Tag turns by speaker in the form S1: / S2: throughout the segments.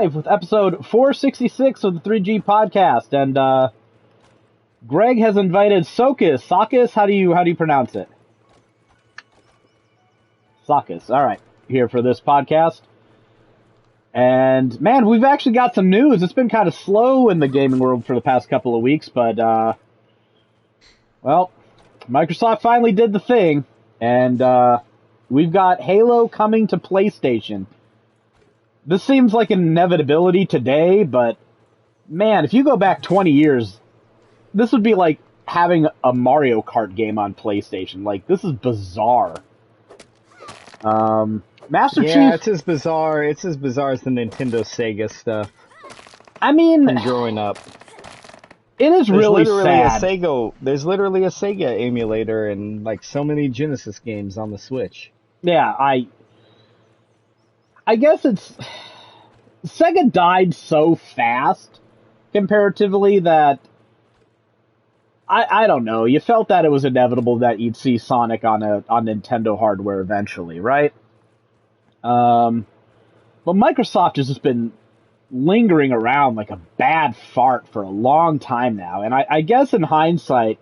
S1: Live with episode 466 of the 3G podcast, and Greg has invited Sokis. How do you pronounce it? Sokis. All right, here for this podcast. And man, we've actually got some news. It's been kind of slow in the gaming world for the past couple of weeks, but well, Microsoft finally did the thing, and we've got Halo coming to PlayStation. This seems like an inevitability today, but man, if you go back 20 years, this would be like having a Mario Kart game on PlayStation. Like, this is bizarre. Master Chief...
S2: Yeah, it's as bizarre as the Nintendo Sega stuff.
S1: I mean...
S2: From growing up.
S1: It is really sad.
S2: There's literally a Sega emulator and like so many Genesis games on the Switch.
S1: Yeah, I guess it's... Sega died so fast, comparatively, that... I don't know. You felt that it was inevitable that you'd see Sonic on Nintendo hardware eventually, right? But Microsoft has just been lingering around like a bad fart for a long time now, and I guess in hindsight,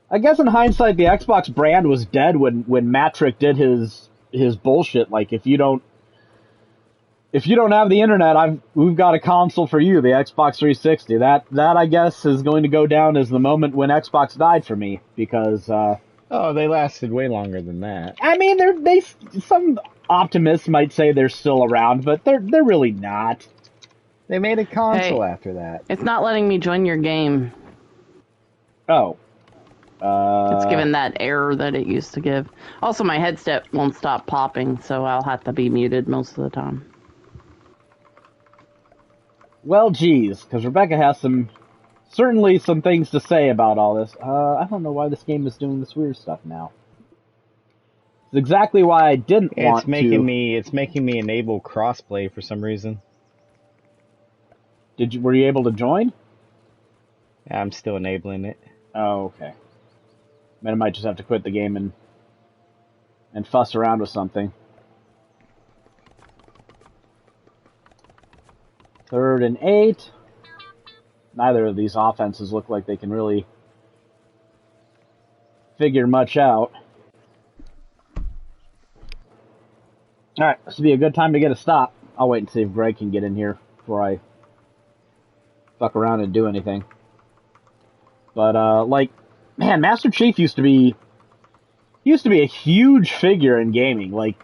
S1: the Xbox brand was dead when Matrick did his bullshit. Like, if you don't have the internet, we've got a console for you, the Xbox 360. That I guess is going to go down as the moment when Xbox died for me, because
S2: they lasted way longer than that.
S1: I mean, some optimists might say they're still around, but they're really not.
S2: They made a console after that.
S3: It's not letting me join your game.
S1: Oh.
S3: It's given that error that it used to give. Also, my headset won't stop popping, so I'll have to be muted most of the time.
S1: Well, geez, because Rebecca has certainly some things to say about all this. I don't know why this game is doing this weird stuff now. It's exactly why I didn't want to.
S2: It's making me enable crossplay for some reason.
S1: Were you able to join?
S2: Yeah, I'm still enabling it.
S1: Oh, okay. Then I might just have to quit the game and fuss around with something. 3rd and 8. Neither of these offenses look like they can really figure much out. Alright, this would be a good time to get a stop. I'll wait and see if Greg can get in here before I fuck around and do anything. But, man, Master Chief used to be a huge figure in gaming. Like,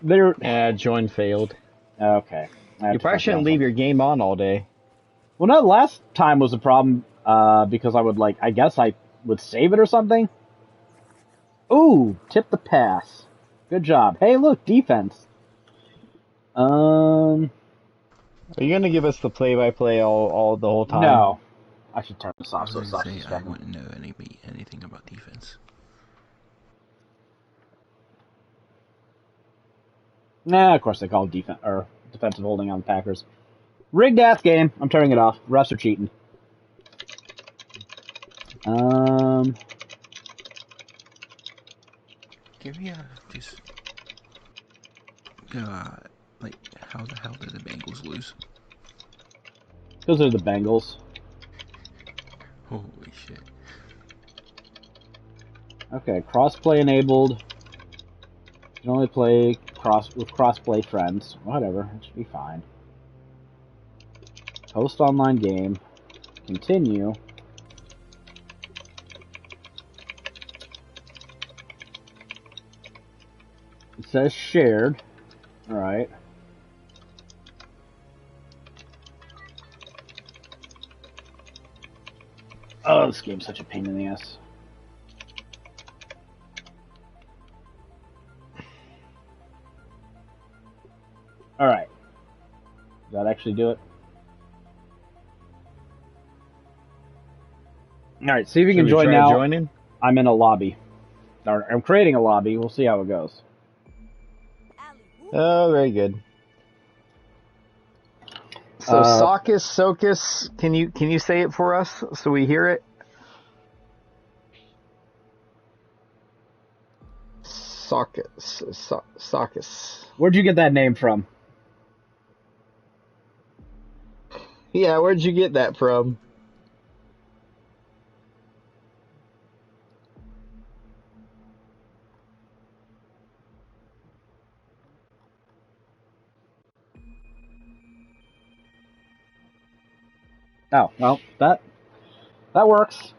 S2: join failed.
S1: Okay.
S2: You probably shouldn't leave your game on all day.
S1: Well, no, last time was a problem, because I would save it or something. Ooh, tip the pass. Good job. Hey, look, defense.
S2: Are you gonna give us the play-by-play all the whole time?
S1: No. I should turn this off.
S4: I wouldn't know anything about defense.
S1: Nah, of course they call it defensive holding on the Packers. Rigged ass game. I'm turning it off. Refs are cheating.
S4: Give me just like, how the hell did the Bengals lose?
S1: Those are the Bengals.
S4: Holy shit.
S1: Okay, crossplay enabled. You can only play with crossplay friends. Whatever, it should be fine. Host online game. Continue. It says shared. Alright. Oh, this game's such a pain in the ass. Alright. Does that actually do it? Alright, see if you can join now.
S2: Joining?
S1: I'm in a lobby. I'm creating a lobby. We'll see how it goes.
S2: Oh, very good. So Sokis, can you say it for us so we hear it? Sokis.
S1: Where'd you get that name from?
S2: Yeah, where'd you get that from?
S1: Oh, well, that works.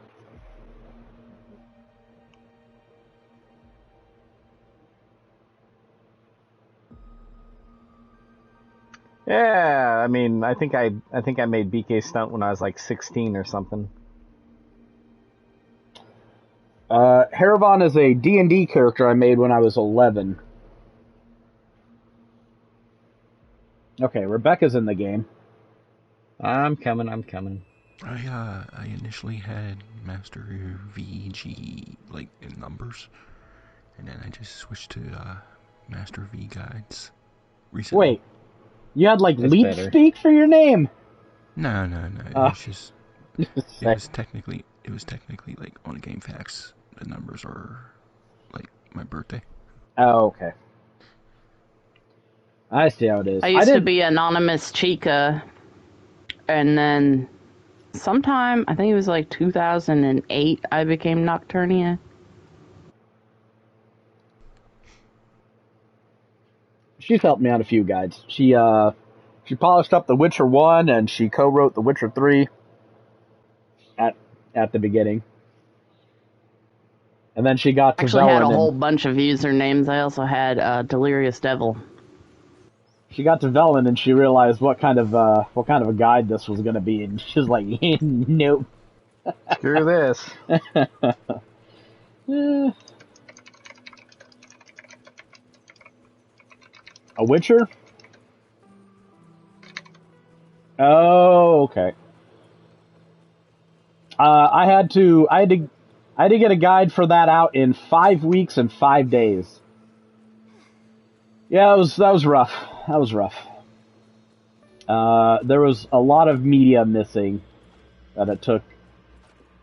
S2: Yeah, I mean, I think I made BK Stunt when I was like 16 or something.
S1: Haravan is a D&D character I made when I was 11. Okay, Rebecca's in the game.
S2: I'm coming.
S4: I initially had Master VG like in numbers, and then I just switched to Master V guides recently.
S1: Wait, you had like
S2: That's
S1: leap
S2: better.
S1: speak for your name?
S4: No. It was just
S1: Say-
S4: it was technically like on GameFAQs. The numbers are like my birthday.
S1: Oh, okay. I see how it is.
S3: I used to be Anonymous Chica, and then sometime, I think it was like 2008, I became Nocturnia.
S1: She's helped me on a few guides. She polished up The Witcher 1 and she co-wrote The Witcher 3 at the beginning. And then she got to
S3: Actually had a
S1: Velen
S3: whole bunch of usernames. I also had Delirious Devil.
S1: she got to Velen and she realized what kind of a guide this was going to be, and she's like, nope.
S2: Screw this.
S1: A Witcher? Oh, okay. I had to get a guide for that out in 5 weeks and 5 days. Yeah, that was rough. That was rough. There was a lot of media missing that it took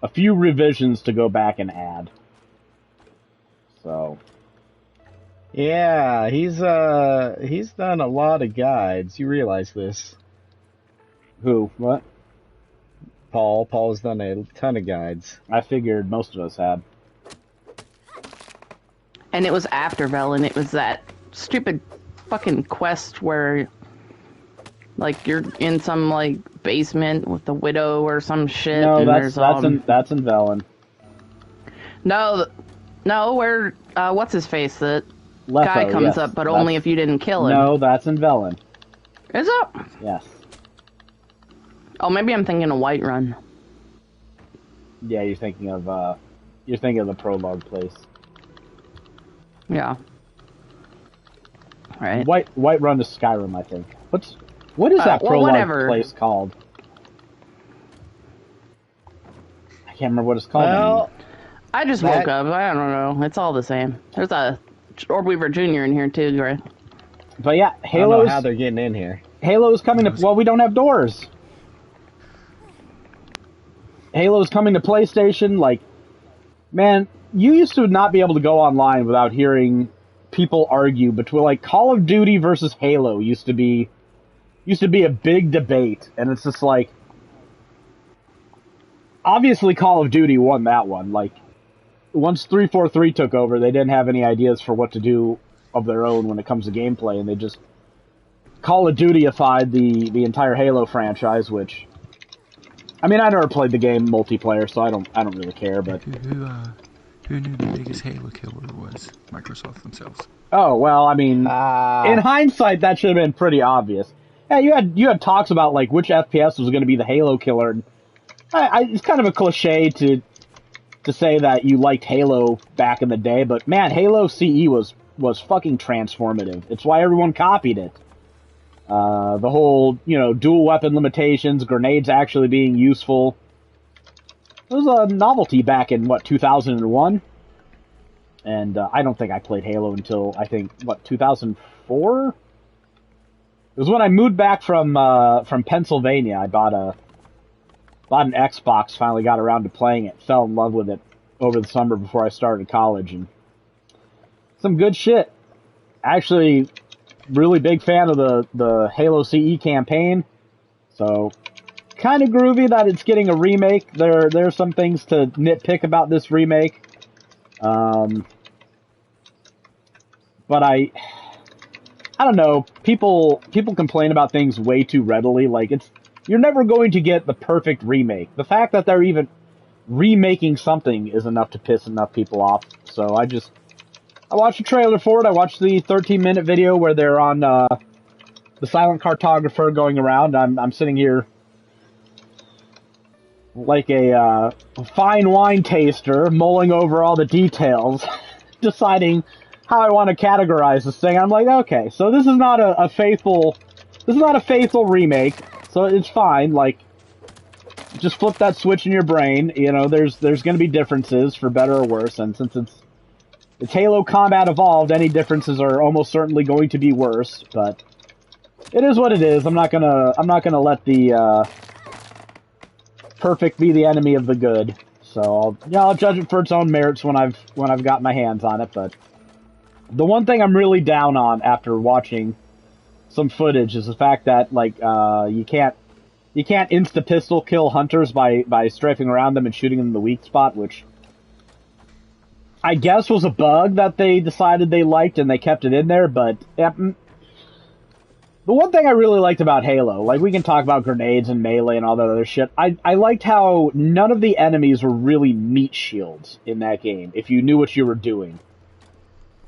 S1: a few revisions to go back and add. So.
S2: Yeah, he's done a lot of guides. You realize this?
S1: Who? What?
S2: Paul's done a ton of guides.
S1: I figured most of us had.
S3: And it was after Velen. It was that stupid fucking quest where, like, you're in some, like, basement with the widow or some shit.
S1: No,
S3: and
S1: that's
S3: there's,
S1: that's in Velen.
S3: No, where, what's his face? The
S1: Letho,
S3: guy comes
S1: yes.
S3: up, but only if you didn't kill him.
S1: No, that's in Velen.
S3: Is it?
S1: Yes.
S3: Oh, maybe I'm thinking of Whiterun.
S1: Yeah, you're thinking of the prologue place.
S3: Yeah. Right.
S1: Whiterun is Skyrim, I think. What is that
S3: well,
S1: prologue
S3: whatever.
S1: place called? I can't remember what it's called.
S2: Well,
S3: I just woke up. I don't know. It's all the same. There's a Orbweaver Jr. in here too, right?
S1: But yeah,
S2: I don't know
S1: Halo's
S2: how they're getting in here.
S1: Halo's coming to. Well, we don't have doors. Halo's coming to PlayStation. Like, man, you used to not be able to go online without hearing people argue between, like, Call of Duty versus Halo used to be a big debate, and it's just like, obviously Call of Duty won that one. Like, once 343 took over, they didn't have any ideas for what to do of their own when it comes to gameplay, and they just Call of Duty-ified the entire Halo franchise, which, I mean, I never played the game multiplayer, so I don't really care, but
S4: Who knew the biggest Halo killer was Microsoft themselves?
S1: oh, well, I mean, in hindsight, that should have been pretty obvious. Yeah, you had talks about, like, which FPS was going to be the Halo killer. And it's kind of a cliche to say that you liked Halo back in the day, but man, Halo CE was fucking transformative. It's why everyone copied it. The whole, dual weapon limitations, grenades actually being useful. It was a novelty back in, 2001? And I don't think I played Halo until, 2004? It was when I moved back from Pennsylvania. I bought an Xbox, finally got around to playing it, fell in love with it over the summer before I started college, and some good shit. Actually, really big fan of the Halo CE campaign, so kind of groovy that it's getting a remake. There's some things to nitpick about this remake. But I don't know. People complain about things way too readily. Like, you're never going to get the perfect remake. The fact that they're even remaking something is enough to piss enough people off. So I watched the trailer for it. I watched the 13-minute video where they're on the silent cartographer going around. I'm sitting here like a fine wine taster, mulling over all the details, deciding how I want to categorize this thing. I'm like, okay, so this is not a faithful remake, so it's fine. Like, just flip that switch in your brain. You know, there's going to be differences for better or worse, and since it's Halo Combat Evolved, any differences are almost certainly going to be worse. But it is what it is. I'm not gonna let the perfect be the enemy of the good. So I'll judge it for its own merits when I've got my hands on it. But the one thing I'm really down on after watching some footage is the fact that you can't insta pistol kill hunters by strafing around them and shooting them in the weak spot, which I guess was a bug that they decided they liked and they kept it in there. But the one thing I really liked about Halo, like, we can talk about grenades and melee and all that other shit, I liked how none of the enemies were really meat shields in that game, if you knew what you were doing.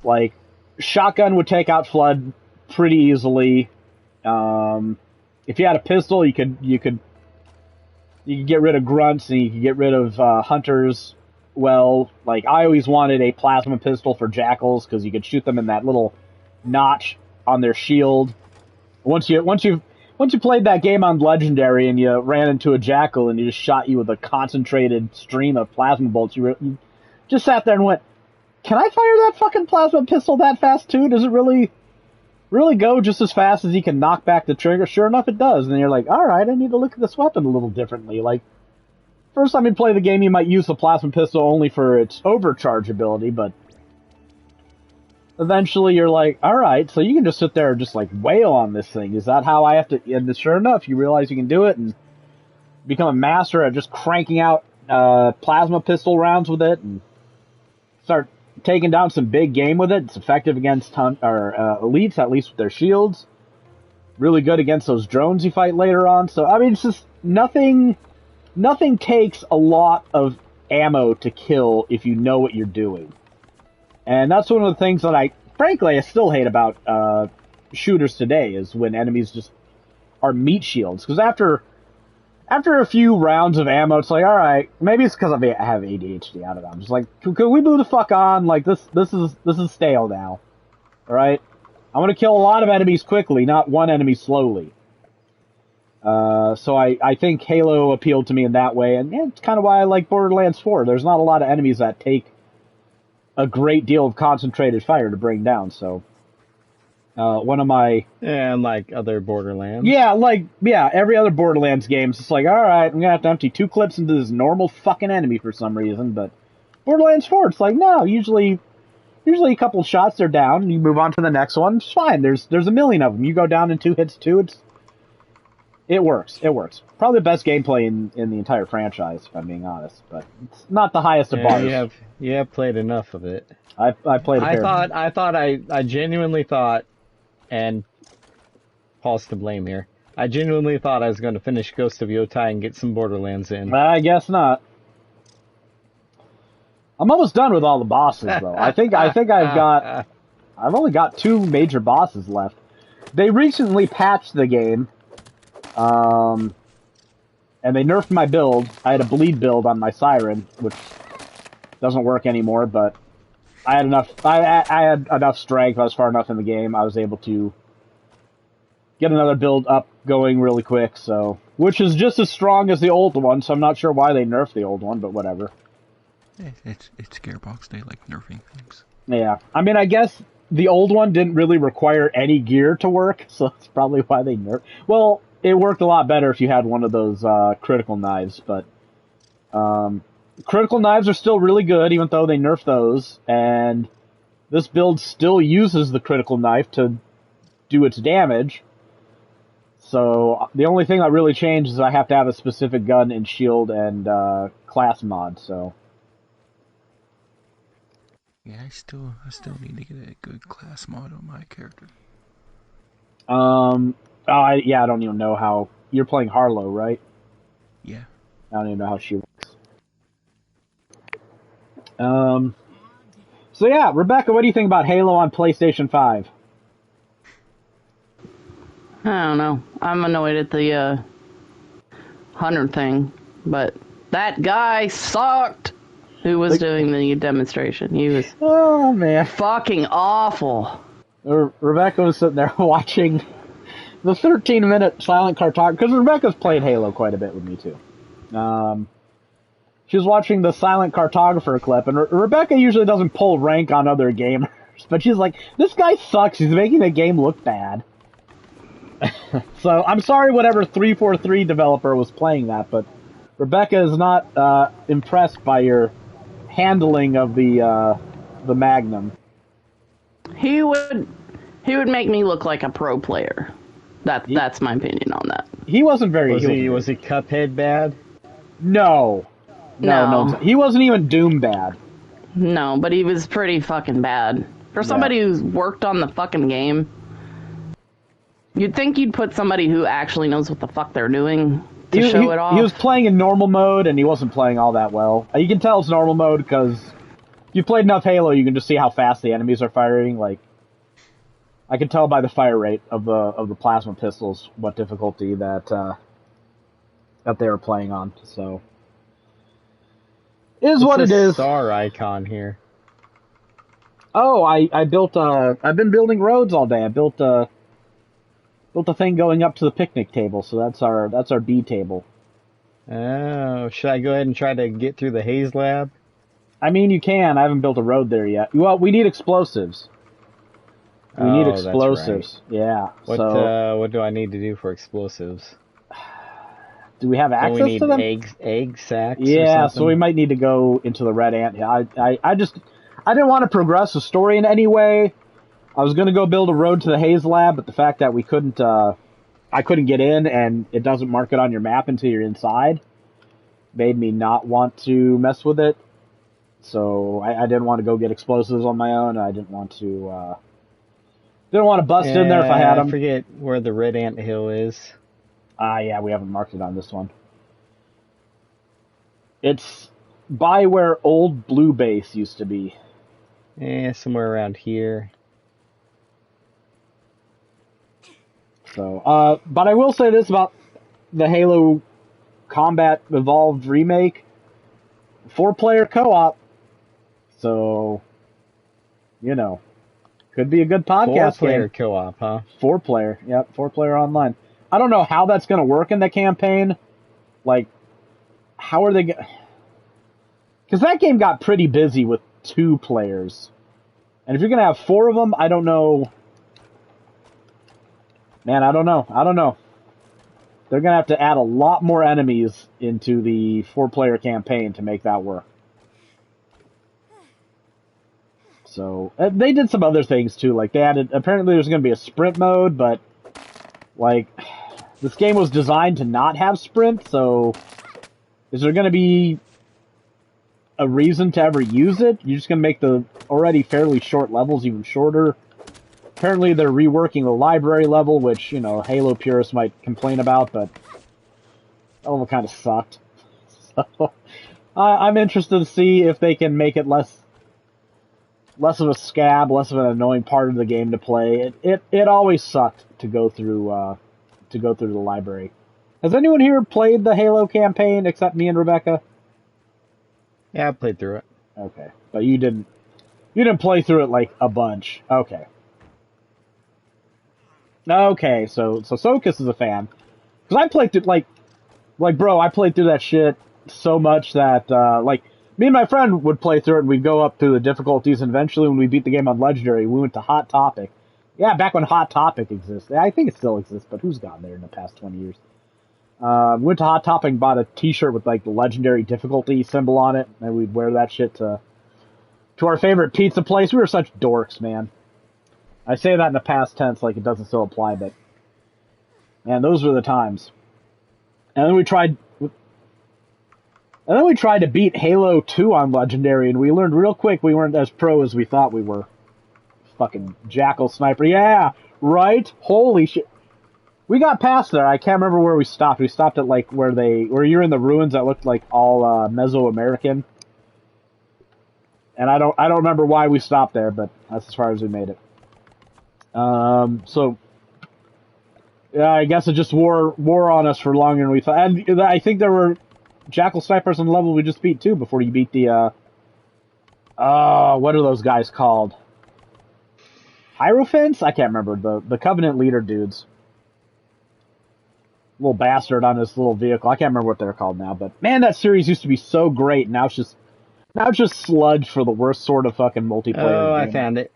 S1: Like, shotgun would take out Flood pretty easily. If you had a pistol, you could get rid of grunts and you could get rid of hunters. Well, like, I always wanted a plasma pistol for jackals because you could shoot them in that little notch on their shield. Once you played that game on Legendary and you ran into a jackal and he just shot you with a concentrated stream of plasma bolts, you just sat there and went, "Can I fire that fucking plasma pistol that fast too? Does it really go just as fast as he can knock back the trigger?" Sure enough, it does. And then you're like, alright, I need to look at this weapon a little differently. Like, first time you play the game, you might use the plasma pistol only for its overcharge ability, but eventually you're like, alright, so you can just sit there and just, like, wail on this thing. Is that how I have to... And sure enough, you realize you can do it and become a master at just cranking out plasma pistol rounds with it and start taking down some big game with it. It's effective against elites, at least with their shields. Really good against those drones you fight later on. So, I mean, it's just nothing takes a lot of ammo to kill if you know what you're doing. And that's one of the things that I still hate about shooters today, is when enemies just are meat shields. Because after a few rounds of ammo, it's like, alright, maybe it's because I have ADHD, I don't know. I'm just like, could we move the fuck on? Like, this is stale now. Alright? I want to kill a lot of enemies quickly, not one enemy slowly. So I think Halo appealed to me in that way, and it's kind of why I like Borderlands 4. There's not a lot of enemies that take a great deal of concentrated fire to bring down, so... one of my...
S2: And like other Borderlands.
S1: Yeah, every other Borderlands game, it's just like, alright, I'm gonna have to empty 2 clips into this normal fucking enemy for some reason, but Borderlands 4, it's like, no, usually a couple shots, they're down, and you move on to the next one, it's fine, there's a million of them, you go down in 2 hits too, it works. Probably the best gameplay in the entire franchise, if I'm being honest, but it's not the highest of bars.
S2: You have played enough of it.
S1: I played a fair
S2: I genuinely thought, and Paul's to blame here, I genuinely thought I was going to finish Ghost of Yotai and get some Borderlands in.
S1: I guess not. I'm almost done with all the bosses, though. I think I've only got 2 major bosses left. They recently patched the game, and they nerfed my build. I had a bleed build on my Siren, which doesn't work anymore, but I had enough strength. I was far enough in the game. I was able to get another build up going really quick, so, which is just as strong as the old one, so I'm not sure why they nerfed the old one, but whatever.
S4: It's Gearbox. They like nerfing things.
S1: Yeah. I mean, I guess the old one didn't really require any gear to work, so that's probably why they nerfed. Well, it worked a lot better if you had one of those critical knives, but critical knives are still really good, even though they nerfed those, and this build still uses the critical knife to do its damage. So the only thing that really changed is I have to have a specific gun and shield and class mod. So
S4: Yeah, I still need to get a good class mod on my character.
S1: I don't even know how you're playing Harlow, right?
S4: Yeah.
S1: I don't even know how she works. So yeah, Rebecca, what do you think about Halo on PlayStation 5?
S3: I don't know. I'm annoyed at the Hunter thing, but that guy sucked. Who was doing the demonstration? He was
S1: Oh man,
S3: fucking awful.
S1: Rebecca was sitting there watching the 13-minute silent cartographer, because Rebecca's played Halo quite a bit with me too. She was watching the silent cartographer clip, and Rebecca usually doesn't pull rank on other gamers, but she's like, this guy sucks, he's making the game look bad. So, I'm sorry whatever 343 developer was playing that, but Rebecca is not impressed by your handling of the Magnum.
S3: He would make me look like a pro player. That's my opinion on that.
S1: He wasn't very...
S2: Was he Cuphead bad?
S1: No.
S3: No.
S1: He wasn't even Doom bad.
S3: No, but he was pretty fucking bad. For somebody who's worked on the fucking game, you'd think you'd put somebody who actually knows what the fuck they're doing to show it off.
S1: He was playing in normal mode, and he wasn't playing all that well. You can tell it's normal mode because you played enough Halo, you can just see how fast the enemies are firing. Like, I can tell by the fire rate of the plasma pistols what difficulty that they were playing on. So, what it is.
S2: Star icon here.
S1: Oh, I built I've been building roads all day. I built a thing going up to the picnic table, so that's our B table.
S2: Oh, should I go ahead and try to get through the Haze lab?
S1: I mean, you can. I haven't built a road there yet. Well, we need explosives. We need explosives.
S2: That's right.
S1: Yeah.
S2: What do I need to do for explosives?
S1: Do we have access
S2: we need
S1: to them?
S2: egg sacks.
S1: Yeah, so we might need to go into the red ant. I didn't want to progress the story in any way. I was going to go build a road to the Haze lab, but the fact that I couldn't get in and it doesn't mark it on your map until you're inside made me not want to mess with it. So I didn't want to go get explosives on my own. I didn't want to bust in there if I had them.
S2: I forget where the red ant hill is.
S1: Yeah, we haven't marked it on this one. It's by where old Blue Base used to be.
S2: Somewhere around here.
S1: So, but I will say this about the Halo Combat Evolved remake: 4-player co-op. So, could be a good podcast
S2: 4-player
S1: game.
S2: co-op, huh?
S1: 4-player, yep, 4-player online. I don't know how that's going to work in the campaign. Like, how are they going? Because that game got pretty busy with 2 players, and if you're going to have 4 of them, I don't know. Man, I don't know. They're going to have to add a lot more enemies into the 4-player campaign to make that work. So, they did some other things too. Like, they added, apparently there's going to be a sprint mode, but, like, this game was designed to not have sprint, so is there going to be a reason to ever use it? You're just going to make the already fairly short levels even shorter. Apparently they're reworking the library level, which, Halo purists might complain about, but that level kind of sucked. So, I'm interested to see if they can make it less of a scab, less of an annoying part of the game to play. It always sucked to go through the library. Has anyone here played the Halo campaign except me and Rebecca?
S2: Yeah, I played through it.
S1: Okay, but you didn't play through it like a bunch. Okay. Okay, so Sokus is a fan. Because I played through, like, bro, I played through that shit so much that, me and my friend would play through it and we'd go up through the difficulties, and eventually when we beat the game on Legendary, we went to Hot Topic. Yeah, back when Hot Topic existed. I think it still exists, but who's gone there in the past 20 years? We went to Hot Topic and bought a t-shirt with, like, the Legendary difficulty symbol on it, and we'd wear that shit to our favorite pizza place. We were such dorks, man. I say that in the past tense like it doesn't still apply, but Man, those were the times. And then we tried to beat Halo 2 on Legendary, and we learned real quick we weren't as pro as we thought we were. Fucking Jackal Sniper. Yeah, right? Holy shit. We got past there. I can't remember where we stopped. We stopped at like where you're in the ruins that looked like all Mesoamerican. And I don't remember why we stopped there, but that's as far as we made it. So yeah, I guess it just wore on us for longer than we thought. And I think there were Jackal Snipers on the level we just beat too before you beat the what are those guys called? Hierophants? I can't remember. The Covenant leader dudes. Little bastard on this little vehicle. I can't remember what they're called now, but man, that series used to be so great. Now it's just sludge for the worst sort of fucking multiplayer.
S2: Oh,
S1: game.
S2: I found it.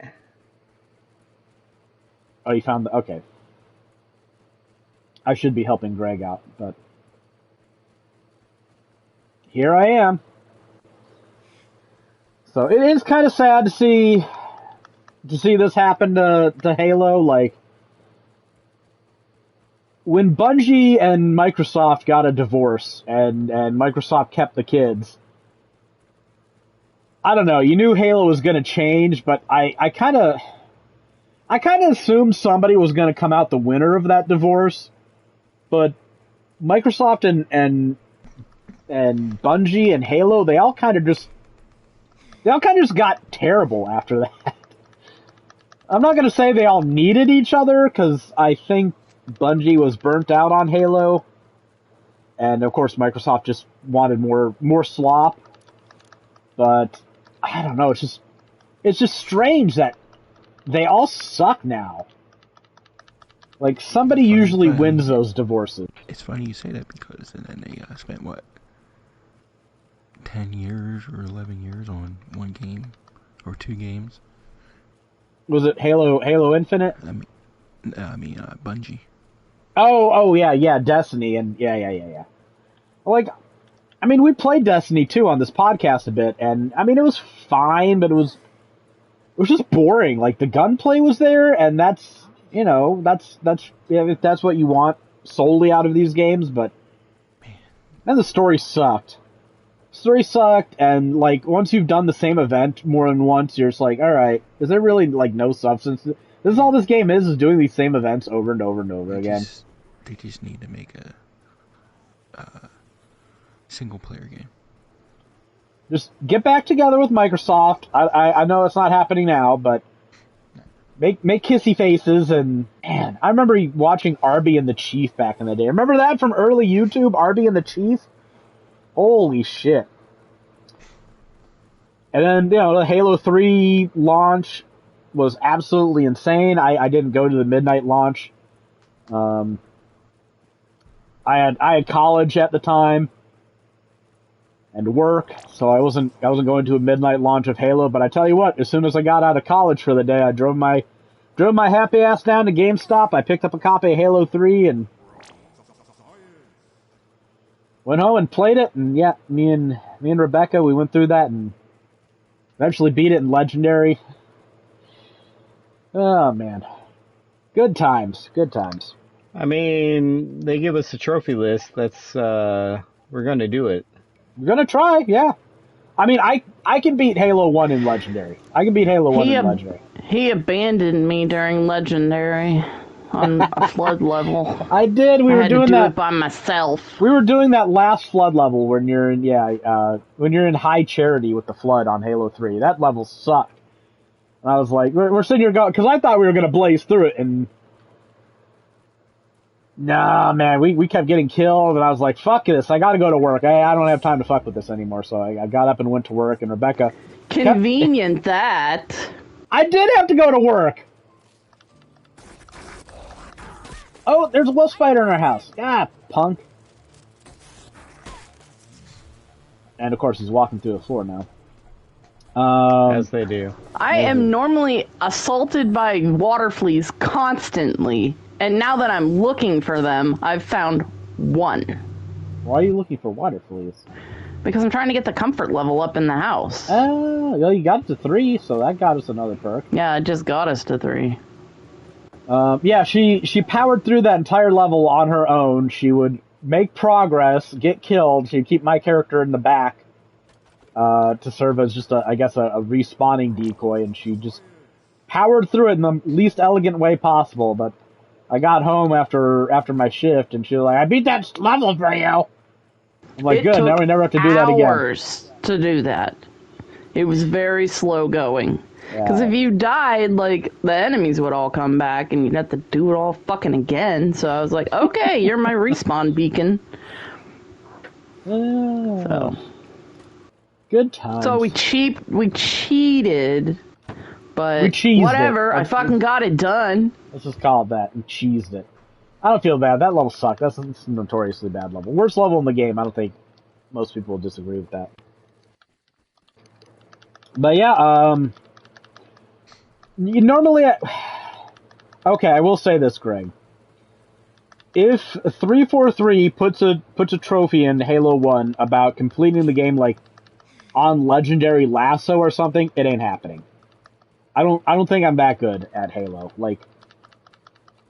S1: Oh, you found the okay. I should be helping Greg out, but here I am. So it is kind of sad to see this happen to Halo. Like when Bungie and Microsoft got a divorce, and Microsoft kept the kids. I don't know. You knew Halo was going to change, but I kind of assumed somebody was going to come out the winner of that divorce. But Microsoft and Bungie and Halo, they all kind of just got terrible after that. I'm not going to say they all needed each other, because I think Bungie was burnt out on Halo. And of course Microsoft just wanted more slop. But I don't know, it's just strange that they all suck now. Like, somebody usually wins those divorces.
S4: It's funny you say that, because and then they spent, what, 10 years or 11 years on one game? Or two games?
S1: Was it Halo Infinite?
S4: I mean, Bungie.
S1: Oh, yeah, Destiny, and yeah. Like, I mean, we played Destiny 2 on this podcast a bit, and, I mean, it was fine, but it was just boring. Like, the gunplay was there, and that's if that's what you want solely out of these games, but man, the story sucked. And like once you've done the same event more than once, you're just like, all right, is there really like no substance? This is all this game is doing these same events over and over and over again.
S4: They just need to make a single player game.
S1: Just get back together with Microsoft. I know it's not happening now, but Make kissy faces, and man, I remember watching Arby and the Chief back in the day. Remember that from early YouTube, Arby and the Chief? Holy shit. And then, the Halo 3 launch was absolutely insane. I didn't go to the midnight launch. I had college at the time and work, so I wasn't going to a midnight launch of Halo. But I tell you what, as soon as I got out of college for the day, I drove my happy ass down to GameStop. I picked up a copy of Halo 3 and went home and played it. And yeah, me and Rebecca, we went through that and eventually beat it in Legendary. Oh man, good times.
S2: I mean, they give us a trophy list. That's we're going to do it.
S1: We're gonna try, yeah. I mean, I can beat Halo 1 in Legendary. He
S3: abandoned me during Legendary on a flood level.
S1: I did.
S3: I had to do it by myself.
S1: We were doing that last flood level when you're in High Charity with the flood on Halo 3. That level sucked. And I was like, we're sitting here going, because I thought we were gonna blaze through it, and nah, man, we kept getting killed, and I was like, fuck this, I gotta go to work. I don't have time to fuck with this anymore, so I got up and went to work, and Rebecca...
S3: Convenient that.
S1: I did have to go to work! Oh, there's a wolf spider in our house. Ah, punk. And of course, he's walking through the floor now.
S2: As they do.
S3: I am normally assaulted by water fleas constantly. And now that I'm looking for them, I've found one.
S1: Why are you looking for water fleas?
S3: Because I'm trying to get the comfort level up in the house.
S1: Oh, well, you got to 3, so that got us another perk.
S3: Yeah, it just got us to 3.
S1: Yeah, she powered through that entire level on her own. She would make progress, get killed. She'd keep my character in the back to serve as just I guess a respawning decoy, and she just powered through it in the least elegant way possible. But I got home after my shift, and she was like, "I beat that level for you." I'm like,
S3: It
S1: "Good, now
S3: took
S1: we never have to do that again."
S3: hours to do that. It was very slow going. Because
S1: Yeah.
S3: if you died, like, the enemies would all come back and you'd have to do it all fucking again. So I was like, okay, you're my respawn beacon. So
S1: Good times.
S3: So we cheated, but
S1: We cheesed
S3: whatever.
S1: it.
S3: I fucking got it done.
S1: Let's just call it that. We cheesed it. I don't feel bad. That level sucked. That's a notoriously bad level. Worst level in the game. I don't think most people will disagree with that. But yeah, you normally... Okay, I will say this, Greg. If 343 puts a trophy in Halo 1 about completing the game like on Legendary Lasso or something, it ain't happening. I don't think I'm that good at Halo. Like,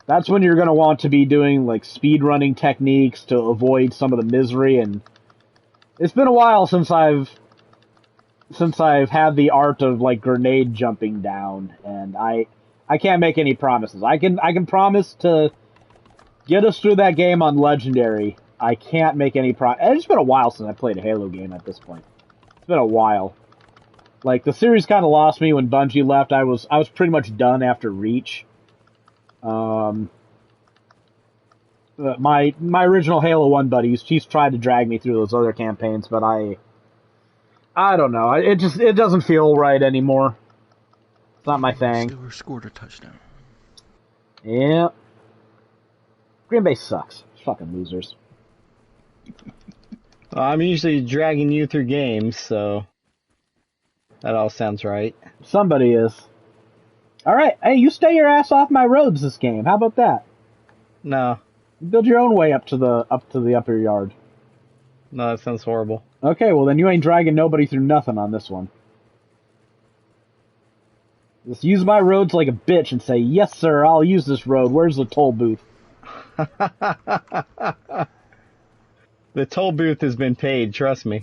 S1: that's when you're gonna want to be doing like speedrunning techniques to avoid some of the misery, and it's been a while since I've had the art of like grenade jumping down, and I can't make any promises. I can promise to get us through that game on Legendary. I can't make any It's been a while since I played a Halo game at this point. It's been a while. Like, the series kind of lost me when Bungie left. I was pretty much done after Reach. My original Halo 1 buddy, he's tried to drag me through those other campaigns, but I don't know. It doesn't feel right anymore. It's not my thing.
S4: Still scored a touchdown.
S1: Yeah. Green Bay sucks. Fucking losers.
S2: Well, I'm usually dragging you through games, so that all sounds right.
S1: Somebody is. Alright, hey, you stay your ass off my roads this game. How about that?
S2: No.
S1: Build your own way up to the upper yard.
S2: No, that sounds horrible.
S1: Okay, well then you ain't dragging nobody through nothing on this one. Just use my roads like a bitch and say, yes sir, I'll use this road. Where's the toll booth?
S2: The toll booth has been paid, trust me.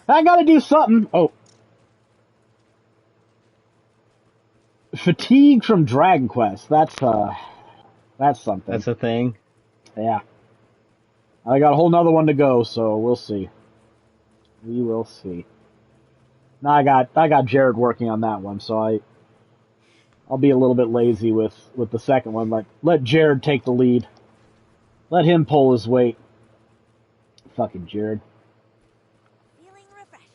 S1: I gotta do something. Oh. Fatigue from Dragon Quest. That's something.
S2: That's a thing.
S1: Yeah. I got a whole nother one to go, so we'll see. We will see. Now I got Jared working on that one, so I'll be a little bit lazy with the second one. Let Jared take the lead. Let him pull his weight. Fucking Jared.
S5: Feeling refreshed.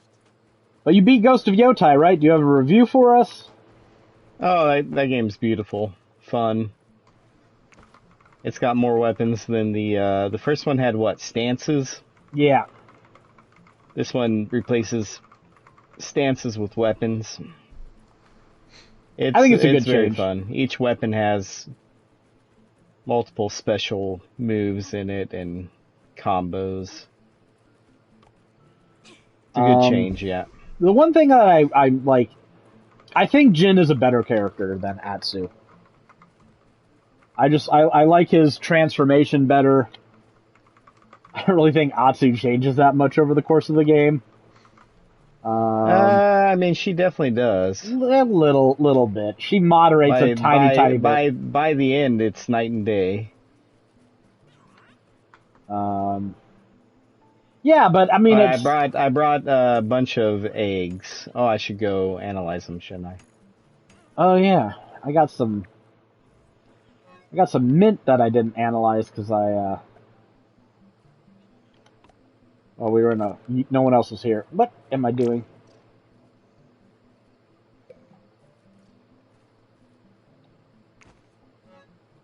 S1: But you beat Ghost of Yotai, right? Do you have a review for us?
S2: Oh, that game's beautiful. Fun. It's got more weapons than the first one had, what, stances?
S1: Yeah.
S2: This one replaces stances with weapons.
S1: I think it's a good
S2: very
S1: change.
S2: fun. Each weapon has multiple special moves in it and combos. It's a good change, yeah.
S1: The one thing that I like, I think Jin is a better character than Atsu. I like his transformation better. I don't really think Atsu changes that much over the course of the game.
S2: I mean, she definitely does.
S1: A little bit. She moderates a tiny bit.
S2: By the end, it's night and day.
S1: Yeah, but I mean,
S2: I brought a bunch of eggs. Oh, I should go analyze them, shouldn't I?
S1: Oh yeah, I got some mint that I didn't analyze because well, we were no one else was here. What am I doing?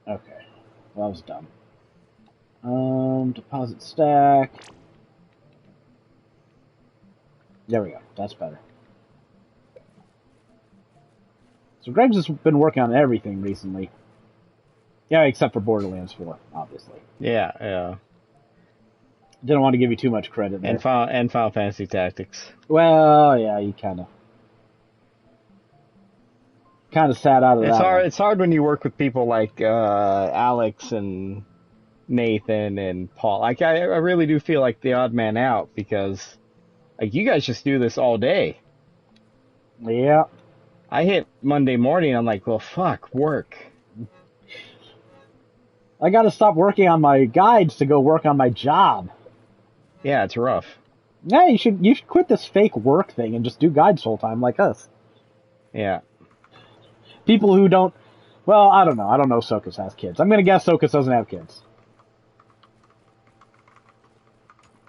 S1: Okay, well, that was dumb. Deposit stack. There we go. That's better. So Greg's just been working on everything recently. Yeah, except for Borderlands 4, obviously.
S2: Yeah.
S1: Didn't want to give you too much credit there.
S2: And Final Fantasy Tactics.
S1: Well, yeah, you kind kind of sad out of
S2: It's
S1: that
S2: hard.
S1: one.
S2: It's hard when you work with people like Alex and Nathan and Paul. Like I really do feel like the odd man out because like you guys just do this all day.
S1: Yeah.
S2: I hit Monday morning. I'm like, well, fuck, work.
S1: I got to stop working on my guides to go work on my job.
S2: Yeah, it's rough.
S1: Yeah, you should quit this fake work thing and just do guides full time like us.
S2: Yeah.
S1: People who don't. Well, I don't know. I don't know if Sokus has kids. I'm gonna guess Sokus doesn't have kids.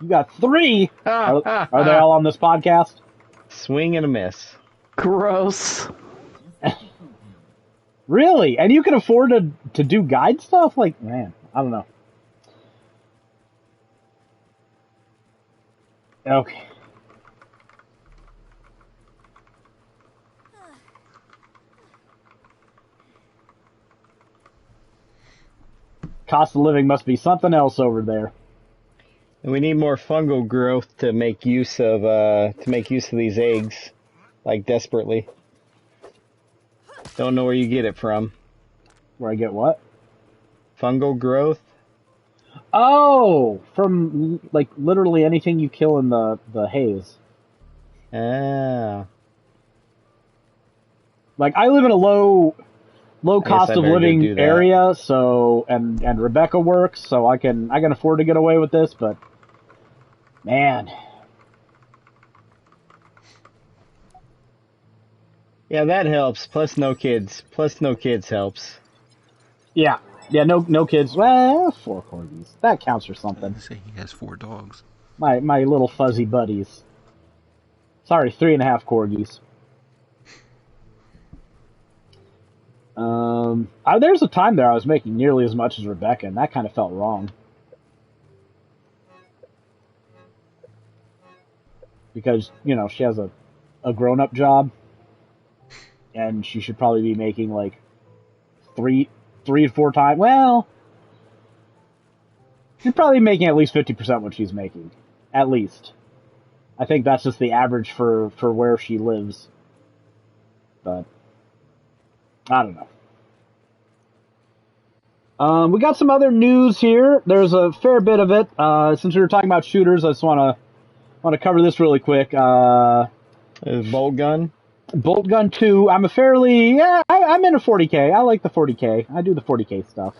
S1: You got 3. Are they all on this podcast?
S2: Swing and a miss.
S3: Gross.
S1: Really? And you can afford to do guide stuff? Like, man, I don't know. Okay. Cost of living must be something else over there.
S2: And we need more fungal growth to make use of these eggs, like desperately. Don't know where you get it from.
S1: Where I get what?
S2: Fungal growth?
S1: Oh, from like literally anything you kill in the haze.
S2: Ah.
S1: Like I live in a low cost
S2: I
S1: of
S2: better go do
S1: living
S2: that.
S1: area, so and Rebecca works, so I can afford to get away with this, but man.
S2: Yeah, that helps. Plus no kids. Plus no kids helps.
S1: Yeah. Yeah, no kids. Well, 4 corgis. That counts for
S4: I
S1: something.
S4: say he has 4 dogs.
S1: My little fuzzy buddies. Sorry, 3.5 corgis. There's a time there I was making nearly as much as Rebecca, and that kind of felt wrong. Because, she has a grown-up job, and she should probably be making, like, 3 to 4 times. Well, she's probably making at least 50% what she's making. At least. I think that's just the average for where she lives. But, I don't know. We got some other news here. There's a fair bit of it. Since we were talking about shooters, I just want to cover this really quick.
S2: Bolt gun?
S1: Bolt Gun 2. I'm I'm in a 40K. I like the 40K. I do the 40K stuff.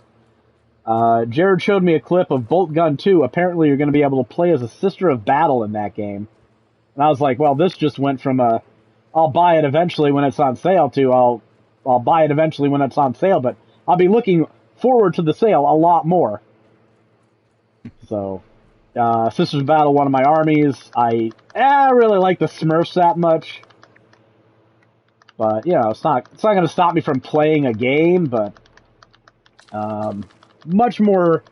S1: Jared showed me a clip of Bolt Gun 2. Apparently you're going to be able to play as a Sister of Battle in that game. And I was like, well, this just went from I'll buy it eventually when it's on sale to I'll buy it eventually when it's on sale, but I'll be looking forward to the sale a lot more. So, Sisters of Battle, one of my armies. I really like the Smurfs that much. But, it's not going to stop me from playing a game, but much more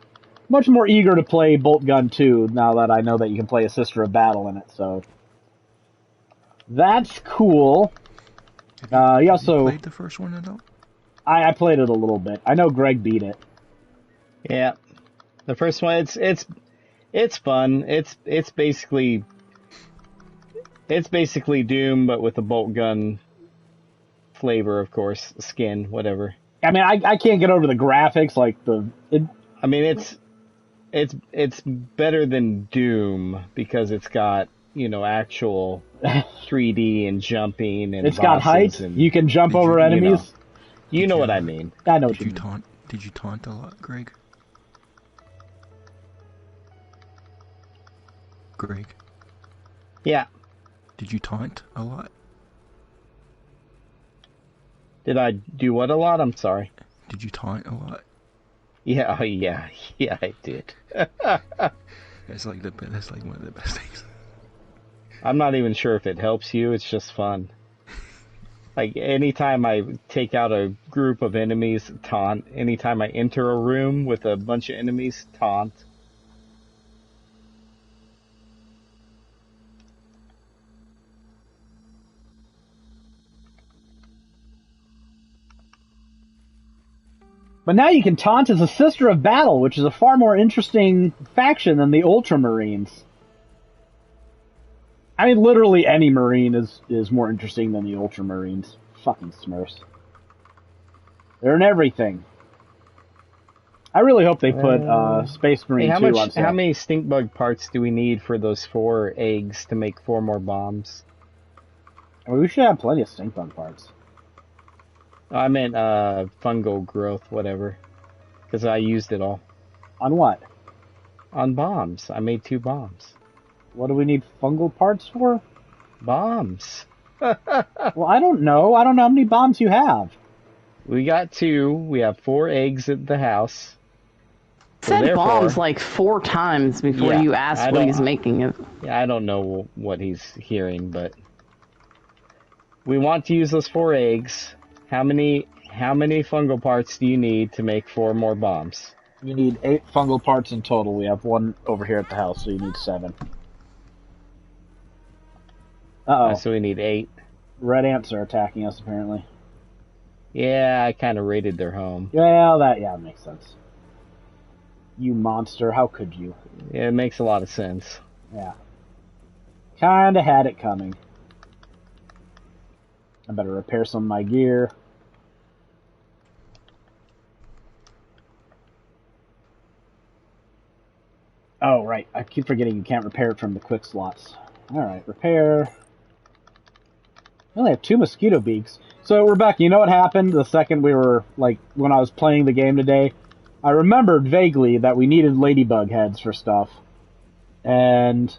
S1: eager to play Bolt Gun 2 now that I know that you can play a Sister of Battle in it, so that's cool. He also
S4: You played the first one at all?
S1: I played it a little bit. I know Greg beat it.
S2: Yeah. The first one, it's fun. It's basically Doom, but with a bolt gun flavor, of course, skin, whatever.
S1: I mean, I can't get over the graphics, like
S2: I mean, it's better than Doom because it's got actual 3D and jumping and
S1: it's got height.
S2: and
S1: You can jump over enemies.
S2: You know what I mean.
S1: I know what you mean.
S4: Did you taunt a lot, Greg? Greg,
S2: Yeah.
S4: did you taunt a lot?
S2: Did I do what a lot? I'm sorry.
S4: Did you taunt a lot?
S2: Yeah, yeah, I did.
S4: That's like one of the best things.
S2: I'm not even sure if it helps you. It's just fun. Like, anytime I take out a group of enemies, taunt. Anytime I enter a room with a bunch of enemies, taunt.
S1: But now you can taunt as a Sister of Battle, which is a far more interesting faction than the Ultramarines. I mean, literally any Marine is more interesting than the Ultramarines. Fucking Smurfs. They're in everything. I really hope they put Space
S2: Hey,
S1: Marine
S2: how
S1: 2 on
S2: much?
S1: sale.
S2: How many stink bug parts do we need for those 4 eggs to make 4 more bombs?
S1: I mean, we should have plenty of stink bug parts.
S2: Oh, I meant fungal growth, whatever, because I used it all
S1: On what?
S2: on bombs. I made 2 bombs.
S1: What do we need fungal parts for?
S2: Bombs.
S1: Well, I don't know. I don't know how many bombs you have.
S2: We got 2. We have 4 eggs at the house.
S3: Said
S2: therefore-
S3: bombs like 4 times before
S2: Yeah,
S3: you
S2: I
S3: asked what
S2: don't-
S3: he's making it.
S2: Yeah, I don't know what he's hearing, but we want to use those 4 eggs. How many fungal parts do you need to make 4 more bombs?
S1: You need 8 fungal parts in total. We have 1 over here at the house, so you need 7. Uh-oh.
S2: So we need 8.
S1: Red ants are attacking us, apparently.
S2: Yeah, I kind of raided their home.
S1: Yeah, that makes sense. You monster, how could you?
S2: Yeah, it makes a lot of sense.
S1: Yeah. Kinda had it coming. I better repair some of my gear. Oh, right. I keep forgetting you can't repair it from the quick slots. Alright, repair. I only have 2 mosquito beaks. So, Rebecca, you know what happened the second we were, like, when I was playing the game today? I remembered vaguely that we needed ladybug heads for stuff. And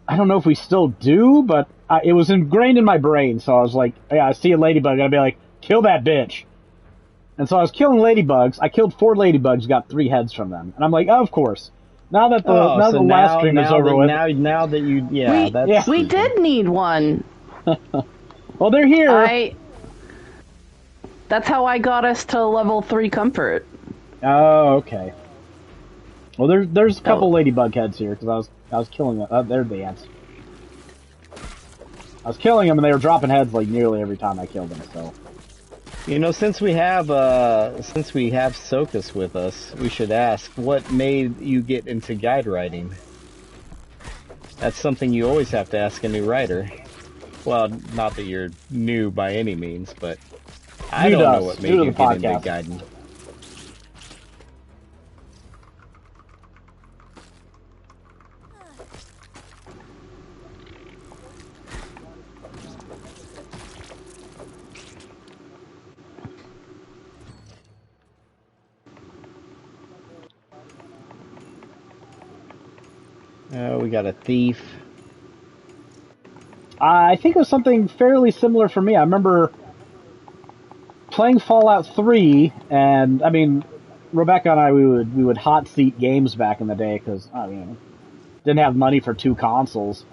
S1: I don't know if we still do, but it was ingrained in my brain. So I was like, yeah, I see a ladybug, and I'd be like, kill that bitch. And so I was killing ladybugs. I killed 4 ladybugs, got 3 heads from them. And I'm like, oh, of course. Now that the last stream is over with.
S2: Now that you, yeah, that's
S1: yeah.
S3: We did need one.
S1: Well, they're here.
S3: That's how I got us to level 3 comfort.
S1: Oh, okay. Well, there's a couple ladybug heads here because I was killing them. There the ants. I was killing them and they were dropping heads like nearly every time I killed them. So.
S2: You know, since we have Sokas with us, we should ask what made you get into guide writing. That's something you always have to ask a new writer. Well, not that you're new by any means, but I don't know what made you get into guiding. We got a thief.
S1: I think it was something fairly similar for me. I remember playing Fallout 3, and I mean, Rebecca and I we would hot seat games back in the day because didn't have money for 2 consoles,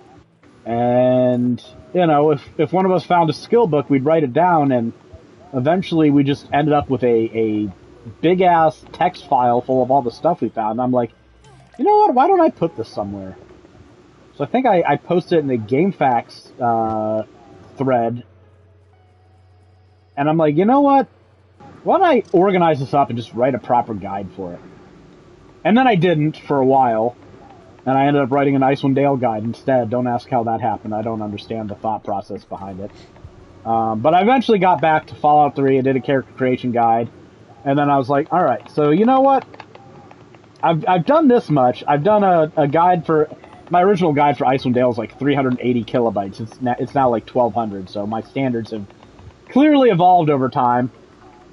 S1: and if one of us found a skill book, we'd write it down, and eventually we just ended up with a big ass text file full of all the stuff we found. And I'm like, you know what? Why don't I put this somewhere? So I think I posted it in the GameFAQs thread, and I'm like, you know what? Why don't I organize this up and just write a proper guide for it? And then I didn't for a while, and I ended up writing an Icewind Dale guide instead. Don't ask how that happened. I don't understand the thought process behind it. But I eventually got back to Fallout 3. I did a character creation guide, and then I was like, all right, so you know what? I've done this much. I've done a guide for... My original guide for Icewind Dale is like 380 kilobytes. It's now like 1,200, so my standards have clearly evolved over time.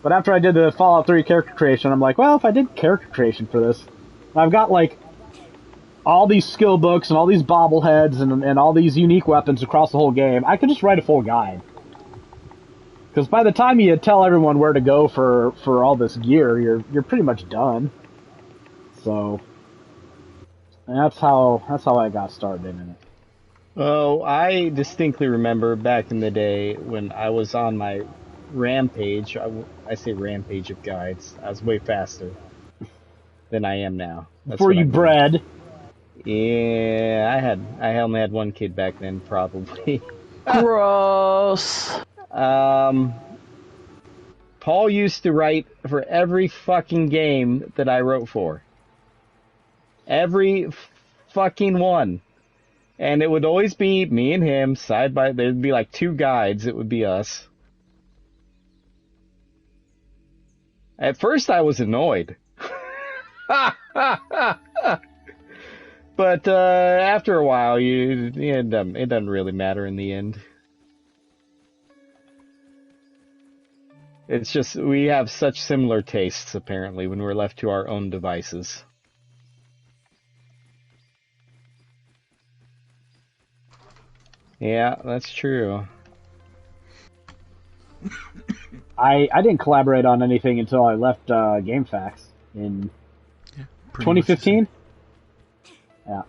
S1: But after I did the Fallout 3 character creation, I'm like, well, if I did character creation for this, I've got like all these skill books and all these bobbleheads and all these unique weapons across the whole game, I could just write a full guide. Because by the time you tell everyone where to go for all this gear, you're pretty much done. So... And that's how I got started in it.
S2: Oh, I distinctly remember back in the day when I was on my rampage. I say rampage of guides. I was way faster than I am now.
S1: Before you bred.
S2: Yeah, I only had 1 kid back then, probably.
S3: Gross.
S2: Paul used to write for every fucking game that I wrote for. Every fucking one. And it would always be me and him side by... There'd be like 2 guides. It would be us. At first, I was annoyed. But after a while, it doesn't really matter in the end. It's just we have such similar tastes, apparently, when we're left to our own devices. Yeah, that's true.
S1: I didn't collaborate on anything until I left GameFAQs in
S4: Yeah, pretty much the
S1: 2015.
S4: same.
S1: Yeah.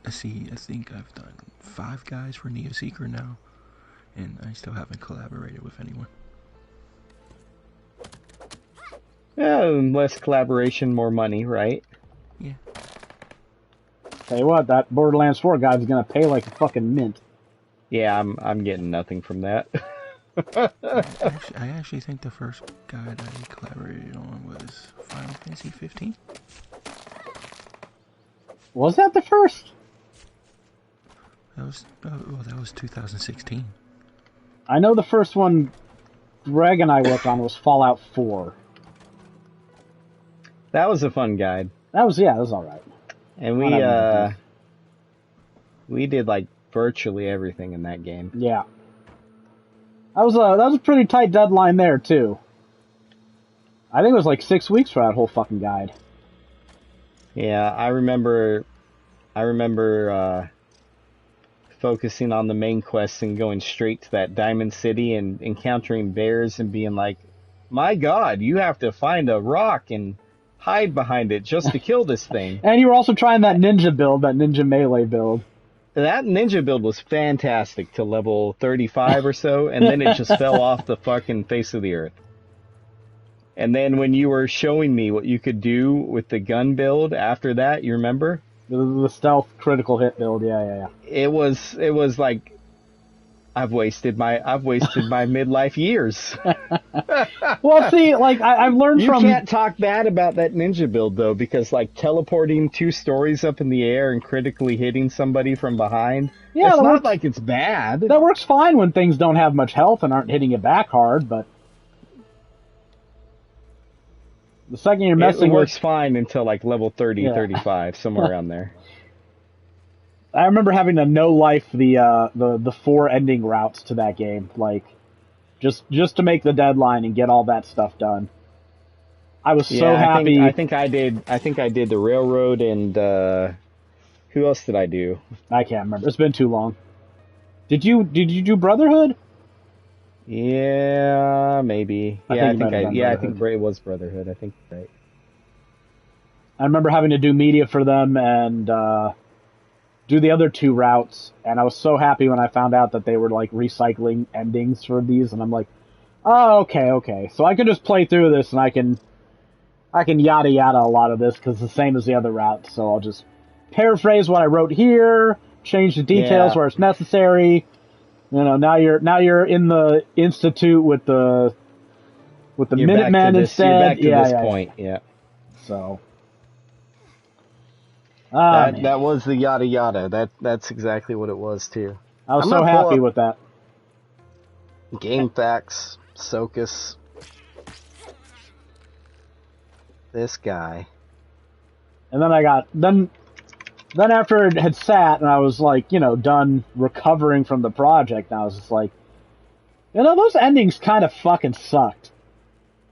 S4: Let's see, I think I've done 5 guys for Neo Seeker now, and I still haven't collaborated with anyone.
S2: Yeah, less collaboration, more money, right?
S4: Yeah.
S1: Tell you what, that Borderlands 4 guy's gonna pay like a fucking mint.
S2: Yeah, I'm getting nothing from that.
S4: I actually think the first guide I collaborated on was Final Fantasy 15.
S1: Was that the first?
S4: That was 2016.
S1: I know the first one Greg and I worked on was Fallout 4.
S2: That was a fun guide.
S1: That was alright.
S2: And we did like virtually everything in that game.
S1: Yeah. That was a pretty tight deadline there too. I think it was like 6 weeks for that whole fucking guide.
S2: Yeah, I remember focusing on the main quest and going straight to that Diamond City and encountering bears and being like, my God, you have to find a rock and hide behind it just to kill this thing.
S1: And you were also trying that ninja build, that ninja melee build.
S2: That ninja build was fantastic to level 35 or so, and then it just fell off the fucking face of the earth. And then when you were showing me what you could do with the gun build after that, you remember?
S1: The stealth critical hit build, yeah.
S2: It was like I've wasted my midlife years.
S1: Well, see, like I've learned
S2: You
S1: from.
S2: can't talk bad about that ninja build though, because like teleporting 2 stories up in the air and critically hitting somebody from behind.
S1: Yeah,
S2: it's
S1: that
S2: not
S1: works.
S2: like it's bad.
S1: That works fine when things don't have much health and aren't hitting you back hard, but the second you're
S2: It
S1: messing
S2: works
S1: with,
S2: fine until like level 30,
S1: Yeah.
S2: 35, somewhere around there.
S1: I remember having to no life the 4 ending routes to that game, like just to make the deadline and get all that stuff done. I was so happy.
S2: I think I did the railroad and who else did I do?
S1: I can't remember. It's been too long. Did you do Brotherhood?
S2: Yeah, maybe.
S1: I
S2: Yeah,
S1: think it might have been
S2: I think
S1: Brotherhood.
S2: it was Brotherhood. I think right.
S1: I remember having to do media for them and do the other 2 routes, and I was so happy when I found out that they were like recycling endings for these, and I'm like, oh, okay. So I can just play through this, and I can yada yada a lot of this because it's the same as the other routes. So I'll just paraphrase what I wrote here, change the details
S2: Yeah.
S1: where it's necessary. You know, now you're in the institute with the
S2: You're back
S1: Minutemen
S2: to this,
S1: instead.
S2: You're back to
S1: yeah,
S2: this
S1: yeah,
S2: point. Yeah.
S1: So.
S2: That was the yada yada. That's exactly what it was too.
S1: I was
S2: I'm
S1: so
S2: gonna pull
S1: happy
S2: up-
S1: with that.
S2: Game facts, Socus. This guy.
S1: And then then after it had sat and I was like, done recovering from the project, and I was just like, those endings kind of fucking sucked.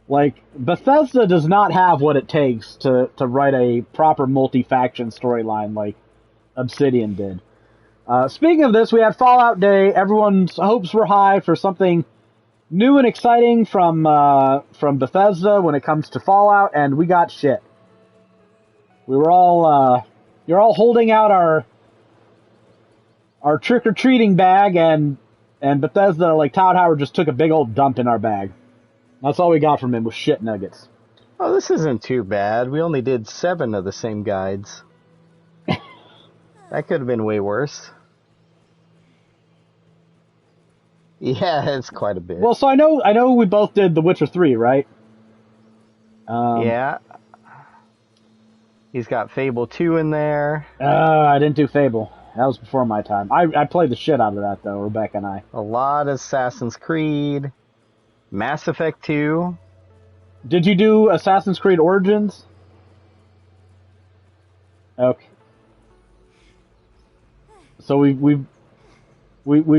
S1: Like, Bethesda does not have what it takes to write a proper multi-faction storyline like Obsidian did. Speaking of this, we had Fallout Day. Everyone's hopes were high for something new and exciting from Bethesda when it comes to Fallout, and we got shit. We were all you're all holding out our trick-or-treating bag, and Bethesda, like Todd Howard, just took a big old dump in our bag. That's all we got from him was shit nuggets.
S2: Oh, this isn't too bad. We only did 7 of the same guides. That could have been way worse. Yeah, it's quite a bit.
S1: Well, so I know we both did The Witcher 3, right?
S2: Yeah. He's got Fable 2 in there.
S1: I didn't do Fable. That was before my time. I played the shit out of that, though, Rebecca and I.
S2: A lot of Assassin's Creed. Mass Effect 2.
S1: Did you do Assassin's Creed Origins? Okay. So we've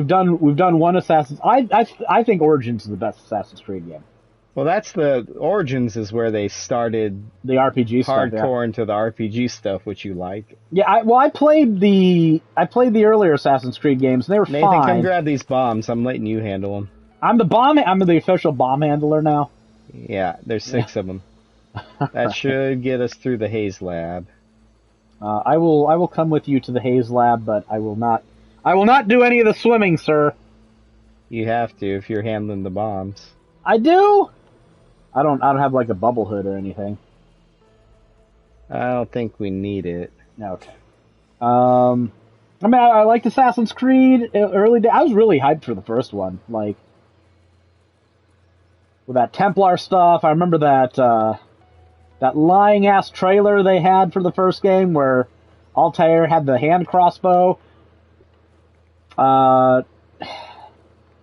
S1: done one Assassin's. I think Origins is the best Assassin's Creed game.
S2: Well, that's the Origins is where they started
S1: The RPG stuff.
S2: hardcore into the RPG stuff, which you like.
S1: Yeah, I played the earlier Assassin's Creed games, and they were
S2: Nathan,
S1: fine.
S2: come grab these bombs. I'm letting you handle them.
S1: I'm the official bomb handler now.
S2: Yeah, there's 6 of them. That should get us through the Haze Lab.
S1: I will come with you to the Haze Lab, but I will not do any of the swimming, sir.
S2: You have to if you're handling the bombs.
S1: I do. I don't have like a bubble hood or anything.
S2: I don't think we need it.
S1: Okay. I mean, I liked Assassin's Creed early day. I was really hyped for the first one, like with that Templar stuff. I remember that lying ass trailer they had for the first game where Altair had the hand crossbow.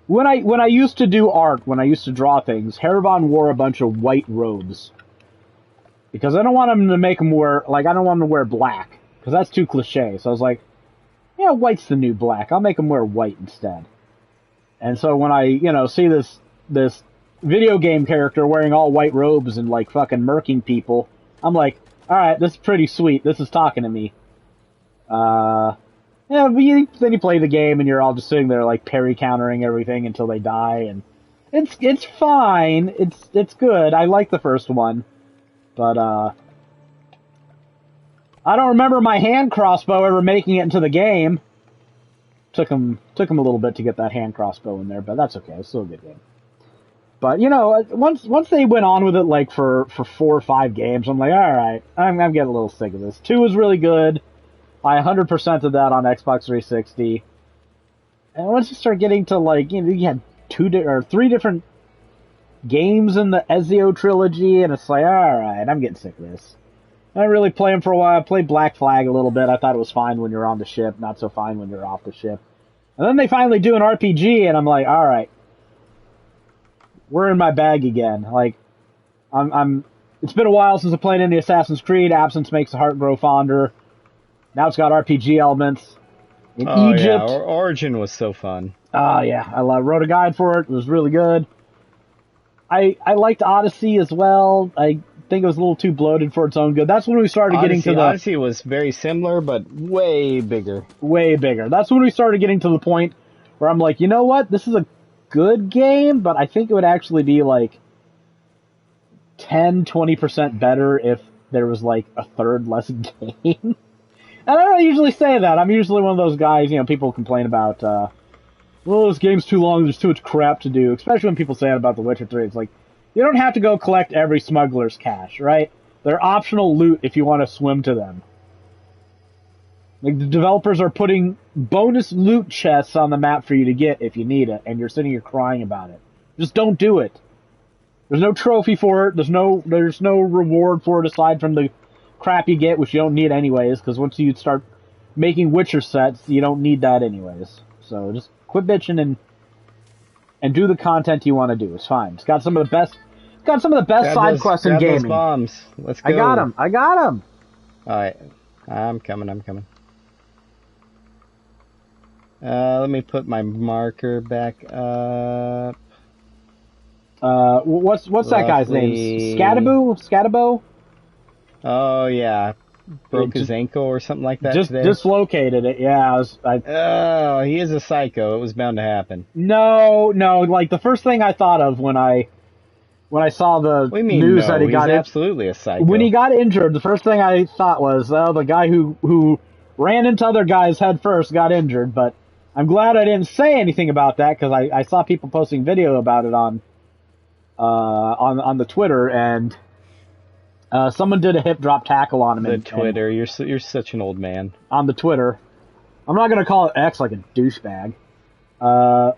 S1: When I used to do art, when I used to draw things, Harabon wore a bunch of white robes. Because I don't want him to make him wear, I don't want him to wear black. Because that's too cliche. So I was like, yeah, white's the new black. I'll make him wear white instead. And so when I, see this video game character wearing all white robes and, fucking murking people, I'm like, alright, this is pretty sweet. This is talking to me. Yeah, but then you play the game and you're all just sitting there parry countering everything until they die, and it's fine. It's good. I like the first one, but I don't remember my hand crossbow ever making it into the game. Took him a little bit to get that hand crossbow in there, but that's okay. It's still a good game. But once they went on with it for 4 or 5 games, I'm like, all right, I'm getting a little sick of this. 2 was really good. I 100% of that on Xbox 360. And once you start getting to you had 3 different games in the Ezio trilogy, and it's like, alright, I'm getting sick of this. I didn't really play them for a while. I played Black Flag a little bit. I thought it was fine when you're on the ship, not so fine when you're off the ship. And then they finally do an RPG, and I'm like, alright, we're in my bag again. It's been a while since I played any Assassin's Creed. Absence makes the heart grow fonder. Now it's got RPG elements. In Egypt.
S2: Yeah, Origin was so fun.
S1: Oh, yeah. I wrote a guide for it. It was really good. I liked Odyssey as well. I think it was a little too bloated for its own good. That's when we started getting to the...
S2: Odyssey was very similar, but way bigger. Way bigger.
S1: That's when we started getting to the point where I'm like, you know what? This is a good game, but I think it would actually be 10-20% better if there was a third less game. And I don't usually say that. I'm usually one of those guys, people complain about, well, this game's too long, there's too much crap to do. Especially when people say it about The Witcher 3. It's like, you don't have to go collect every smuggler's cache, right? They're optional loot if you want to swim to them. The developers are putting bonus loot chests on the map for you to get if you need it, and you're sitting here crying about it. Just don't do it. There's no trophy for it. There's no reward for it aside from the crap you get, which you don't need anyways, because once you start making Witcher sets, you don't need that anyways. So just quit bitching and do the content you want to do. It's fine. It's got some of the best side quests in gaming.
S2: Those bombs. Let's go.
S1: I got them.
S2: All right, I'm coming. Let me put my marker back up.
S1: What's that guy's name? Scatabo?
S2: Oh, yeah. Broke his ankle or something like that
S1: just
S2: today?
S1: Dislocated it, yeah.
S2: Oh, he is a psycho. It was bound to happen.
S1: No. The first thing I thought of when I saw the news that he got...
S2: He's absolutely a psycho.
S1: When he got injured, the first thing I thought was, the guy who ran into other guys head first got injured, but I'm glad I didn't say anything about that, because I saw people posting video about it on the Twitter, and... someone did a hip drop tackle on him.
S2: The Twitter, you're such an old man.
S1: On the Twitter. I'm not going to call it X like a douchebag.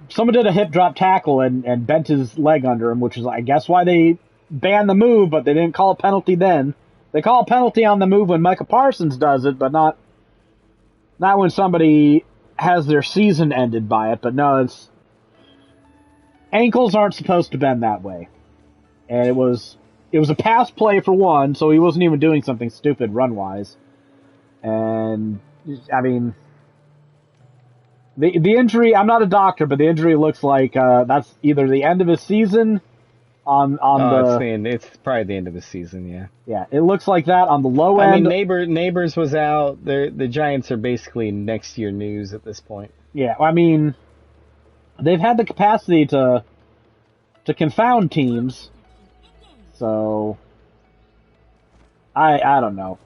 S1: Someone did a hip drop tackle and bent his leg under him, which is, I guess, why they banned the move, but they didn't call a penalty then. They call a penalty on the move when Micah Parsons does it, but not when somebody has their season ended by it. But no, ankles aren't supposed to bend that way. And it was a pass play for one, so he wasn't even doing something stupid run-wise. And, I mean, the injury, I'm not a doctor, but the injury looks like that's either the end of his season
S2: it's probably the end of the season, yeah.
S1: Yeah, it looks like that on the low end.
S2: I mean, Neighbors was out. The Giants are basically next year news at this point.
S1: Yeah, I mean, they've had the capacity to confound teams, so I don't know.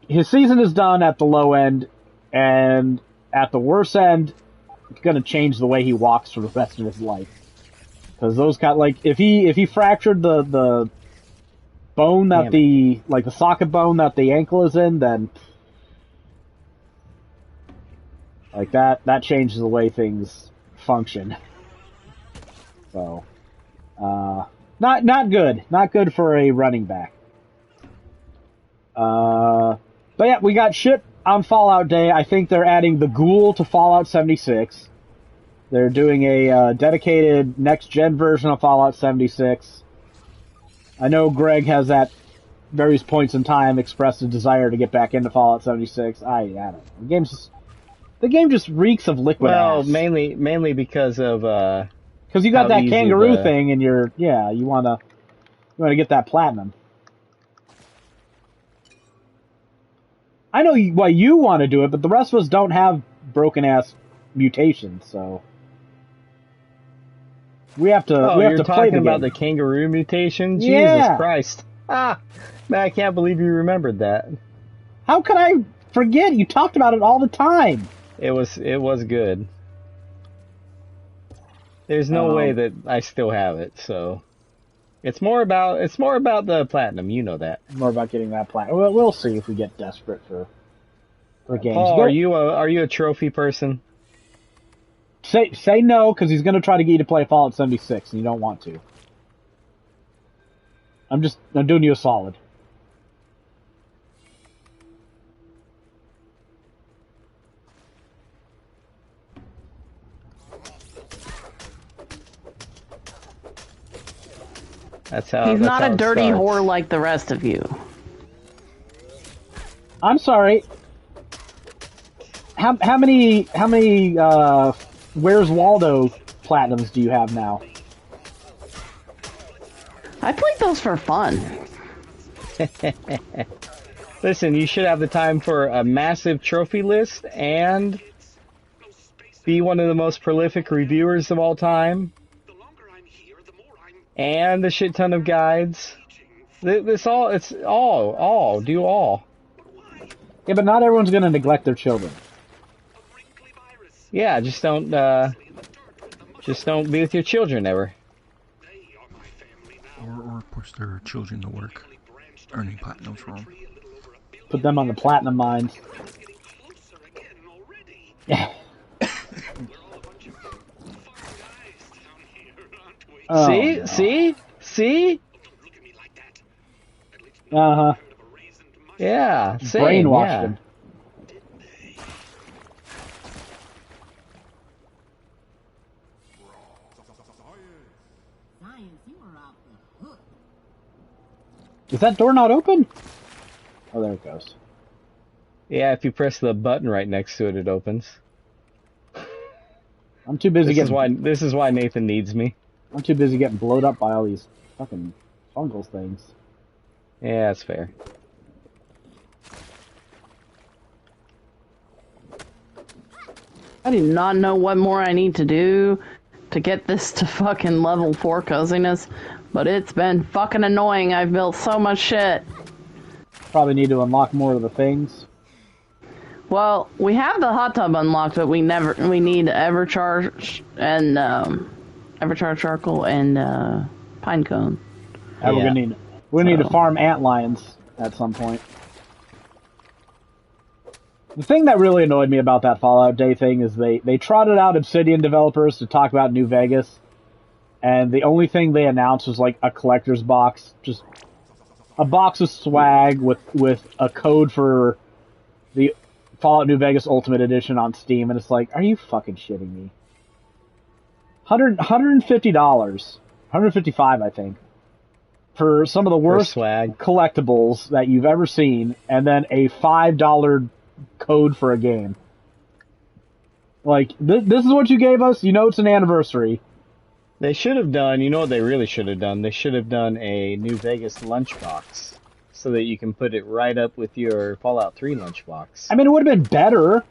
S1: His season is done at the low end, and at the worst end, it's going to change the way he walks for the rest of his life. Because those guys, like, if he fractured the bone that the socket bone that the ankle is in, then like that changes the way things function. So, not good for a running back. But yeah, we got shit on Fallout Day. I think they're adding the Ghoul to Fallout 76. They're doing a dedicated next-gen version of Fallout 76. I know Greg has at various points in time expressed a desire to get back into Fallout 76. I don't know. The game just reeks of liquid ass.
S2: Well, mainly because of
S1: because you got that kangaroo thing, and you wanna get that platinum. I know why you want to do it, but the rest of us don't have broken ass mutations, so. We have to.
S2: Oh,
S1: we have
S2: you're
S1: to play
S2: talking
S1: the
S2: about
S1: game.
S2: the kangaroo mutation?
S1: Yeah.
S2: Jesus Christ! Man, I can't believe you remembered that.
S1: How could I forget? You talked about it all the time.
S2: It was good. There's no way that I still have it, so it's more about the platinum. You know that.
S1: More about getting that platinum. We'll see if we get desperate for games.
S2: Paul, are you a trophy person?
S1: Say no, because he's going to try to get you to play Fallout 76, and you don't want to. I'm doing you a solid.
S3: He's not a dirty whore like the rest of you.
S1: I'm sorry. How many Where's Waldo platinums do you have now?
S3: I played those for fun.
S2: Listen, you should have the time for a massive trophy list and be one of the most prolific reviewers of all time. And a shit ton of guides. Do all.
S1: Yeah, but not everyone's going to neglect their children.
S2: Yeah, just don't be with your children ever.
S4: Or push their children to work, earning platinums for them.
S1: Put them on the platinum mines. Yeah.
S2: See?
S1: Uh-huh.
S2: Yeah, same,
S1: brainwashed him. Is that door not open? Oh, there it goes.
S2: Yeah, if you press the button right next to it, it opens.
S1: I'm too busy
S2: This is why Nathan needs me.
S1: I'm too busy getting blowed up by all these fucking fungal things.
S2: Yeah, that's fair.
S3: I do not know what more I need to do to get this to fucking level 4 coziness, but it's been fucking annoying. I've built so much shit.
S1: Probably need to unlock more of the things.
S3: Well, we have the hot tub unlocked, but we need Evercharge and Evercharge charcoal and pine cone.
S1: Yeah. We're gonna need to farm antlions at some point. The thing that really annoyed me about that Fallout Day thing is they trotted out Obsidian developers to talk about New Vegas, and the only thing they announced was like a collector's box, just a box of swag with a code for the Fallout New Vegas Ultimate Edition on Steam, and it's like, are you fucking shitting me? $150, $155, I think, for some of the worst
S2: swag
S1: collectibles that you've ever seen, and then a $5 code for a game. Like, this is what you gave us. You know it's an anniversary.
S2: They should have done, you know what they really should have done? They should have done a New Vegas lunchbox so that you can put it right up with your Fallout 3 lunchbox.
S1: I mean, it would have been better.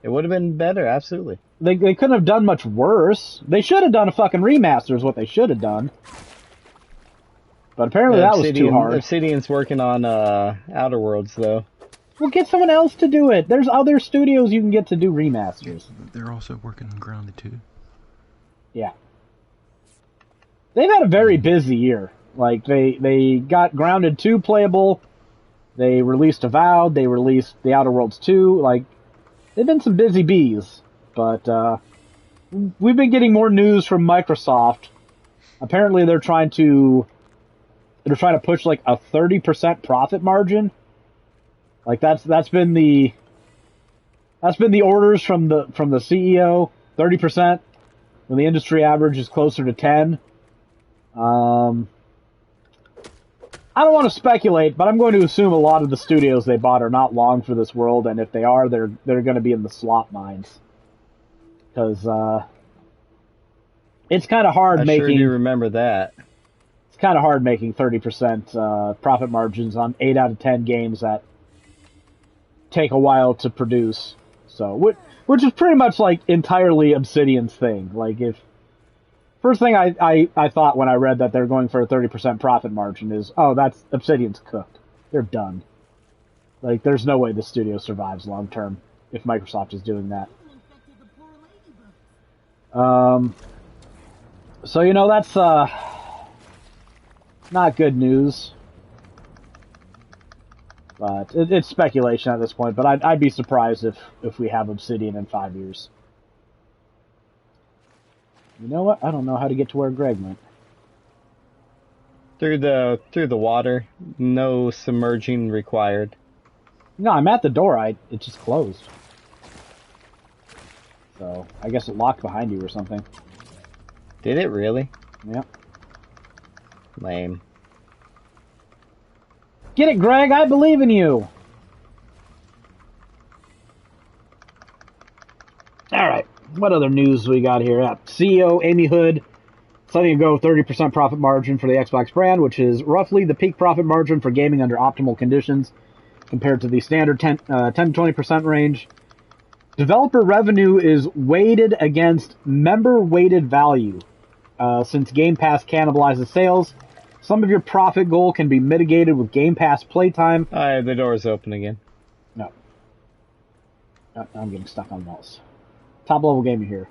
S2: It would have been better, absolutely.
S1: They couldn't have done much worse. They should have done a fucking remaster is what they should have done. But apparently that was too hard.
S2: Obsidian's working on Outer Worlds, though.
S1: Well, get someone else to do it. There's other studios you can get to do remasters.
S4: They're also working on Grounded 2.
S1: Yeah. They've had a very busy year. Like, they got Grounded 2 playable. They released Avowed. They released The Outer Worlds 2. Like, they've been some busy bees. But, we've been getting more news from Microsoft. Apparently they're trying to push, like, a 30% profit margin. Like, that's been the orders from the CEO, 30%, when the industry average is closer to 10. I don't want to speculate, but I'm going to assume a lot of the studios they bought are not long for this world, and if they are, they're going to be in the slot mines. Because it's kind of hard making.
S2: I sure do remember that.
S1: It's kind of hard making 30% profit margins on 8 out of 10 games that take a while to produce. So, which is pretty much like entirely Obsidian's thing. Like, if first thing I thought when I read that they're going for a 30% profit margin is, oh, that's Obsidian's cooked. They're done. Like, there's no way the studio survives long term if Microsoft is doing that. So, you know, that's not good news. But it's speculation at this point, but I'd be surprised if we have Obsidian in 5 years. You know what? I don't know how to get to where Greg went.
S2: Through the water, no submerging required.
S1: No, I'm at the door. It just closed. So I guess it locked behind you or something.
S2: Did it really?
S1: Yep.
S2: Lame.
S1: Get it, Greg. I believe in you. All right. What other news we got here? CEO Amy Hood setting to go 30% profit margin for the Xbox brand, which is roughly the peak profit margin for gaming under optimal conditions compared to the standard 10 to 20% range. Developer revenue is weighted against member-weighted value. Since Game Pass cannibalizes sales, some of your profit goal can be mitigated with Game Pass playtime.
S2: The door is open again.
S1: No. I'm getting stuck on walls. Top level gaming here.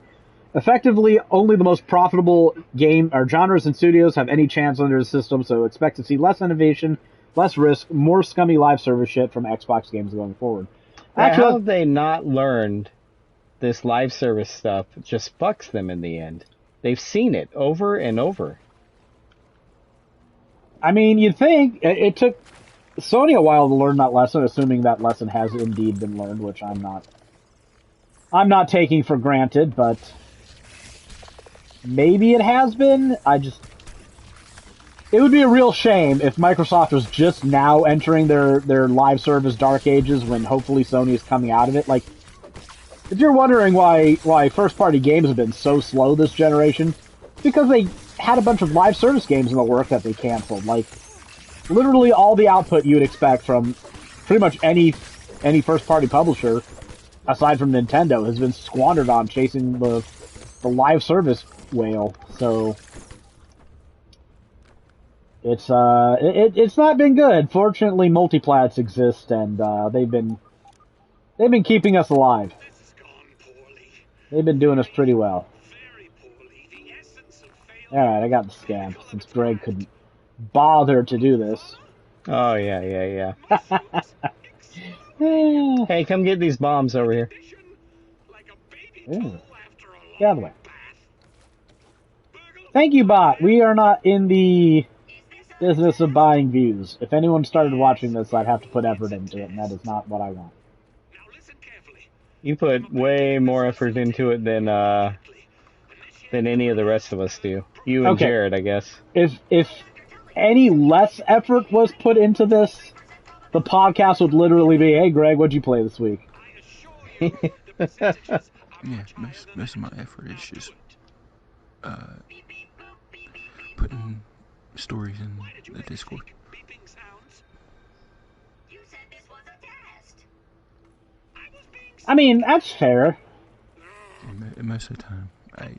S1: Effectively, only the most profitable game or genres and studios have any chance under the system, so expect to see less innovation, less risk, more scummy live service shit from Xbox games going forward.
S2: Actually, how have they not learned this live service stuff just fucks them in the end? They've seen it over and over.
S1: I mean, you'd think it took Sony a while to learn that lesson, assuming that lesson has indeed been learned, which I'm not taking for granted, but maybe it has been. It would be a real shame if Microsoft was just now entering their live service dark ages when hopefully Sony is coming out of it. Like, if you're wondering why first-party games have been so slow this generation, it's because they had a bunch of live service games in the work that they canceled. Like, literally all the output you would expect from pretty much any first-party publisher, aside from Nintendo, has been squandered on chasing the live service whale. So it's not been good. Fortunately, multiplats exist, and they've been keeping us alive. They've been doing us pretty well. Alright, I got the scam, since Greg couldn't bother to do this.
S2: Oh, yeah. Hey, come get these bombs over here.
S1: Ooh. Get out of the way. Thank you, bot. We are not in the business of buying views. If anyone started watching this, I'd have to put effort into it, and that is not what I want.
S2: than any of the rest of us do. You and
S1: Okay.
S2: Jared, I guess.
S1: If any less effort was put into this, the podcast would literally be, "Hey, Greg, what'd you play this week?"
S4: Yeah, most of my effort is just putting stories in the Discord.
S1: I mean, that's fair.
S4: And most of the time, I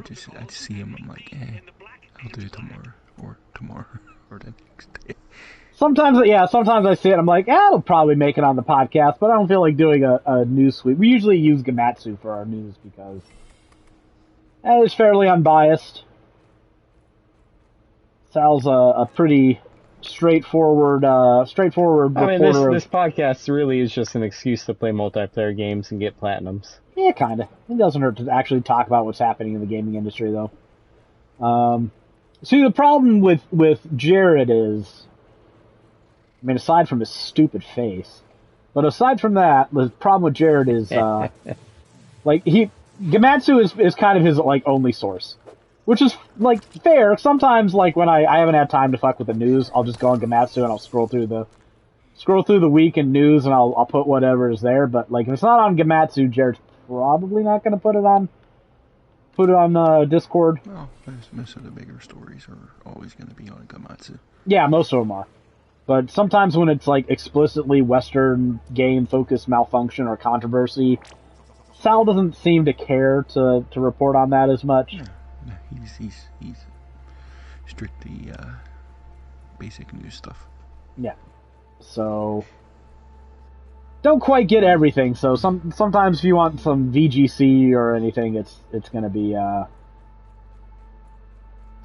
S4: just see them. I'm like, I'll do it tomorrow or or the next day.
S1: Sometimes I see it. I'm like, I'll probably make it on the podcast, but I don't feel like doing a news sweep. We usually use Gamatsu for our news because it's fairly unbiased. Sal's a pretty straightforward
S2: I mean,
S1: reporter.
S2: this podcast really is just an excuse to play multiplayer games and get platinums.
S1: Yeah, kind of. It doesn't hurt to actually talk about what's happening in the gaming industry, though. See, the problem with Jared is, I mean, aside from his stupid face, but aside from that, the problem with Jared is, like, Gamatsu is kind of his, like, only source. Which is, like, fair. Sometimes, like, when I haven't had time to fuck with the news, I'll just go on Gamatsu and I'll scroll through the week in news and I'll put whatever is there. But, like, if it's not on Gamatsu, Jared's probably not going to put it on Discord.
S4: Well, most of the bigger stories are always going to be on Gamatsu.
S1: Yeah, most of them are. But sometimes when it's, like, explicitly Western game-focused malfunction or controversy, Sal doesn't seem to care to report on that as much.
S4: Yeah, he's strictly basic news stuff.
S1: Yeah. So don't quite get everything. So sometimes if you want some VGC or anything, it's gonna be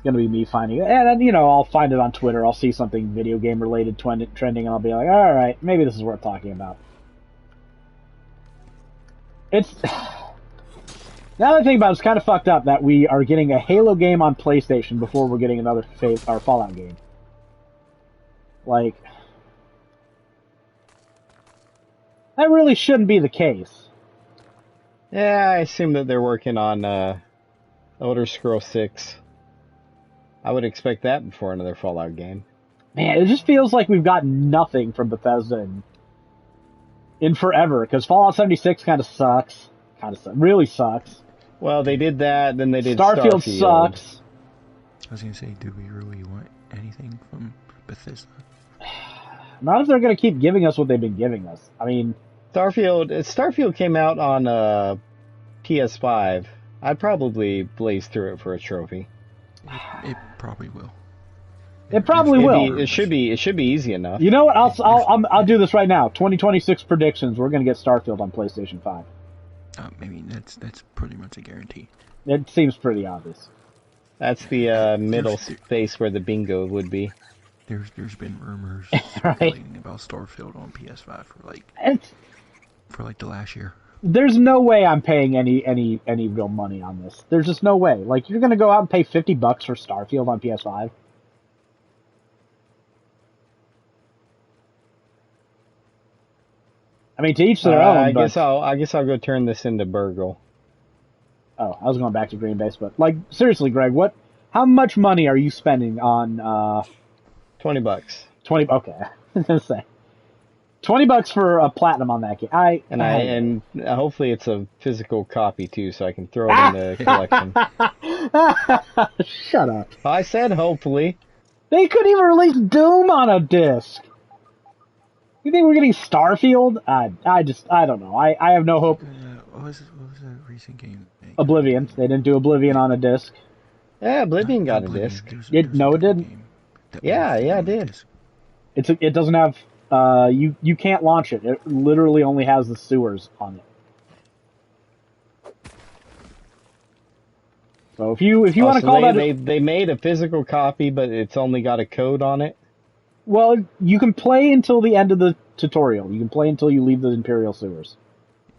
S1: me finding it. And then, I'll find it on Twitter. I'll see something video game related trending, and I'll be like, all right, maybe this is worth talking about. It's the other thing about it's kind of fucked up that we are getting a Halo game on PlayStation before we're getting another Fallout game. Like, that really shouldn't be the case.
S2: Yeah, I assume that they're working on Elder Scrolls 6. I would expect that before another Fallout game.
S1: Man, it just feels like we've got nothing from Bethesda in forever, because Fallout 76 kind of sucks. Really sucks.
S2: Well, they did that, then they did
S1: Starfield sucks.
S4: I was going to say, do we really want anything from Bethesda?
S1: Not if they're going to keep giving us what they've been giving us. I mean,
S2: Starfield came out on PS5. I'd probably blaze through it for a trophy.
S4: It probably will.
S1: It probably will.
S2: It should be easy enough.
S1: You know what? I'll do this right now. 2026 predictions. We're going to get Starfield on PlayStation 5.
S4: I mean, that's pretty much a guarantee.
S1: It seems pretty obvious.
S2: That's the middle space where the bingo would be.
S4: There's been rumors
S1: Right.
S4: circulating about Starfield on PS5 for like the last year.
S1: There's no way I'm paying any real money on this. There's just no way. Like, you're going to go out and pay $50 for Starfield on PS5? I mean, to each their own.
S2: I guess I'll go turn this into Burgle.
S1: Oh, I was going back to Green Base, but like, seriously, Greg, how much money are you spending on
S2: $20.
S1: 20? Okay, I was gonna say $20 for a platinum on that game.
S2: And hopefully it's a physical copy too, so I can throw it in the collection.
S1: Shut up.
S2: I said hopefully.
S1: They couldn't even release Doom on a disc. You think we're getting Starfield? I don't know. I have no hope.
S4: What was that recent game?
S1: Oblivion. They didn't do Oblivion on a disc.
S2: Yeah, Oblivion got a disc.
S1: No, it didn't.
S2: Yeah, it did.
S1: It doesn't have. You can't launch it. It literally only has the sewers on it. So if you want to call that,
S2: they made a physical copy, but it's only got a code on it.
S1: Well, you can play until the end of the tutorial. You can play until you leave the Imperial sewers.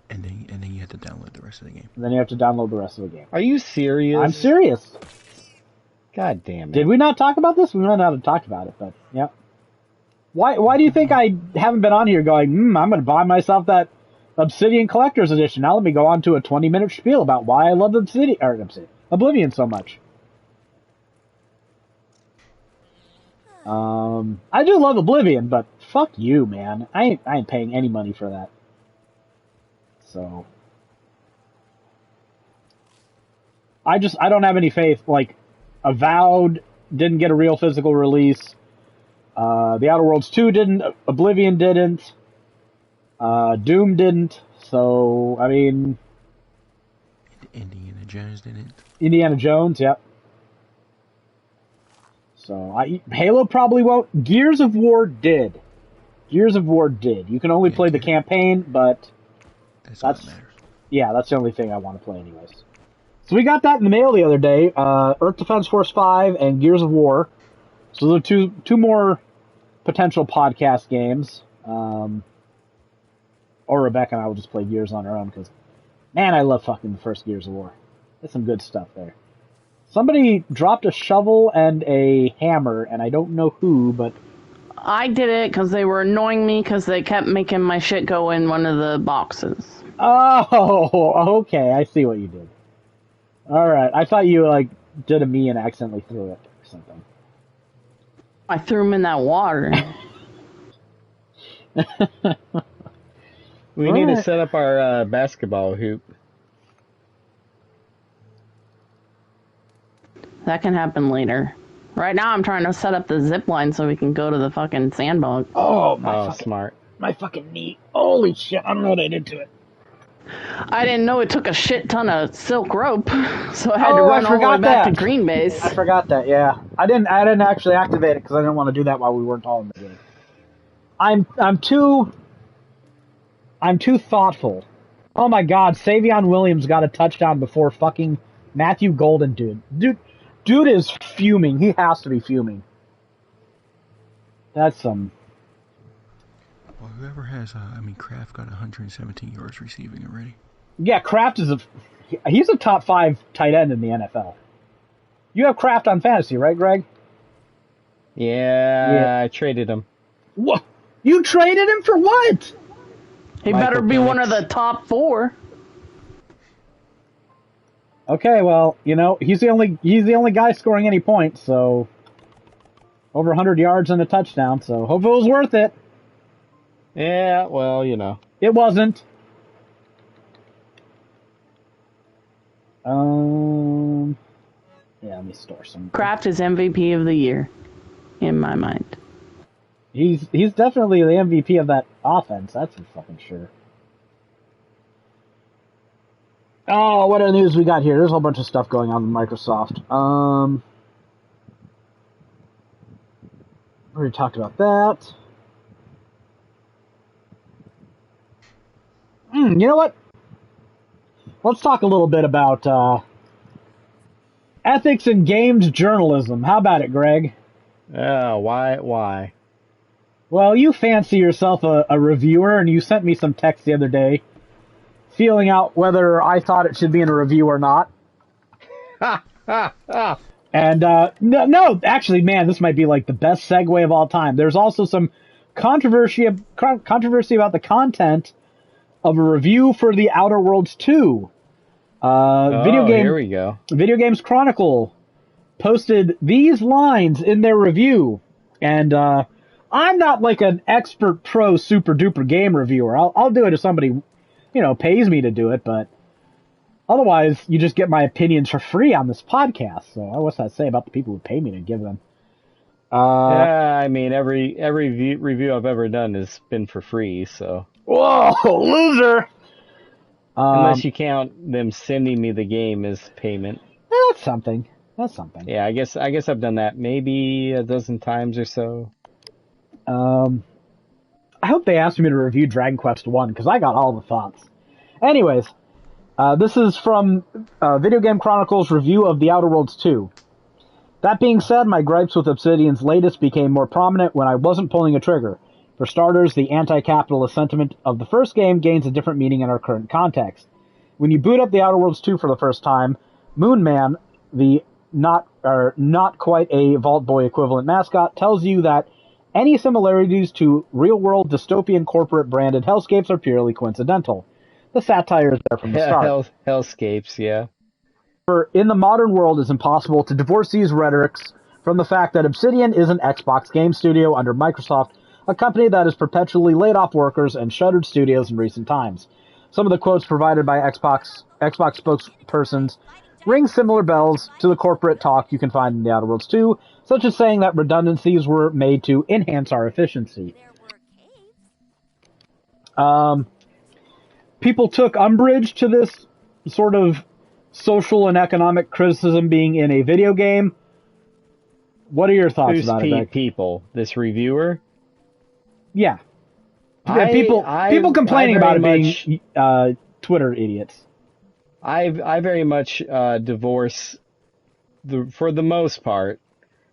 S4: And then you have to download the rest of the game.
S1: And then you have to download the rest of the game.
S2: Are you serious?
S1: I'm serious.
S2: God damn it.
S1: Did we not talk about this? We might not have talked about it, but yeah. Why do you think I haven't been on here going, I'm going to buy myself that Obsidian Collector's Edition. Now let me go on to a 20-minute spiel about why I love Oblivion so much. I do love Oblivion, but fuck you, man. I ain't paying any money for that. So I don't have any faith. Like, Avowed didn't get a real physical release. The Outer Worlds 2 didn't. Oblivion didn't. Doom didn't. So, I mean...
S4: Indiana Jones didn't.
S1: Indiana Jones, yep. So, Halo probably won't. Gears of War did. Gears of War did. You can only play the campaign, but...
S4: That's all that matters.
S1: Yeah, that's the only thing I want to play anyways. So we got that in the mail the other day. Earth Defense Force 5 and Gears of War. So those are two more potential podcast games. Or Rebecca and I will just play Gears on our own, because, man, I love fucking the first Gears of War. There's some good stuff there. Somebody dropped a shovel and a hammer, and I don't know who, but...
S3: I did it because they were annoying me because they kept making my shit go in one of the boxes.
S1: Oh, okay, I see what you did. Alright, I thought you, like, did a me and accidentally threw it or something.
S3: I threw them in that water.
S2: We need to set up our basketball hoop.
S3: That can happen later. Right now I'm trying to set up the zip line so we can go to the fucking sandbox.
S1: Oh,
S2: Smart.
S1: My fucking knee. Holy shit, I don't know what I did to it.
S3: I didn't know it took a shit ton of silk rope, so I had to run all the way back to Green Base.
S1: I forgot that, yeah. I didn't actually activate it because I didn't want to do that while we weren't all in the game. I'm too thoughtful. Oh my god, Savion Williams got a touchdown before fucking Matthew Golden, dude. Dude is fuming. He has to be fuming. That's some...
S4: Well, whoever has, Kraft got 117 yards receiving already.
S1: Yeah, Kraft is he's a top 5 tight end in the NFL. You have Kraft on fantasy, right, Greg?
S2: Yeah. I traded him.
S1: What? You traded him for what?
S3: He better be one of the top 4.
S1: Okay, well, he's the only guy scoring any points, so over 100 yards and a touchdown, so hope it was worth it.
S2: Yeah, well,
S1: It wasn't. Yeah, let me store some.
S3: Kraft is MVP of the year, in my mind.
S1: He's definitely the MVP of that offense, that's for fucking sure. Oh, what other news we got here? There's a whole bunch of stuff going on with Microsoft. We already talked about that. You know what? Let's talk a little bit about ethics in games journalism. How about it, Greg?
S2: Why?
S1: Well, you fancy yourself a reviewer, and you sent me some text the other day feeling out whether I thought it should be in a review or not. And, no, actually, man, this might be like the best segue of all time. There's also some controversy about the content of a review for The Outer Worlds 2.
S2: Here we go.
S1: Video Games Chronicle posted these lines in their review. And, I'm not like an expert pro super duper game reviewer. I'll do it if somebody, pays me to do it, but otherwise you just get my opinions for free on this podcast. So what's that say about the people who pay me to give them?
S2: Every review I've ever done has been for free, so.
S1: Whoa, loser!
S2: Unless you count them sending me the game as payment.
S1: That's something.
S2: Yeah, I guess I've done that maybe a dozen times or so.
S1: I hope they asked me to review Dragon Quest 1, because I got all the thoughts. Anyways, this is from Video Game Chronicle's review of The Outer Worlds 2. That being said, my gripes with Obsidian's latest became more prominent when I wasn't pulling a trigger. For starters, the anti-capitalist sentiment of the first game gains a different meaning in our current context. When you boot up The Outer Worlds 2 for the first time, Moon Man, the not quite a Vault Boy equivalent mascot, tells you that any similarities to real-world dystopian corporate-branded hellscapes are purely coincidental. The satire is there from the start.
S2: Hellscapes, yeah.
S1: In the modern world, it's impossible to divorce these rhetorics from the fact that Obsidian is an Xbox game studio under Microsoft, a company that has perpetually laid off workers and shuttered studios in recent times. Some of the quotes provided by Xbox spokespersons ring similar bells to the corporate talk you can find in The Outer Worlds 2, such as saying that redundancies were made to enhance our efficiency.
S5: There were caves.
S1: People took umbrage to this sort of social and economic criticism being in a video game. What are your thoughts
S2: Who's
S1: about it?
S2: people? This reviewer?
S1: Yeah. People complaining about it being Twitter idiots.
S2: I very much divorce, for the most part,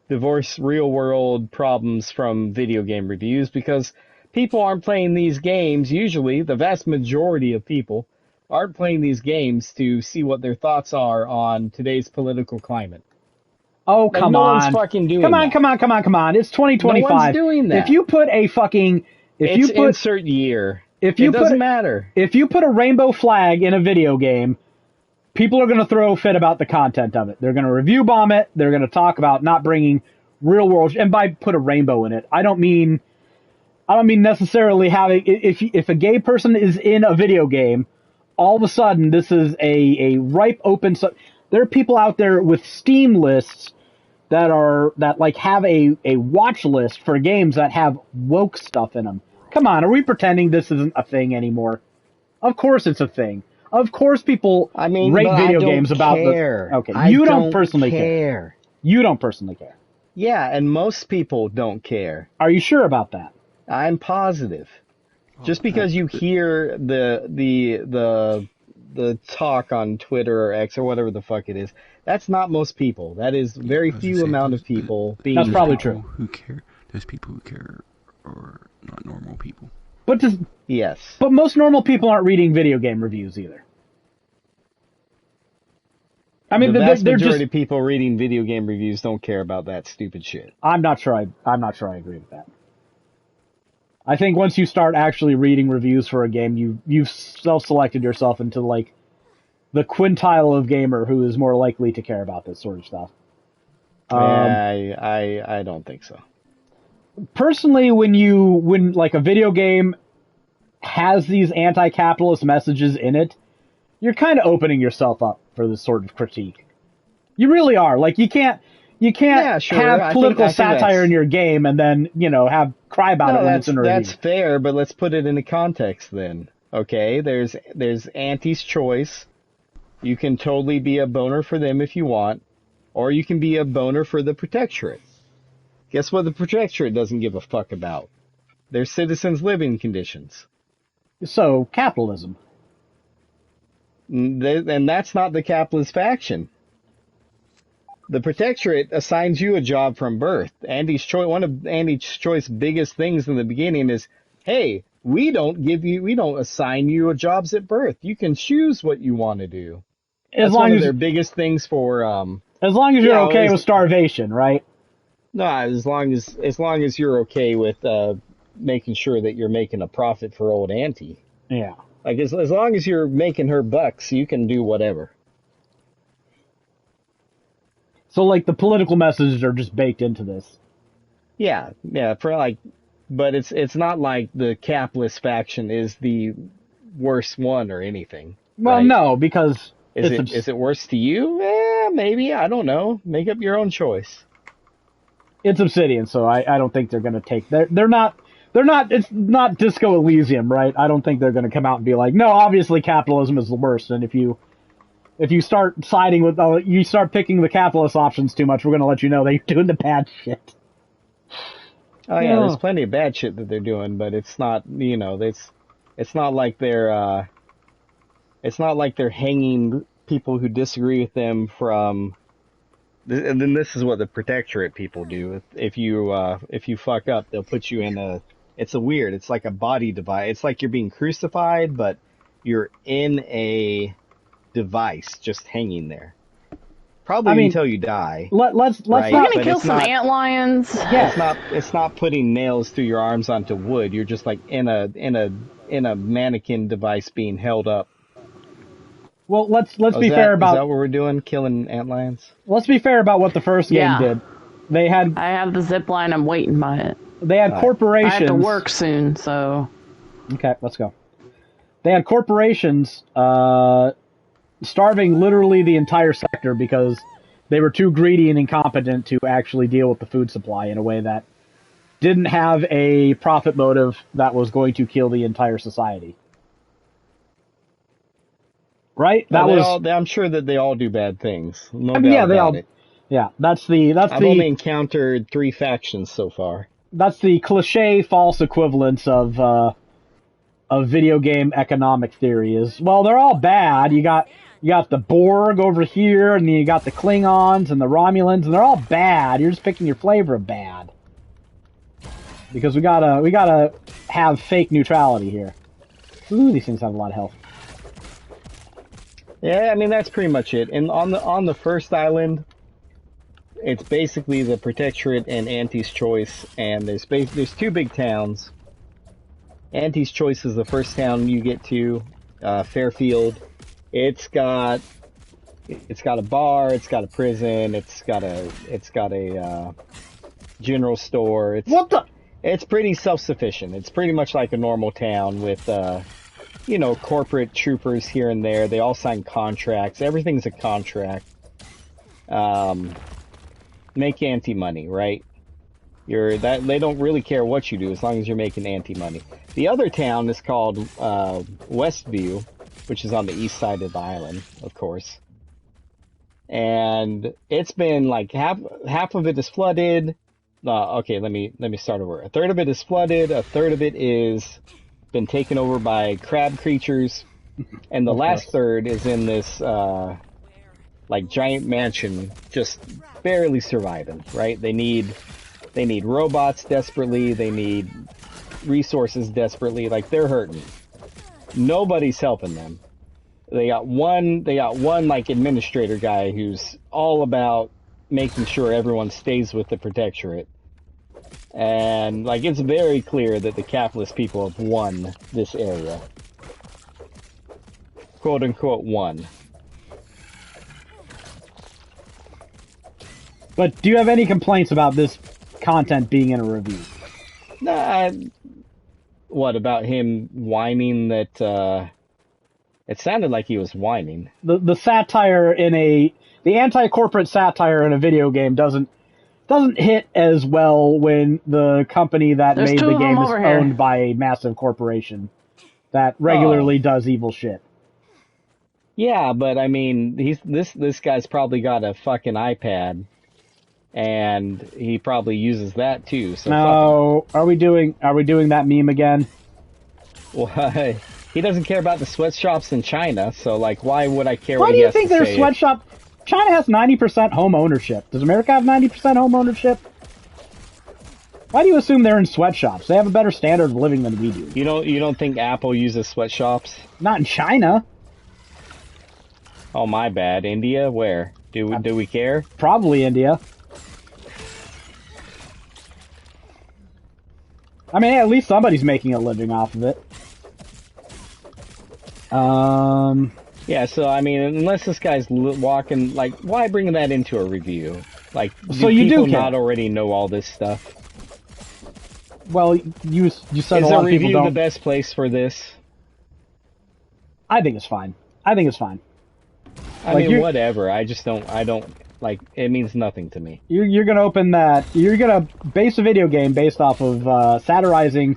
S2: real world problems from video game reviews, because people aren't playing these games. Usually, the vast majority of people aren't playing these games to see what their thoughts are on today's political climate.
S1: Oh,
S2: Like,
S1: come
S2: no
S1: on.
S2: one's fucking doing
S1: Come on,
S2: that.
S1: come on. It's 2025.
S2: No one's doing that.
S1: If you put a fucking...
S2: Insert year. It doesn't matter.
S1: If you put a rainbow flag in a video game, people are going to throw a fit about the content of it. They're going to review bomb it. They're going to talk about not bringing real world... And by put a rainbow in it, I don't mean necessarily having... If a gay person is in a video game, all of a sudden this is a ripe open... There are people out there with Steam lists that have a watch list for games that have woke stuff in them. Come on, are we pretending this isn't a thing anymore? Of course it's a thing. Of course people rate video games about
S2: care.
S1: Okay, you don't personally
S2: care.
S1: You don't personally care.
S2: Yeah, and most people don't care.
S1: Are you sure about that?
S2: I'm positive. Just because you hear the talk on Twitter or X or whatever the fuck it is, that's not most people. That is very few amount of people being...
S1: That's probably true.
S4: There's people who care are not normal people.
S2: Yes.
S1: But most normal people aren't reading video game reviews either. I mean,
S2: the vast
S1: they're
S2: majority
S1: just...
S2: of people reading video game reviews don't care about that stupid shit.
S1: I'm not sure I agree with that. I think once you start actually reading reviews for a game, you've self-selected yourself into like the quintile of gamer who is more likely to care about this sort of stuff.
S2: I don't think so.
S1: Personally, when like a video game has these anti-capitalist messages in it, you're kind of opening yourself up for this sort of critique. You really are. Like you can't have political satire in your game and then, cry about it when it's in a review.
S2: That's fair, but let's put it into context then. Okay, there's Auntie's Choice. You can totally be a boner for them if you want, or you can be a boner for the Protectorate. Guess what the Protectorate doesn't give a fuck about? Their citizens' living conditions.
S1: So, capitalism.
S2: And that's not the capitalist faction. The Protectorate assigns you a job from birth. One of Andy's Choice's biggest things in the beginning is, hey, we don't assign you jobs at birth. You can choose what you want to do. That's one of their biggest things for.
S1: As long as you're okay with starvation, right?
S2: No, as long as you're okay with making sure that you're making a profit for old Auntie.
S1: Yeah.
S2: Like as long as you're making her bucks, you can do whatever.
S1: So, like, the political messages are just baked into this.
S2: Yeah, but it's not like the capitalist faction is the worst one or anything.
S1: Well,
S2: right?
S1: no, because
S2: is it worse to you? Maybe, I don't know. Make up your own choice.
S1: It's Obsidian, so I don't think they're going to take... They're not... It's not Disco Elysium, right? I don't think they're going to come out and be like, no, obviously capitalism is the worst, and if you start siding with... you start picking the capitalist options too much, we're going to let you know that you're doing the bad shit.
S2: Oh, yeah, there's plenty of bad shit that they're doing, but it's not, it's not like they're hanging people who disagree with them from... And then this is what the Protectorate people do. If you fuck up, they'll put you in it's like a body device. It's like you're being crucified, but you're in a device just hanging there. Probably until you die.
S1: Let's
S2: right?
S3: We're gonna kill some antlions.
S1: Yeah.
S2: It's not putting nails through your arms onto wood. You're just like in a in a mannequin device being held up.
S1: Well, let's
S2: Oh,
S1: be fair
S2: is that
S1: about
S2: what we're doing? Killing antlions?
S1: let's be fair about what the first game
S3: Yeah.
S1: did. They had
S3: I have the zip line. I'm waiting by it.
S2: Alright.
S1: corporations.
S3: I have to work soon, so
S1: Okay, let's go. They had corporations starving literally the entire sector because they were too greedy and incompetent to actually deal with the food supply in a way that didn't have a profit motive that was going to kill the entire society. Right?
S2: I'm sure that they all do bad things. No doubt
S1: yeah,
S2: about it.
S1: Yeah,
S2: I've only encountered 3 factions so far.
S1: that's the cliche false equivalence of video game economic theory is, well, they're all bad. You got the Borg over here, and then you got the Klingons and the Romulans, and they're all bad. You're just picking your flavor of bad. Because we gotta have fake neutrality here. Ooh, these things have a lot of health.
S2: Yeah, I mean that's pretty much it. And on the first island, it's basically the Protectorate and Auntie's Choice, and there's 2 big towns. Auntie's Choice is the first town you get to, Fairfield. It's got a bar, it's got a prison, it's got a general store.
S1: What the?
S2: It's pretty self-sufficient. It's pretty much like a normal town with corporate troopers here and there. They all sign contracts. Everything's a contract. Make anti-money, right? They don't really care what you do as long as you're making anti-money. The other town is called Westview, which is on the east side of the island, of course. And it's been like half of it is flooded. Okay, let me start over. A third of it is flooded. A third of it is been taken over by crab creatures, and the last third is in this giant mansion, just barely surviving. Right? They need robots desperately. They need resources desperately. Like they're hurting. Nobody's helping them. They got one like administrator guy who's all about making sure everyone stays with the Protectorate. And like it's very clear that the capitalist people have won this area. Quote unquote won.
S1: But do you have any complaints about this content being in a review?
S2: Nah, what about him whining that it sounded like he was whining.
S1: The satire the anti-corporate satire in a video game doesn't hit as well when the company that
S3: There's
S1: made
S3: two
S1: the
S3: of
S1: game
S3: them
S1: is
S3: over here.
S1: owned by a massive corporation that regularly does evil shit.
S2: Yeah, but I mean, this guy's probably got a fucking iPad, and he probably uses that too. So
S1: No, are we doing that meme again?
S2: well, he doesn't care about the sweatshops in China, so like, why would I care
S1: Why
S2: what
S1: do
S2: he
S1: you
S2: has
S1: think
S2: to
S1: their
S2: say?
S1: sweatshop? China has 90% home ownership. Does America have 90% home ownership? Why do you assume they're in sweatshops? They have a better standard of living than we do.
S2: You don't think Apple uses sweatshops?
S1: Not in China.
S2: Oh, my bad. India? Where? Do we care?
S1: Probably India. I mean, at least somebody's making a living off of it.
S2: Yeah, so I mean, unless this guy's walking, like, why bring that into a review? Like,
S1: So you do
S2: people
S1: care.
S2: not already know all this stuff?
S1: Well, you said
S2: Is
S1: a
S2: a
S1: lot of people
S2: review the
S1: don't.
S2: best place for this?
S1: I think it's fine. I mean,
S2: Whatever. I don't, like, it means nothing to me.
S1: You're gonna open that. You're gonna base a video game based off of satirizing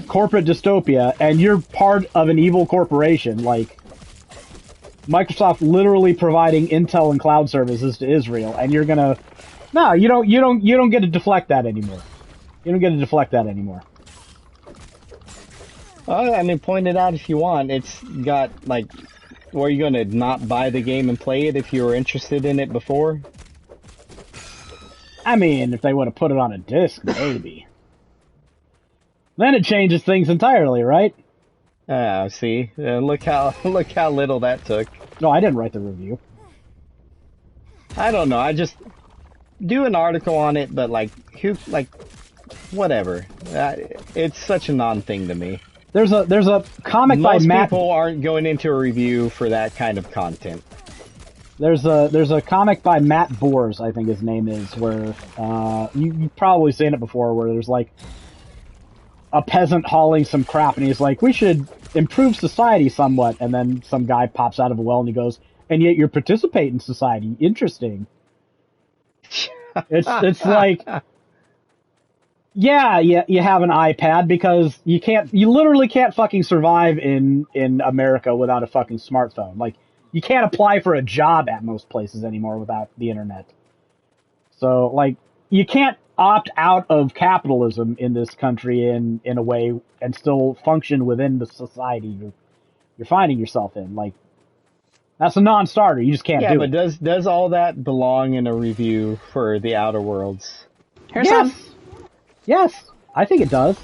S1: corporate dystopia, and you're part of an evil corporation like Microsoft, literally providing intel and cloud services to Israel, and you're gonna. No, you don't get to deflect that anymore. You don't get to deflect that anymore.
S2: I mean, point it out if you want. It's got, like, were you gonna not buy the game and play it if you were interested in it before?
S1: I mean, if they would have put it on a disc, maybe. Then it changes things entirely, right?
S2: See, look how little that took.
S1: No, I didn't write the review.
S2: I don't know. I just do an article on it, but like, whatever. It's such a non-thing to me.
S1: There's a comic by
S2: Most
S1: Matt.
S2: people aren't going into a review for that kind of content.
S1: There's a comic by Matt Bors, I think his name is, where you've probably seen it before, where there's like a peasant hauling some crap, and he's like, "We should improve society somewhat," and then some guy pops out of a well and he goes, "And yet you participate in society. Interesting." It's like, yeah, you have an iPad because you literally can't fucking survive in America without a fucking smartphone. Like, you can't apply for a job at most places anymore without the internet. So, like, you can't opt out of capitalism in this country in a way and still function within the society you're finding yourself in. Like, that's a non-starter. You just can't do it.
S2: Yeah, but does all that belong in a review for the Outer Worlds?
S3: Here's some.
S1: Yes, I think it does.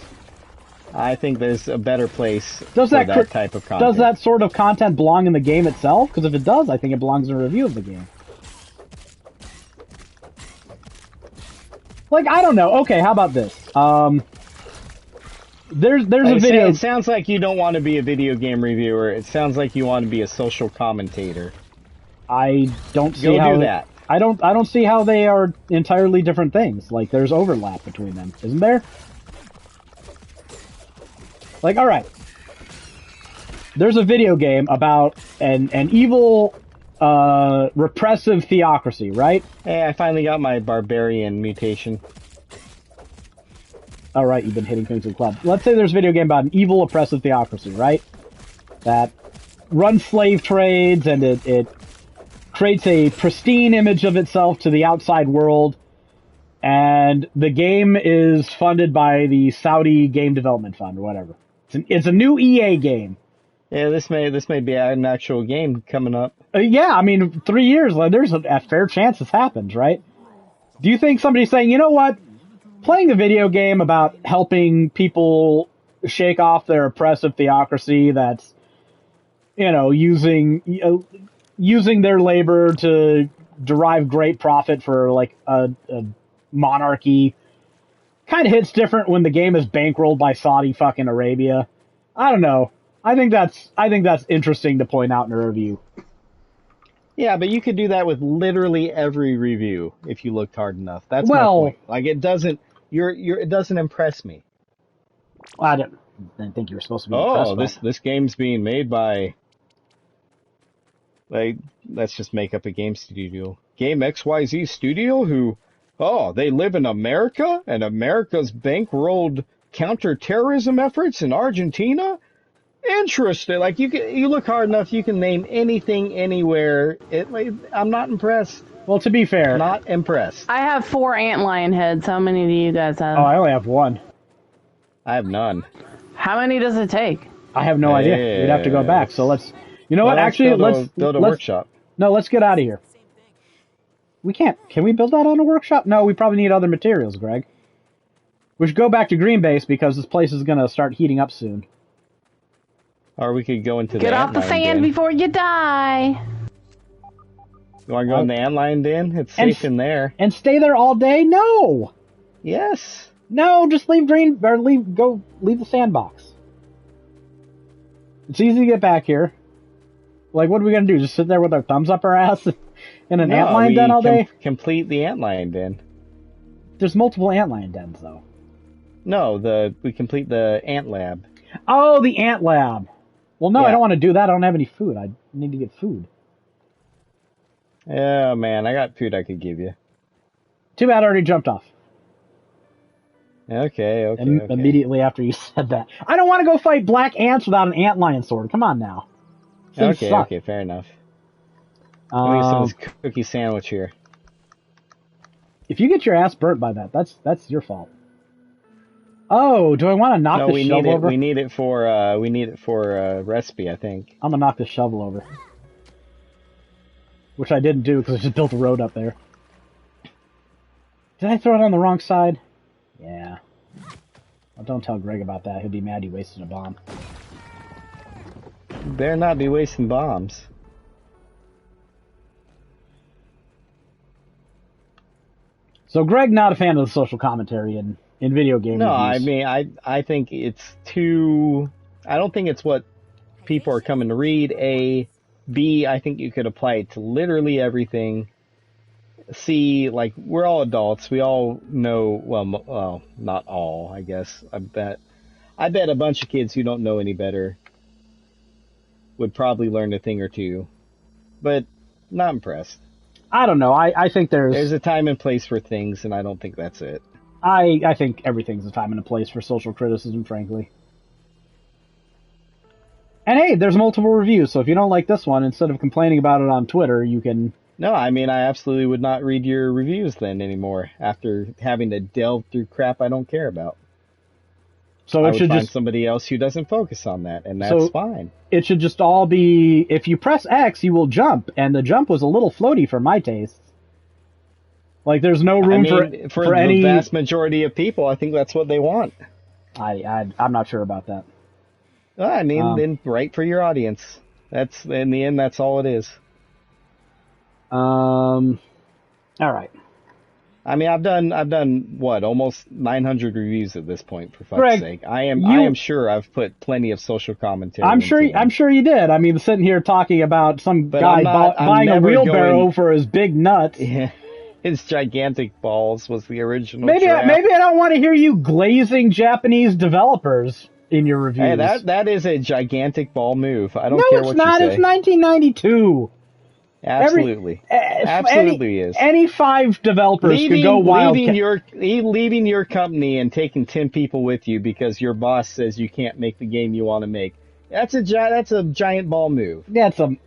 S2: I think there's a better place
S1: Does
S2: for
S1: that
S2: that type of content.
S1: Does that sort of content belong in the game itself? Because if it does, I think it belongs in a review of the game. Like, I don't know. Okay, how about this? There's a video.
S2: It sounds like you don't want to be a video game reviewer. It sounds like you want to be a social commentator.
S1: I don't see
S2: Go
S1: how
S2: do that.
S1: I don't see how they are entirely different things. Like, there's overlap between them, isn't there? Like, all right, there's a video game about an evil, repressive theocracy, right?
S2: Hey, I finally got my barbarian mutation.
S1: All right, you've been hitting things with club. Let's say there's a video game about an evil, oppressive theocracy, right? That runs slave trades, and it creates a pristine image of itself to the outside world, and the game is funded by the Saudi Game Development Fund or whatever. It's a new EA game.
S2: Yeah, this may be an actual game coming up.
S1: Yeah, I mean, 3 years, there's a fair chance this happens, right? Do you think somebody's saying, you know what? Playing a video game about helping people shake off their oppressive theocracy that's, using their labor to derive great profit for, like, a monarchy, kind of hits different when the game is bankrolled by Saudi fucking Arabia. I don't know. I think that's interesting to point out in a review.
S2: Yeah, but you could do that with literally every review if you looked hard enough. That's my point. Like, it doesn't. It doesn't impress me.
S1: I didn't think you were supposed to be impressed.
S2: Oh, this game's being made by. Like, let's just make up a game studio. Game XYZ Studio, who, they live in America, and America's bankrolled counterterrorism efforts in Argentina? Interesting. Like, you look hard enough, you can name anything, anywhere. I'm not impressed.
S1: Well, to be fair,
S2: Not impressed.
S3: I have 4 antlion heads. How many do you guys have?
S1: I only have one.
S2: I have none.
S3: How many does it take?
S1: I have no idea. We'd have to go back. So let's. You know what? Actually, let's
S2: build a workshop.
S1: No, let's get out of here. We can't. Can we build that on a workshop? No, we probably need other materials, Greg. We should go back to Green Base because this place is going to start heating up soon.
S2: Or we could go into
S3: Get
S2: the
S3: off the
S2: antlion
S3: sand
S2: den.
S3: before you die.
S2: You want to go in the antlion den? It's safe in there.
S1: And stay there all day? No!
S2: Yes.
S1: No, just leave leave the sandbox. It's easy to get back here. Like, what are we going to do? Just sit there with our thumbs up our ass in an antlion den all day?
S2: Complete the antlion den.
S1: There's multiple antlion dens, though.
S2: No, we complete the ant lab.
S1: Oh, the ant lab. Well, no,
S2: Yeah.
S1: I don't want to do that. I don't have any food. I need to get food.
S2: Oh, man, I got food I could give you.
S1: Too bad I already jumped off.
S2: Okay.
S1: Immediately after you said that. I don't want to go fight black ants without an antlion sword. Come on now. Things suck.
S2: Okay, fair enough. Let me get some of this cookie sandwich here.
S1: If you get your ass burnt by that, that's your fault. Oh, do I want to knock this shovel over?
S2: We need it for recipe, I think.
S1: I'm gonna knock this shovel over. Which I didn't do because I just built a road up there. Did I throw it on the wrong side? Yeah. Well, don't tell Greg about that. He'll be mad you wasted a bomb.
S2: Better not be wasting bombs.
S1: So Greg, not a fan of the social commentary in video game
S2: No,
S1: reviews.
S2: I mean, I think it's too I don't think it's what people are coming to read. A, B, I think you could apply it to literally everything. C, like, we're all adults. We all know, well, not all, I guess. I bet a bunch of kids who don't know any better would probably learn a thing or two. But not impressed.
S1: I don't know. I think
S2: There's a time and place for things, and I don't think that's it.
S1: I think everything's a time and a place for social criticism, frankly. And hey, there's multiple reviews, so if you don't like this one, instead of complaining about it on Twitter, you can...
S2: No, I mean, I absolutely would not read your reviews then anymore after having to delve through crap I don't care about.
S1: So
S2: I
S1: it
S2: would
S1: should
S2: find
S1: just...
S2: somebody else who doesn't focus on that, and that's fine.
S1: It should just all be... If you press X, you will jump, and the jump was a little floaty for my taste. Like, there's no room for
S2: the
S1: any...
S2: vast majority of people, I think that's what they want.
S1: I'm not sure about that.
S2: Well, I mean, then write for your audience. That's, in the end, that's all it is.
S1: All right.
S2: I mean, I've done what, almost 900 reviews at this point, for fuck's sake. I am sure I've put plenty of social commentary.
S1: I'm sure you did. I mean, sitting here talking about some guy buying a wheelbarrow for his big nuts.
S2: Yeah, his gigantic balls was the original.
S1: Maybe I don't want to hear you glazing Japanese developers in your reviews.
S2: Hey, that is a gigantic ball move. I don't care what you say. No, it's not.
S1: It's 1992.
S2: Absolutely. Absolutely is.
S1: Any 5 developers could go wild.
S2: Leaving your company and taking 10 people with you because your boss says you can't make the game you want to make. That's a giant ball move. And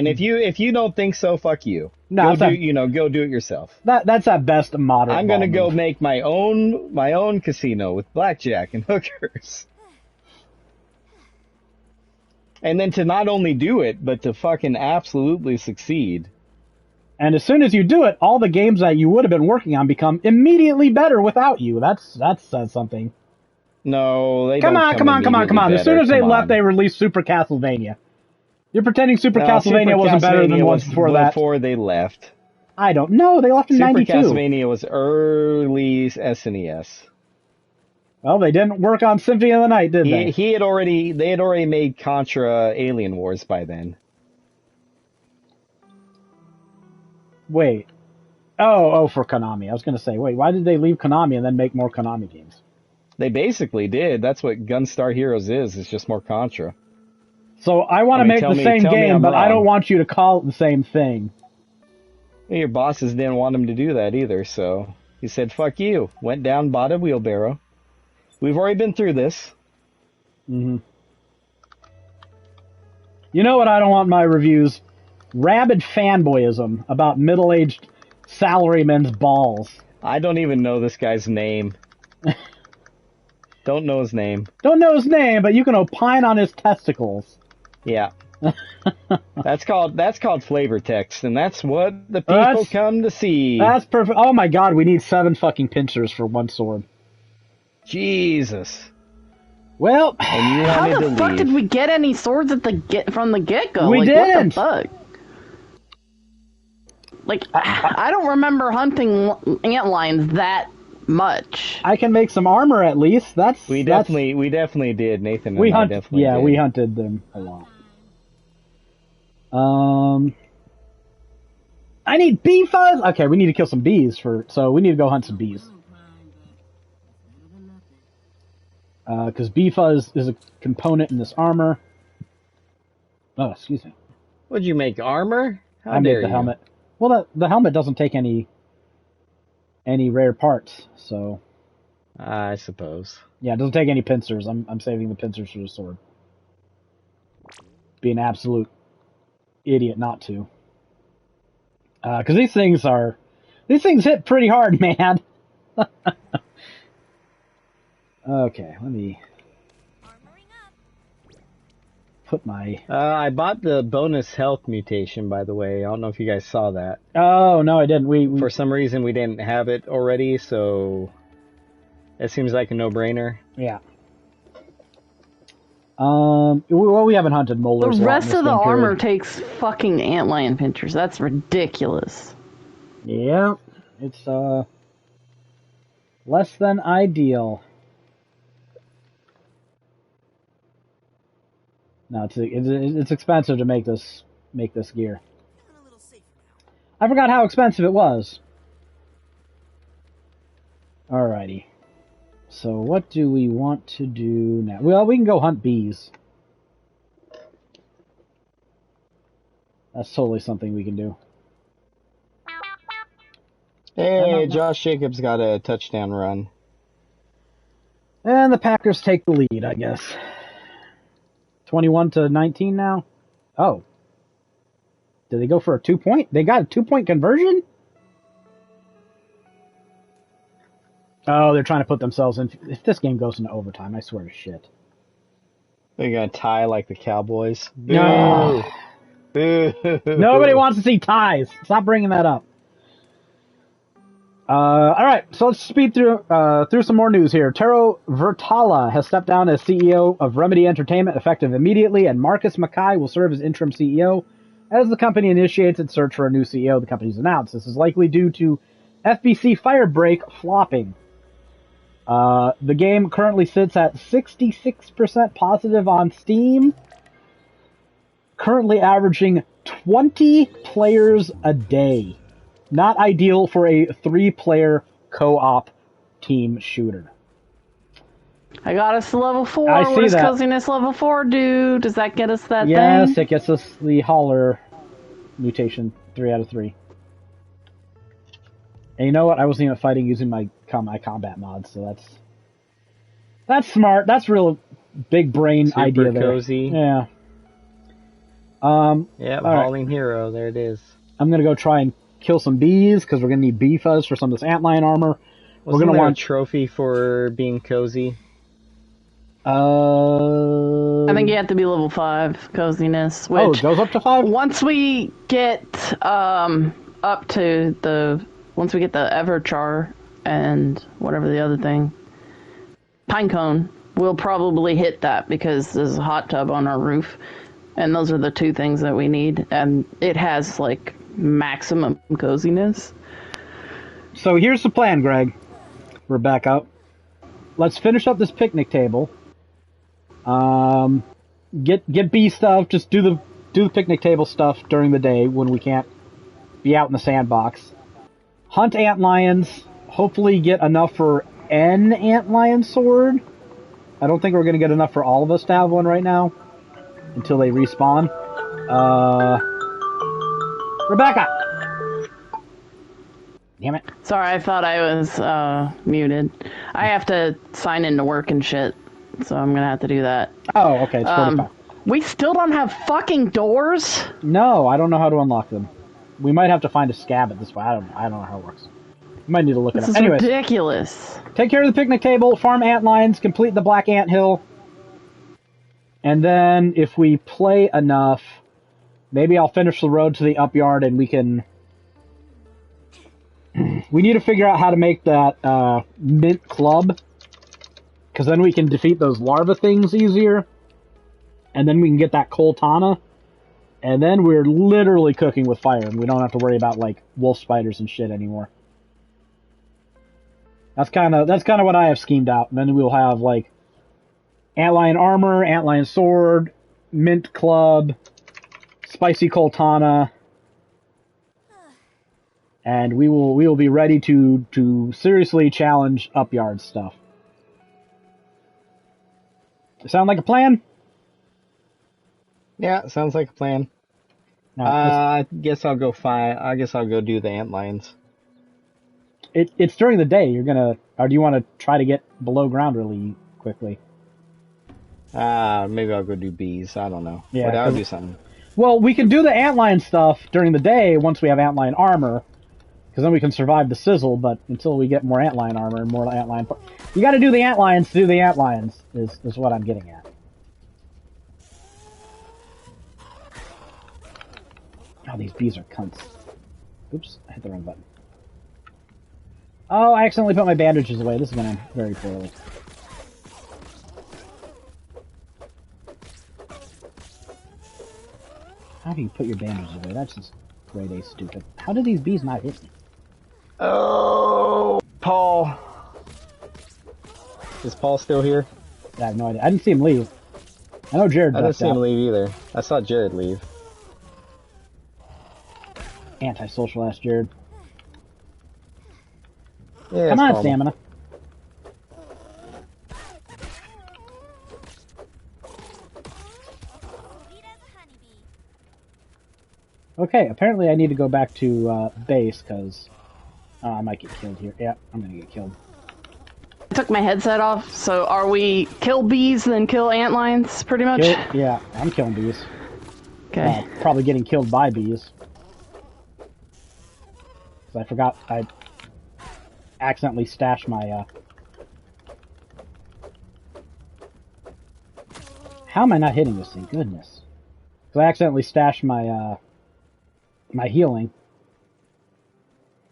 S2: if you don't think so, fuck you. No, go do it yourself.
S1: That's at best a moderate.
S2: I'm gonna go make my own casino with blackjack and hookers. And then to not only do it, but to fucking absolutely succeed.
S1: And as soon as you do it, all the games that you would have been working on become immediately better without you. That says something.
S2: No, they
S1: come
S2: don't.
S1: Come on. As soon as they left, they released Super Castlevania. You're pretending Super Castlevania wasn't better than the ones before that.
S2: Before they left.
S1: I don't know. They left in 92.
S2: Super Castlevania was early SNES.
S1: Well, they didn't work on Symphony of the Night, did they?
S2: They had already made Contra Alien Wars by then.
S1: Wait. Oh, for Konami. I was going to say, wait, why did they leave Konami and then make more Konami games?
S2: They basically did. That's what Gunstar Heroes is. It's just more Contra.
S1: So I want to make the same game, but I don't want you to call it the same thing.
S2: Your bosses didn't want him to do that either, so he said, fuck you. Went down, bought a wheelbarrow. We've already been through this.
S1: Mm-hmm. You know what I don't want in my reviews? Rabid fanboyism about middle-aged salarymen's balls.
S2: I don't even know this guy's name. Don't know his name.
S1: Don't know his name, but you can opine on his testicles.
S2: Yeah. That's called flavor text, and that's what the people come to see.
S1: That's perfect. Oh my god, we need 7 fucking pincers for one sword.
S2: Jesus.
S1: Well,
S2: and you
S3: how the fuck
S2: leave.
S3: did we get any swords from the get-go?
S1: We didn't.
S3: What the fuck? Like, I don't remember hunting antlions that much.
S1: I can make some armor at least.
S2: We definitely did, Nathan. And I definitely did.
S1: We hunted them a lot. I need bee fuzz. Okay, we need to kill some bees so we need to go hunt some bees. Because bee fuzz is a component in this armor. Oh, excuse me.
S2: What'd you make, armor?
S1: I made the helmet. Well, the helmet doesn't take any rare parts, so.
S2: I suppose.
S1: Yeah, it doesn't take any pincers. I'm saving the pincers for the sword. Be an absolute idiot not to. Because these things hit pretty hard, man. Okay, let me put my...
S2: I bought the bonus health mutation, by the way. I don't know if you guys saw that.
S1: Oh, no, I didn't. We
S2: For some reason, we didn't have it already, so it seems like a no-brainer.
S1: Yeah. Well, we haven't hunted molars.
S3: The rest of the armor takes fucking antlion pinchers. That's ridiculous.
S1: Yeah, it's less than ideal. No, it's expensive to make this gear. I forgot how expensive it was. Alrighty. So what do we want to do now? Well, we can go hunt bees. That's totally something we can do.
S2: Hey, Josh Jacobs got a touchdown run.
S1: And the Packers take the lead, I guess. 21-19 now. Oh. Did they go for a 2-point? They got a 2-point conversion? Oh, they're trying to put themselves in. If this game goes into overtime, I swear to shit.
S2: They're going to tie like the Cowboys.
S1: No.
S2: Boo.
S1: Nobody wants to see ties. Stop bringing that up. All right, so let's speed through some more news here. Tero Vertala has stepped down as CEO of Remedy Entertainment effective immediately, and Marcus Mackay will serve as interim CEO as the company initiates its search for a new CEO. The company's announced this is likely due to FBC Firebreak flopping. The game currently sits at 66% positive on Steam, currently averaging 20 players a day. Not ideal for a 3-player co-op team shooter.
S3: I got us to level 4.
S1: I see
S3: what does
S1: that.
S3: coziness level 4 do? Does that get us that
S1: Yes,
S3: thing?
S1: it gets us the Holler mutation, 3 out of 3. And you know what? I wasn't even fighting using my combat mods, so that's smart. That's real big brain
S2: Super
S1: idea there.
S2: cozy.
S1: Yeah.
S2: Yeah,
S1: all right.
S2: Hauling Hero. There it is.
S1: I'm gonna go try and kill some bees because we're gonna need bee fuzz for some of this antlion armor.
S2: Wasn't
S1: we're gonna
S2: there
S1: want
S2: a trophy for being cozy?
S3: I think you have to be level 5 coziness. Which
S1: it goes up to 5?
S3: once we get up to once we get the Everchar and whatever the other thing, Pinecone, we'll probably hit that because there's a hot tub on our roof, and those are the 2 things that we need, and it has like maximum coziness.
S1: So here's the plan, Greg. We're back up. Let's finish up this picnic table. Get bee stuff. Just do the picnic table stuff during the day when we can't be out in the sandbox. Hunt antlions. Hopefully get enough for an antlion sword. I don't think we're gonna get enough for all of us to have one right now until they respawn. Rebecca! Damn it.
S3: Sorry, I thought I was muted. I have to sign into work and shit, so I'm gonna have to do that.
S1: Oh, okay, it's 45.
S3: We still don't have fucking doors?
S1: No, I don't know how to unlock them. We might have to find a scab at this point. I don't know how it works. You might need to look it
S3: This
S1: up.
S3: is
S1: Anyways,
S3: ridiculous.
S1: take care of the picnic table, farm ant lions, complete the black ant hill, and then if we play enough, maybe I'll finish the road to the upyard and we can... We need to figure out how to make that mint club, because then we can defeat those larva things easier, and then we can get that coltana, and then we're literally cooking with fire, and we don't have to worry about like wolf spiders and shit anymore. That's kind of what I have schemed out. And then we'll have like antlion armor, antlion sword, mint club, spicy coltana. And we will be ready to seriously challenge upyard stuff. Sound like a plan?
S2: Yeah, sounds like a plan.
S1: No,
S2: I guess I'll go do the antlions.
S1: it's during the day. Or do you want to try to get below ground really quickly?
S2: Maybe I'll go do bees. I don't know.
S1: Yeah,
S2: But I'll do something. Well,
S1: we can do the antlion stuff during the day once we have antlion armor. Because then we can survive the sizzle, but until we get more antlion armor and more antlion... You gotta do the antlions to do the antlions, is what I'm getting at. Oh, these bees are cunts. Oops, I hit the wrong button. Oh, I accidentally put my bandages away. This is gonna end very poorly. How do you put your bandages away? That's just grade A stupid. How do these bees not hit me?
S2: Oh, Paul. Is Paul still here?
S1: I have no idea. I didn't see him leave. I know Jared
S2: I didn't
S1: left
S2: see him
S1: out.
S2: leave either. I saw Jared leave.
S1: Antisocial ass Jared.
S2: Yeah,
S1: Come
S2: it's
S1: on,
S2: normal.
S1: Stamina.
S5: Sweet as a honeybee.
S1: Okay, apparently I need to go back to base, because I might get killed here. Yeah, I'm going to get killed.
S3: I took my headset off, so are we kill bees then kill antlions, pretty much?
S1: Yeah, I'm killing bees.
S3: Okay.
S1: Probably getting killed by bees. 'Cause I forgot I accidentally stashed my, How am I not hitting this thing? Goodness. Because I accidentally stashed my, my healing.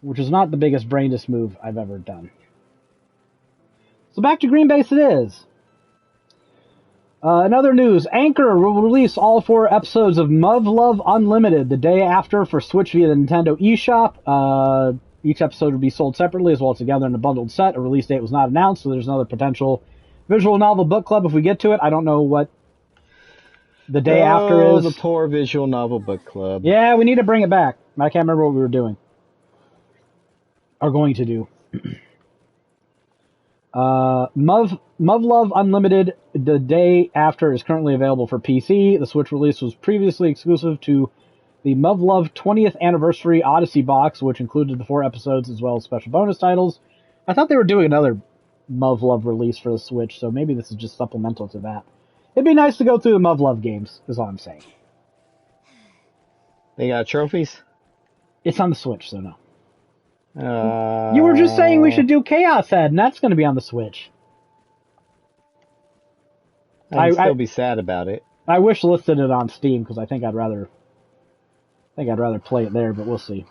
S1: Which is not the biggest brainless move I've ever done. So back to Green Base it is. In other news, Anchor will release all 4 episodes of Muv Love Unlimited the day after for Switch via the Nintendo eShop. Each episode will be sold separately as well as together in a bundled set. A release date was not announced, so there's another potential visual novel book club if we get to it. I don't know what the day after is.
S2: The poor visual novel book club.
S1: Yeah, we need to bring it back. I can't remember what we were doing. Are going to do. Muv Love Unlimited the day after is currently available for PC. The Switch release was previously exclusive to the Muv Love 20th Anniversary Odyssey box, which included the 4 episodes as well as special bonus titles. I thought they were doing another Muv Love release for the Switch, so maybe this is just supplemental to that. It'd be nice to go through the Muv Love games, is all I'm saying.
S2: They got trophies?
S1: It's on the Switch, so no. You were just saying we should do Chaos Head, and that's going to be on the Switch.
S2: I'd still be sad about it.
S1: I wish listed it on Steam because I think I'd rather play it there, but we'll see.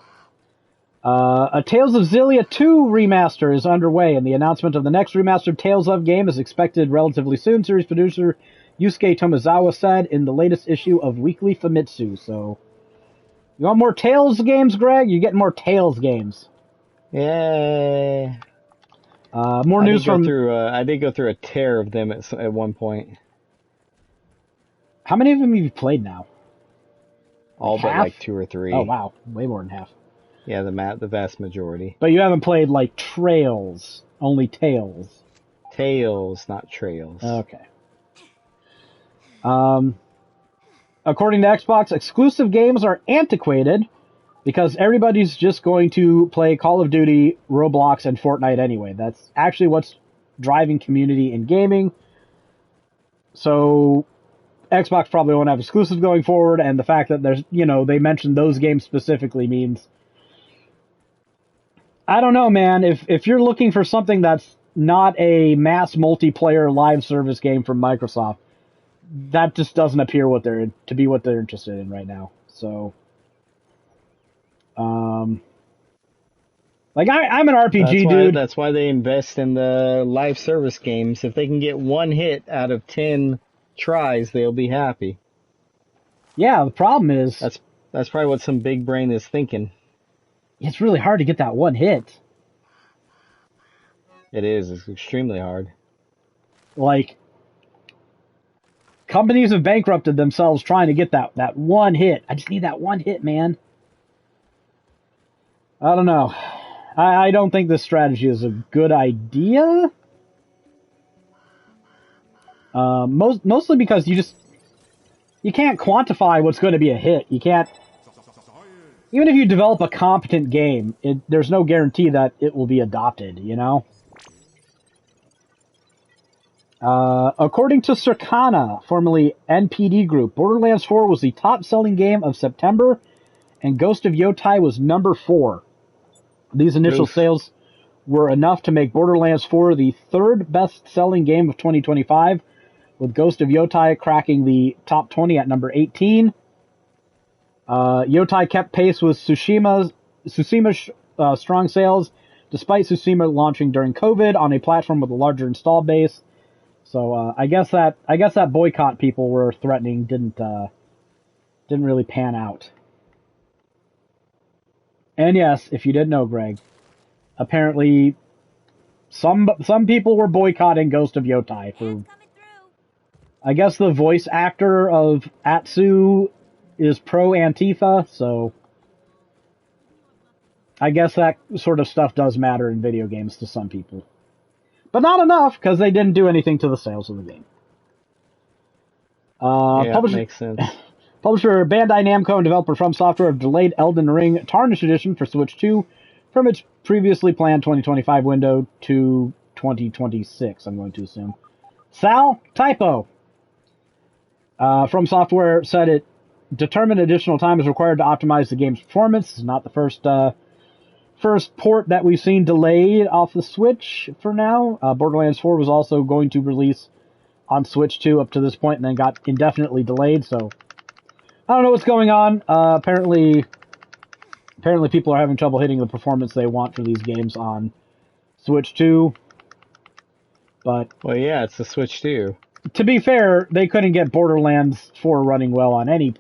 S1: A Tales of Xillia 2 remaster is underway, and the announcement of the next remastered Tales of game is expected relatively soon. Series producer Yusuke Tomizawa said in the latest issue of Weekly Famitsu. So, you want more Tales games, Greg? You're getting more Tales games.
S2: Yeah.
S1: More news from.
S2: I did go through a tear of them at one point.
S1: How many of them have you played now?
S2: All but
S1: half?
S2: like 2 or 3.
S1: Oh wow, way more than half.
S2: Yeah, the vast majority.
S1: But you haven't played like Trails, only Tales.
S2: Tales, not Trails.
S1: Okay. According to Xbox, exclusive games are antiquated because everybody's just going to play Call of Duty, Roblox, and Fortnite anyway. That's actually what's driving community in gaming. So Xbox probably won't have exclusives going forward, and the fact that there's, they mentioned those games specifically means, I don't know, man. If you're looking for something that's not a mass multiplayer live service game from Microsoft, that just doesn't appear to be what they're interested in right now. So, like I'm an RPG dude.
S2: That's why they invest in the live service games. If they can get 1 hit out of 10 tries, they'll be happy.
S1: Yeah, the problem is
S2: that's probably what some big brain is thinking.
S1: It's really hard to get that 1 hit.
S2: It is. It's extremely hard.
S1: Like, companies have bankrupted themselves trying to get that 1 hit. I just need that 1 hit, man. I don't know. I don't think this strategy is a good idea. Mostly because you can't quantify what's going to be a hit. You can't. Even if you develop a competent game, there's no guarantee that it will be adopted, According to Circana, formerly NPD Group, Borderlands 4 was the top-selling game of September, and Ghost of Yotai was number 4. These initial sales were enough to make Borderlands 4 the 3rd best-selling game of 2025, with Ghost of Yotai cracking the top 20 at number 18. Yotai kept pace with Tsushima's strong sales, despite Tsushima launching during COVID on a platform with a larger install base. So I guess that boycott people were threatening didn't really pan out. And yes, if you didn't know, Greg, apparently some people were boycotting Ghost of Yotai for I guess the voice actor of Atsu is pro Antifa, so I guess that sort of stuff does matter in video games to some people. But not enough, because they didn't do anything to the sales of the game.
S2: Yeah, makes sense.
S1: Publisher Bandai Namco and developer From Software have delayed Elden Ring Tarnished Edition for Switch 2 from its previously planned 2025 window to 2026, I'm going to assume. Sal? Typo. From Software said it determined additional time is required to optimize the game's performance. This is not the first port that we've seen delayed off the Switch for now. Borderlands 4 was also going to release on Switch 2 up to this point and then got indefinitely delayed, so I don't know what's going on. Apparently people are having trouble hitting the performance they want for these games on Switch 2. But
S2: well, yeah, it's the Switch 2.
S1: To be fair, they couldn't get Borderlands 4 running well on any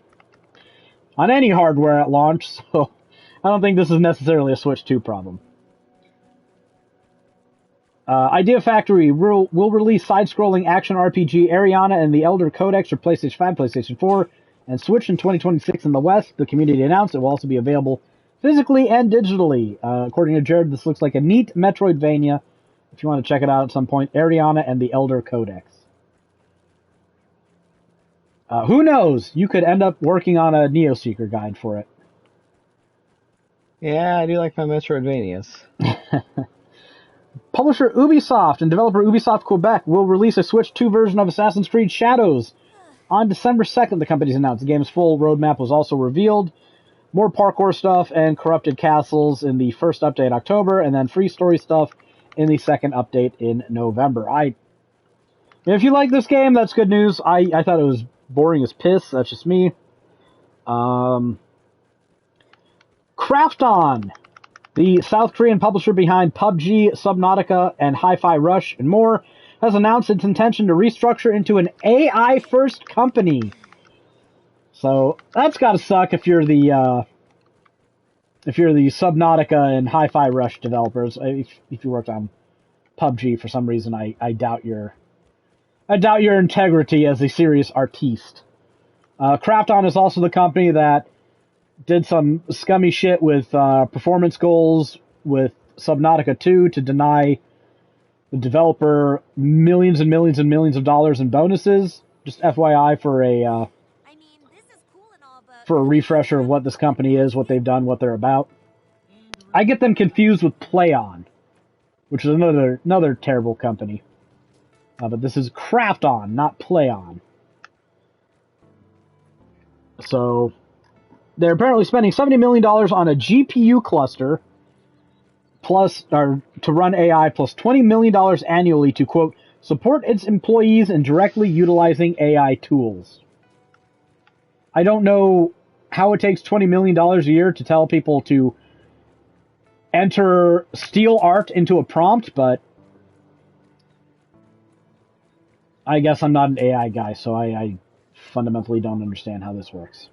S1: hardware at launch, so I don't think this is necessarily a Switch 2 problem. Idea Factory will release side-scrolling action RPG Ariana and the Elder Codex for PlayStation 5, PlayStation 4, and Switch in 2026 in the West. The community announced it will also be available physically and digitally. According to Jared, this looks like a neat Metroidvania. If you want to check it out at some point, Ariana and the Elder Codex. Who knows? You could end up working on a Neo Seeker guide for it.
S2: Yeah, I do like my Metroidvanias.
S1: Publisher Ubisoft and developer Ubisoft Quebec will release a Switch 2 version of Assassin's Creed Shadows on December 2nd, the company's announced. The game's full roadmap was also revealed. More parkour stuff and corrupted castles in the first update in October, and then free story stuff in the second update in November. If you like this game, that's good news. I thought it was boring as piss. That's just me. Krafton, the South Korean publisher behind PUBG, Subnautica, and Hi-Fi Rush, and more, has announced its intention to restructure into an AI-first company. So that's got to suck if you're the Subnautica and Hi-Fi Rush developers. If you worked on PUBG for some reason, I doubt your integrity as a serious artiste. Krafton is also the company that did some scummy shit with performance goals with Subnautica 2 to deny the developer millions and millions and millions of dollars in bonuses. Just FYI for a refresher of what this company is, what they've done, what they're about. I get them confused with PlayOn, which is another terrible company. But this is Krafton, not PlayOn. So they're apparently spending $70 million on a GPU cluster to run AI plus $20 million annually to, quote, support its employees in directly utilizing AI tools. I don't know how it takes $20 million a year to tell people to enter steel art into a prompt, but I guess I'm not an AI guy, so I fundamentally don't understand how this works.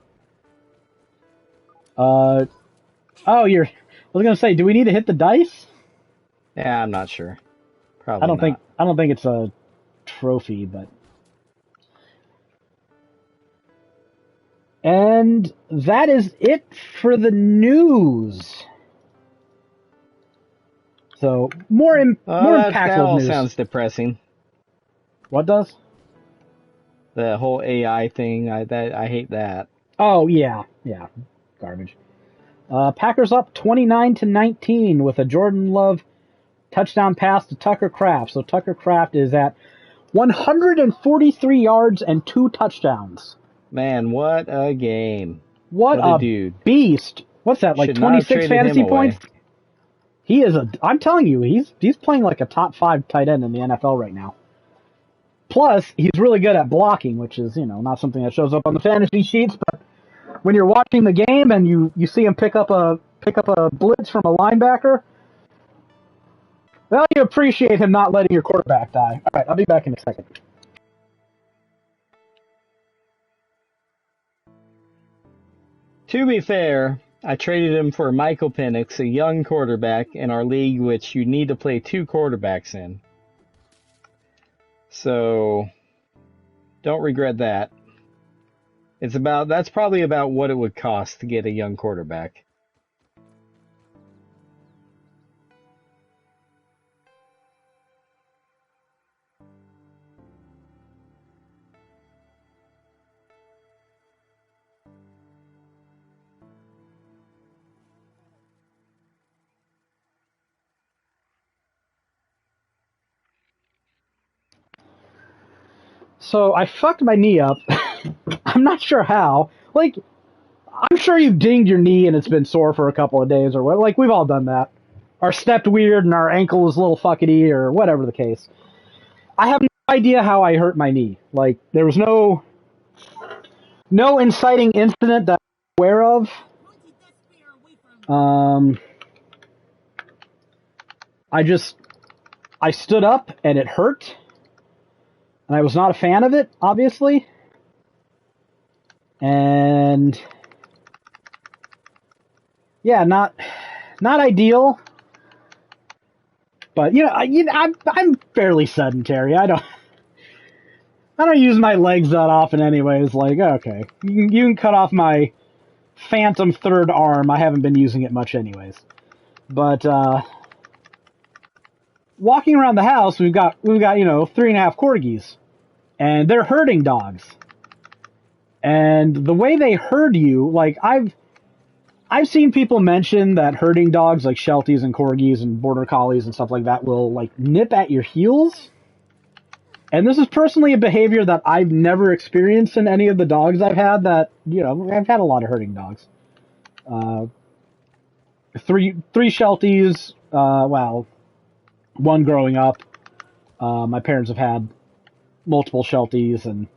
S1: I was gonna say, do we need to hit the dice?
S2: Yeah, I'm not sure. Probably
S1: I don't
S2: not.
S1: think it's a trophy, but. And that is it for the news. So more impactful
S2: that all
S1: news.
S2: Sounds depressing.
S1: What does?
S2: The whole AI thing. I hate that.
S1: Oh yeah, garbage. Packers up 29-19 with a Jordan Love touchdown pass to Tucker Kraft. So Tucker Kraft is at 143 yards and 2 touchdowns.
S2: Man, what a game.
S1: What a dude. Beast. What's that, like 26 fantasy points? He is I'm telling you, he's playing like a top 5 tight end in the NFL right now. Plus, he's really good at blocking, which is, not something that shows up on the fantasy sheets, but when you're watching the game and you see him pick up a blitz from a linebacker, well, you appreciate him not letting your quarterback die. All right, I'll be back in a second.
S2: To be fair, I traded him for Michael Penix, a young quarterback in our league, which you need to play 2 quarterbacks in. So, Don't regret that. That's probably about what it would cost to get a young quarterback.
S1: So I fucked my knee up. I'm not sure how. Like, I'm sure you've dinged your knee and it's been sore for a couple of days or what. Like, we've all done that. Or stepped weird and our ankle was a little fuckety or whatever the case. I have no idea how I hurt my knee. Like, there was no inciting incident that I'm aware of. I stood up and it hurt. And I was not a fan of it, obviously. And yeah, not ideal. But I'm fairly sedentary. I don't use my legs that often, anyways. Like, okay, you can cut off my phantom third arm. I haven't been using it much, anyways. But walking around the house, we've got 3.5 corgis, and they're herding dogs. And the way they herd you, like I've seen people mention that herding dogs like Shelties and Corgis and Border Collies and stuff like that will like nip at your heels. And this is personally a behavior that I've never experienced in any of the dogs I've had. That I've had a lot of herding dogs. Three Shelties. Well, one growing up. My parents have had multiple Shelties, and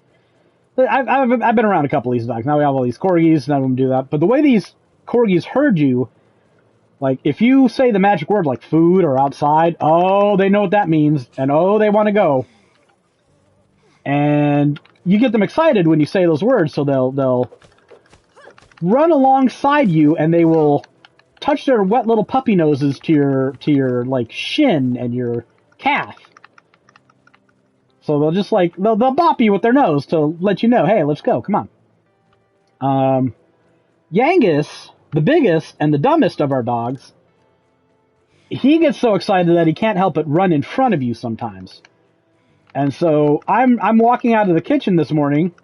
S1: I've been around a couple of these dogs. Now we have all these Corgis. None of them do that. But the way these Corgis herd you, like if you say the magic word like food or outside, oh, they know what that means, and oh, they want to go. And you get them excited when you say those words, so they'll run alongside you, and they will touch their wet little puppy noses to your like shin and your calf. So they'll just like they'll bop you with their nose to let you know, hey, let's go, come on. Yangus, the biggest and the dumbest of our dogs, he gets so excited that he can't help but run in front of you sometimes. And so I'm walking out of the kitchen this morning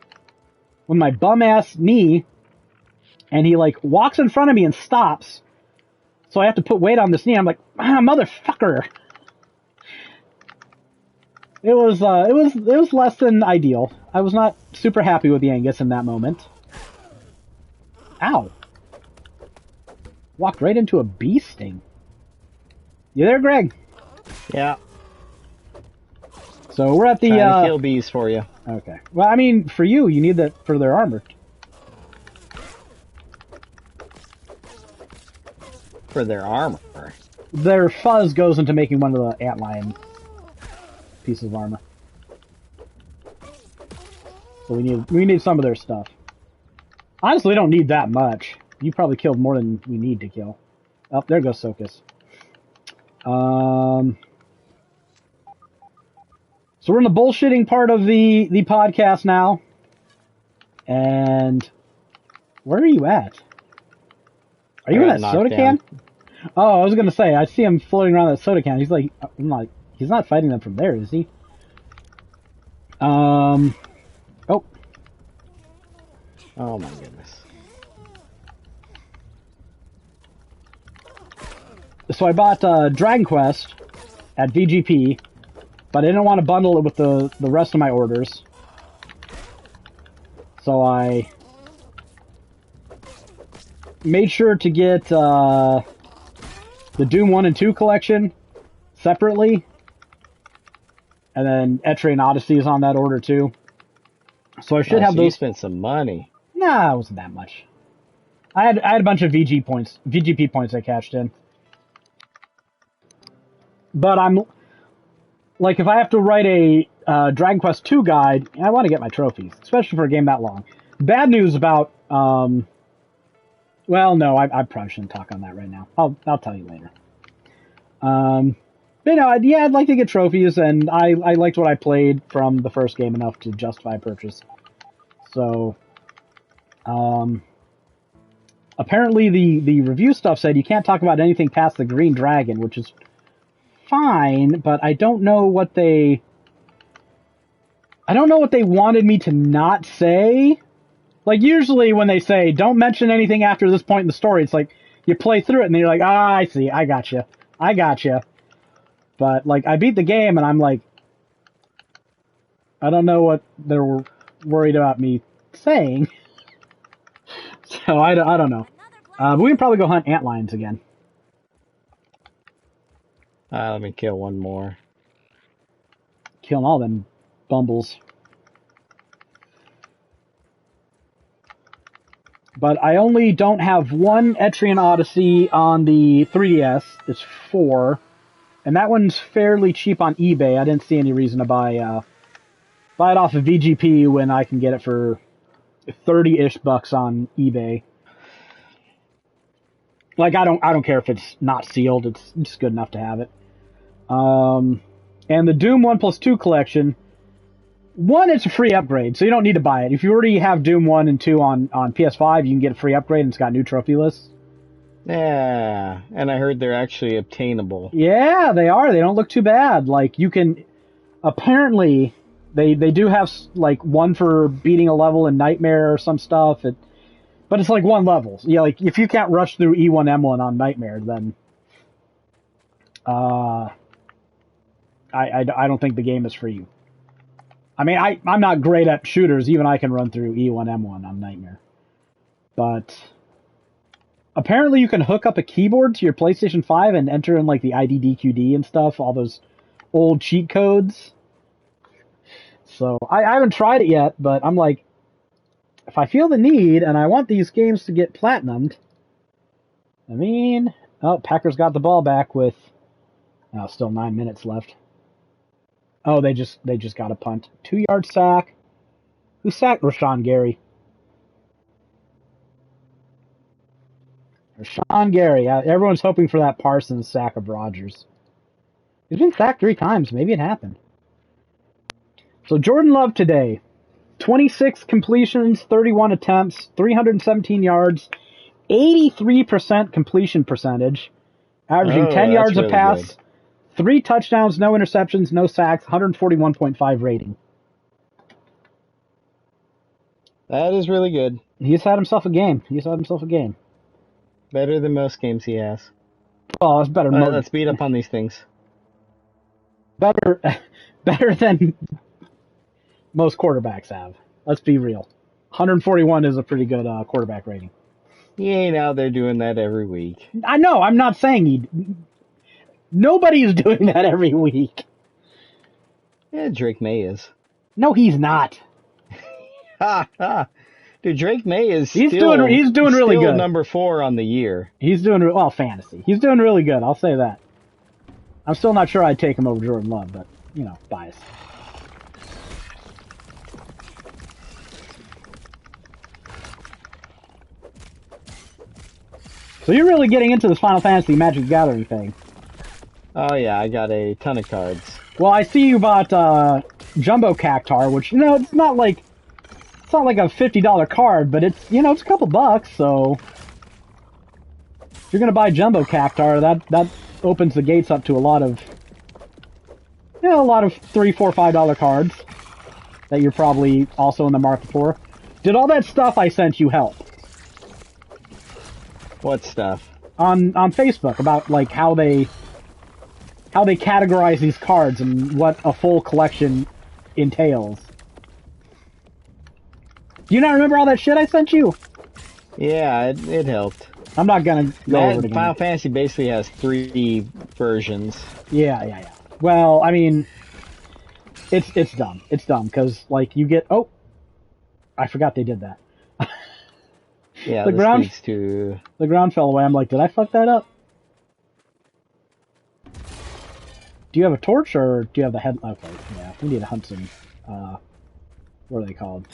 S1: with my bum ass knee, and he like walks in front of me and stops. So I have to put weight on this knee. I'm like, motherfucker. It was less than ideal. I was not super happy with Yangus in that moment. Ow. Walked right into a bee sting. You there, Greg?
S2: Yeah.
S1: So we're at the
S2: Trying to kill bees for you.
S1: Okay. Well, I mean, for you need that for their armor.
S2: For their armor.
S1: Their fuzz goes into making one of the antlion pieces of armor. So we need some of their stuff. Honestly, we don't need that much. You probably killed more than we need to kill. Oh, there goes Sokus. So we're in the bullshitting part of the podcast now. And where are you at? Are you in that soda can? Oh, I was gonna say, I see him floating around that soda can. He's like, he's not fighting them from there, is he? Oh.
S2: Oh my goodness.
S1: So I bought Dragon Quest at VGP, but I didn't want to bundle it with the rest of my orders. So I made sure to get the Doom 1 and 2 collection separately. And then Etrian Odyssey is on that order too. So I should have those.
S2: You spent some money.
S1: Nah, it wasn't that much. I had a bunch of VGP points I cashed in. But I'm like, if I have to write a Dragon Quest 2 guide, I want to get my trophies, especially for a game that long. Bad news about well, no, I probably shouldn't talk on that right now. I'll tell you later. But yeah, I'd like to get trophies, and I liked what I played from the first game enough to justify purchase. So, apparently the review stuff said you can't talk about anything past the Green Dragon, which is fine, but I don't know what they wanted me to not say. Like, usually when they say, don't mention anything after this point in the story, it's like, you play through it and then you're like, I see, I gotcha. But, like, I beat the game and I'm like, I don't know what they're worried about me saying. So, I don't know. But we can probably go hunt antlions again.
S2: Let me kill one more.
S1: Killing all them bumbles. But I only don't have one Etrian Odyssey on the 3DS. It's 4. And that one's fairly cheap on eBay. I didn't see any reason to buy it off of VGP when I can get it for 30-ish bucks on eBay. Like, I don't care if it's not sealed. It's just good enough to have it. And the Doom 1+2 collection, one, it's a free upgrade, so you don't need to buy it. If you already have Doom 1 and 2 on PS5, you can get a free upgrade, and it's got new trophy lists.
S2: Yeah, and I heard they're actually obtainable.
S1: Yeah, they are. They don't look too bad. Like, you can... Apparently, they do have, like, one for beating a level in Nightmare or some stuff. But it's, like, one level. Yeah, like, if you can't rush through E1M1 on Nightmare, then... I don't think the game is for you. I mean, I'm not great at shooters. Even I can run through E1M1 on Nightmare. But apparently you can hook up a keyboard to your PlayStation 5 and enter in, like, the IDDQD and stuff, all those old cheat codes. So I haven't tried it yet, but I'm like, if I feel the need and I want these games to get platinumed, I mean... Oh, Packers got the ball back with... Oh, still 9 minutes left. Oh, they just got a punt. 2-yard sack. Who sacked Rashawn Gary? Rashawn Gary. Everyone's hoping for that Parsons sack of Rodgers. He's been sacked 3 times. Maybe it happened. So Jordan Love today. 26 completions, 31 attempts, 317 yards, 83% completion percentage, averaging 10 yards a pass. Good. 3 touchdowns, no interceptions, no sacks, 141.5 rating.
S2: That is really good.
S1: He's had himself a game.
S2: Better than most games he has.
S1: Oh, it's better.
S2: Let's beat up on these things.
S1: Better than most quarterbacks have. Let's be real. 141 is a pretty good quarterback rating.
S2: He ain't out there doing that every week.
S1: I know. I'm not saying Nobody's doing that every week.
S2: Yeah, Drake May is.
S1: No, he's not.
S2: Dude, Drake May is
S1: he's doing really good.
S2: Number 4 on the year.
S1: He's doing fantasy. He's doing really good. I'll say that. I'm still not sure I'd take him over Jordan Love, but bias. So you're really getting into this Final Fantasy Magic Gathering thing.
S2: Oh yeah, I got a ton of cards.
S1: Well, I see you bought Jumbo Cactar, which it's not like a $50 card, but it's it's a couple bucks. So if you're gonna buy Jumbo Cactar, that opens the gates up to a lot of $3, $4, $5 cards that you're probably also in the market for. Did all that stuff I sent you help?
S2: What stuff?
S1: On Facebook about like how they categorize these cards and what a full collection entails. Do you not remember all that shit I sent you?
S2: Yeah, it helped.
S1: I'm not gonna go over it again.
S2: Final Fantasy basically has 3 versions.
S1: Yeah. Well, I mean, it's dumb. It's dumb because like you get I forgot they did that.
S2: Yeah,
S1: the ground fell away. I'm like, did I fuck that up? Do you have a torch or do you have the head? Okay, yeah, we need to hunt some. What are they called?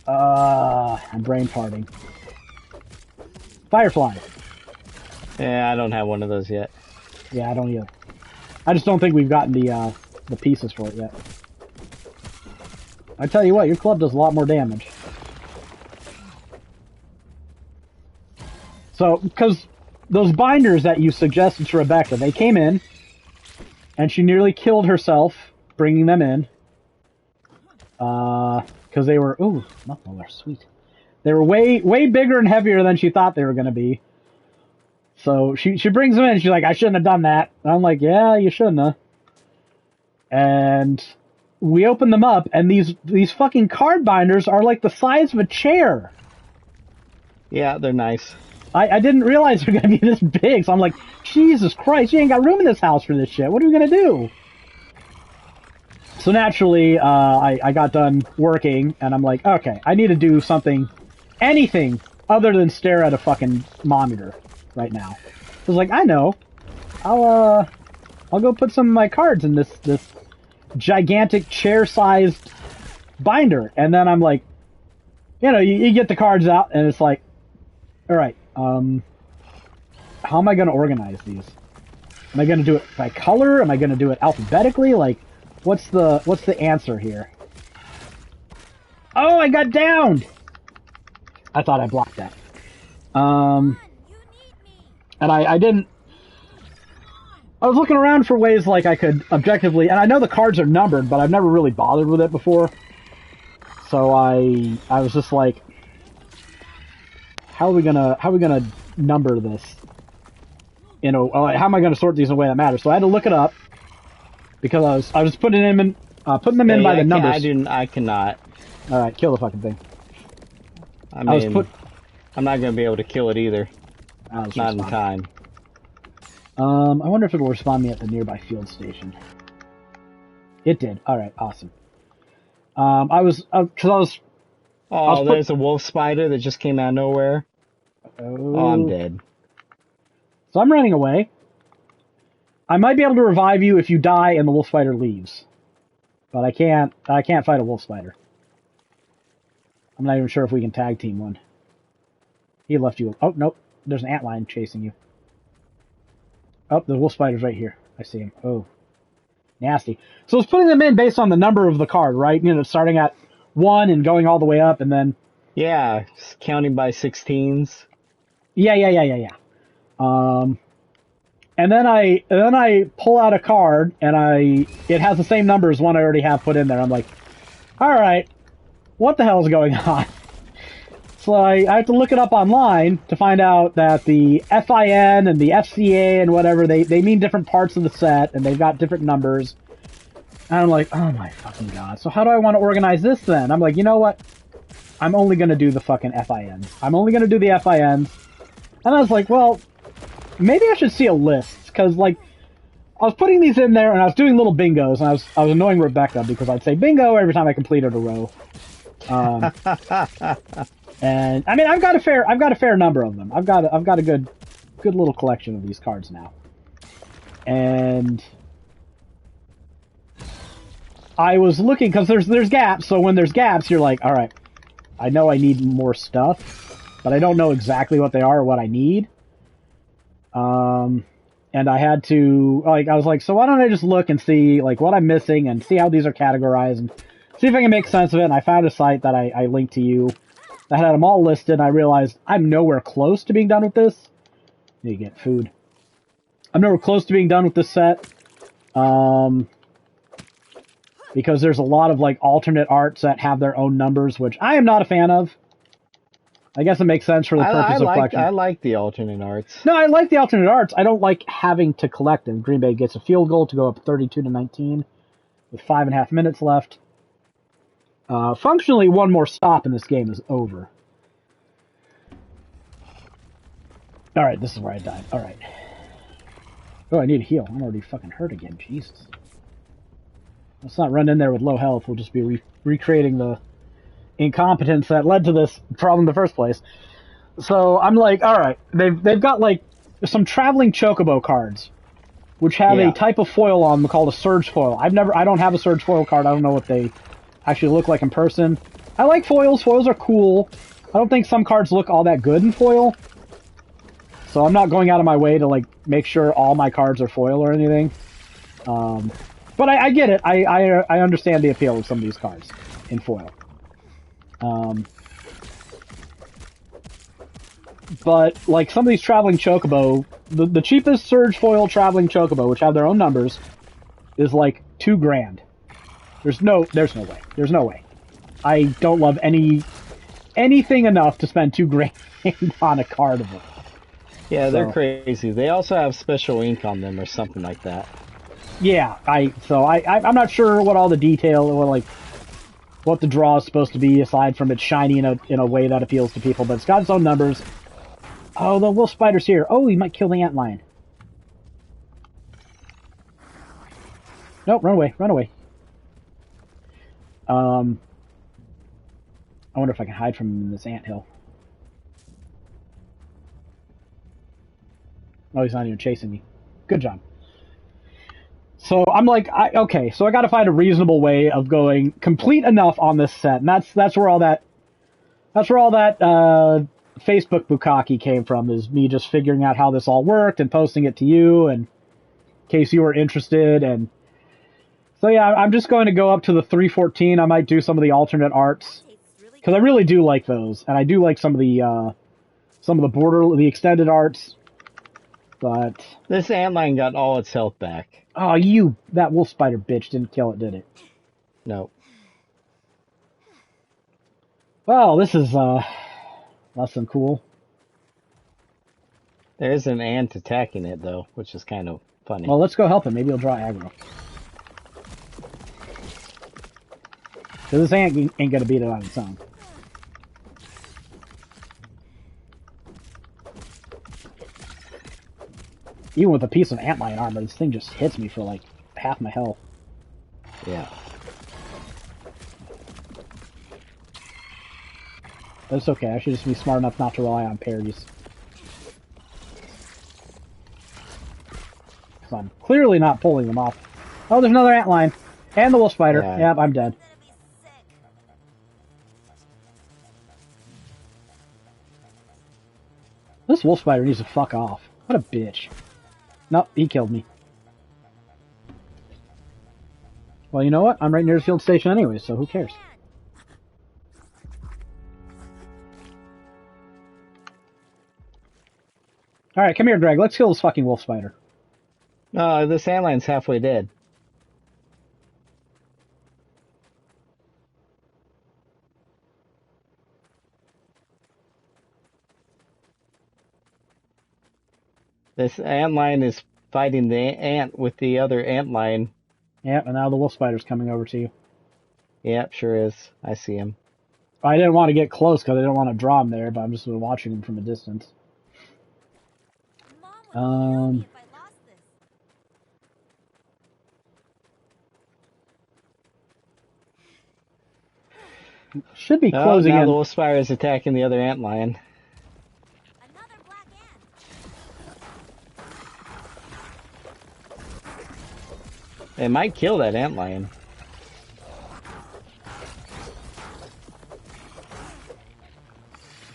S1: I'm brain farting. Firefly.
S2: Yeah, I don't have one of those yet.
S1: Yeah, I don't either. I just don't think we've gotten the pieces for it yet. I tell you what, your club does a lot more damage. So, because those binders that you suggested to Rebecca, they came in, and she nearly killed herself bringing them in. Because they were, ooh, they're sweet. They were way bigger and heavier than she thought they were going to be. So she brings them in, she's like, I shouldn't have done that. And I'm like, yeah, you shouldn't have. And we open them up, and these fucking card binders are like the size of a chair.
S2: Yeah, they're nice.
S1: I didn't realize they're going to be this big, so I'm like, Jesus Christ, you ain't got room in this house for this shit. What are we going to do? So naturally, I got done working, and I'm like, okay, I need to do something, anything other than stare at a fucking monitor right now. I was like, I know, I'll go put some of my cards in this gigantic chair-sized binder, and then I'm like, you get the cards out, and it's like, all right, how am I going to organize these? Am I going to do it by color? Am I going to do it alphabetically? Like, what's the answer here? Oh, I got downed! I thought I blocked that. And I didn't... I was looking around for ways like I could objectively... And I know the cards are numbered, but I've never really bothered with it before. So I was just like... How are we gonna number this? How am I gonna sort these in a way that matters? So I had to look it up. Because I was putting them in by the numbers.
S2: I cannot.
S1: Alright, kill the fucking thing.
S2: I'm not going to be able to kill it either. Not in time.
S1: I wonder if it'll respawn me at the nearby field station. It did. Alright, awesome. There's
S2: a wolf spider that just came out of nowhere. Oh, I'm dead.
S1: So I'm running away. I might be able to revive you if you die and the wolf spider leaves. But I can't fight a wolf spider. I'm not even sure if we can tag team one. He left you. Oh, nope. There's an antlion chasing you. Oh, the wolf spider's right here. I see him. Oh. Nasty. So it's putting them in based on the number of the card, right? Starting at 1 and going all the way up, and then...
S2: Yeah, counting by 16s.
S1: Yeah. And then I pull out a card, and it has the same number as one I already have put in there. I'm like, all right, what the hell is going on? So I have to look it up online to find out that the FIN and the FCA and whatever, they mean different parts of the set, and they've got different numbers. And I'm like, oh my fucking god. So how do I want to organize this then? I'm like, you know what? I'm only going to do the fucking FINs. I'm only going to do the FINs. And I was like, well... Maybe I should see a list, because, like, I was putting these in there, and I was doing little bingos, and I was annoying Rebecca, because I'd say bingo every time I completed a row. And, I mean, I've got a fair number of them. I've got a good little collection of these cards now. And I was looking, because there's gaps, so when there's gaps, you're like, alright, I know I need more stuff, but I don't know exactly what they are or what I need. And I had to, I was like, so why don't I just look and see, what I'm missing and see how these are categorized and see if I can make sense of it. And I found a site that I linked to you that had them all listed, and I realized I'm nowhere close to being done with this. Need to get food. I'm nowhere close to being done with this set. Because there's a lot of, alternate arts that have their own numbers, which I am not a fan of. I guess it makes sense for the purpose of collection.
S2: I like the alternate arts.
S1: No, I like the alternate arts. I don't like having to collect them. Green Bay gets a field goal to go up 32-19 with 5.5 minutes left. Functionally, one more stop in this game is over. Alright, this is where I died. Alright. Oh, I need to heal. I'm already fucking hurt again. Jesus. Let's not run in there with low health. We'll just be recreating the incompetence that led to this problem in the first place. So I'm like, all right, they've got some traveling chocobo cards, which have a type of foil on them called a surge foil. I don't have a surge foil card. I don't know what they actually look like in person. I like foils. Foils are cool. I don't think some cards look all that good in foil. So I'm not going out of my way to make sure all my cards are foil or anything. But I get it. I understand the appeal of some of these cards in foil. But like some of these traveling chocobo, the cheapest Surge foil traveling chocobo, which have their own numbers, is like $2,000. There's no way. There's no way. I don't love anything enough to spend $2,000 on a card of it.
S2: Yeah, they're crazy. They also have special ink on them or something like that.
S1: Yeah, I'm not sure what all the detail or like what the draw is supposed to be aside from it's shiny in a way that appeals to people, but it's got its own numbers. Oh, the wolf spider's here. Oh, he might kill the antlion. Nope, run away, run away. I wonder if I can hide from him in this anthill. Oh, he's not even chasing me. Good job. So I'm like, okay, so I got to find a reasonable way of going complete enough on this set, and that's where all that Facebook bukkake came from, is me just figuring out how this all worked and posting it to you, and in case you were interested. And so yeah, I'm just going to go up to the 314. I might do some of the alternate arts because I really do like those, and I do like some of the the extended arts. But
S2: this antlion got all its health back.
S1: Oh, that wolf spider bitch didn't kill it, did it?
S2: No.
S1: Well, this is less than cool.
S2: There is an ant attacking it though, which is kind of funny.
S1: Well, let's go help him. Maybe he'll draw aggro. So this ant ain't gonna beat it on its own. Even with a piece of antlion armor, this thing just hits me for like half my health.
S2: Yeah.
S1: But it's okay. I should just be smart enough not to rely on parries. So I'm clearly not pulling them off. Oh, there's another antlion. And the wolf spider.
S2: Yeah.
S1: Yep, I'm dead. This wolf spider needs to fuck off. What a bitch. Nope, he killed me. Well, you know what? I'm right near the field station anyway, so who cares? Alright, come here, Greg. Let's kill this fucking wolf spider.
S2: No, this antlion's halfway dead. This antlion is fighting the ant with the other antlion.
S1: Yep, and now the wolf spider's coming over to you.
S2: Yep, sure is. I see him.
S1: I didn't want to get close because I didn't want to draw him there, but I'm just watching him from a distance. Should be closing
S2: now
S1: in.
S2: the wolf spider is attacking the other antlion.
S5: Another black ant.
S2: It might kill that antlion.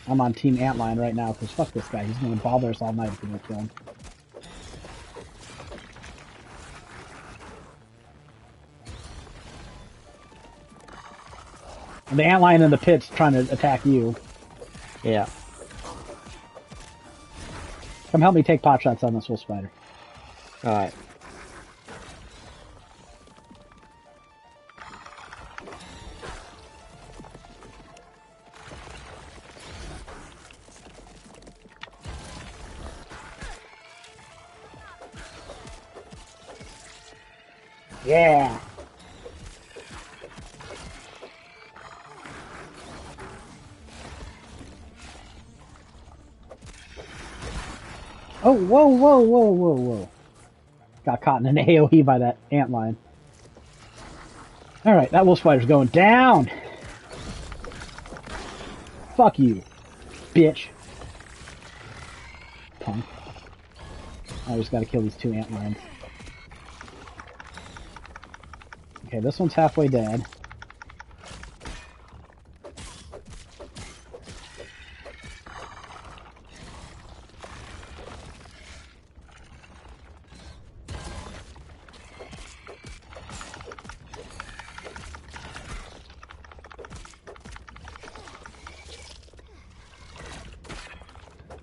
S1: I'm on Team Antlion right now because fuck this guy. He's going to bother us all night if we don't kill him. And the antlion in the pit's trying to attack you.
S2: Yeah.
S1: Come help me take pot shots on this wolf spider.
S2: Alright.
S1: Yeah. Oh, whoa, whoa, whoa, whoa, whoa. Got caught in an AoE by that antlion. Alright, that wolf spider's going down. Fuck you, bitch. Punk. I just gotta kill these two antlions. Okay, this one's halfway dead.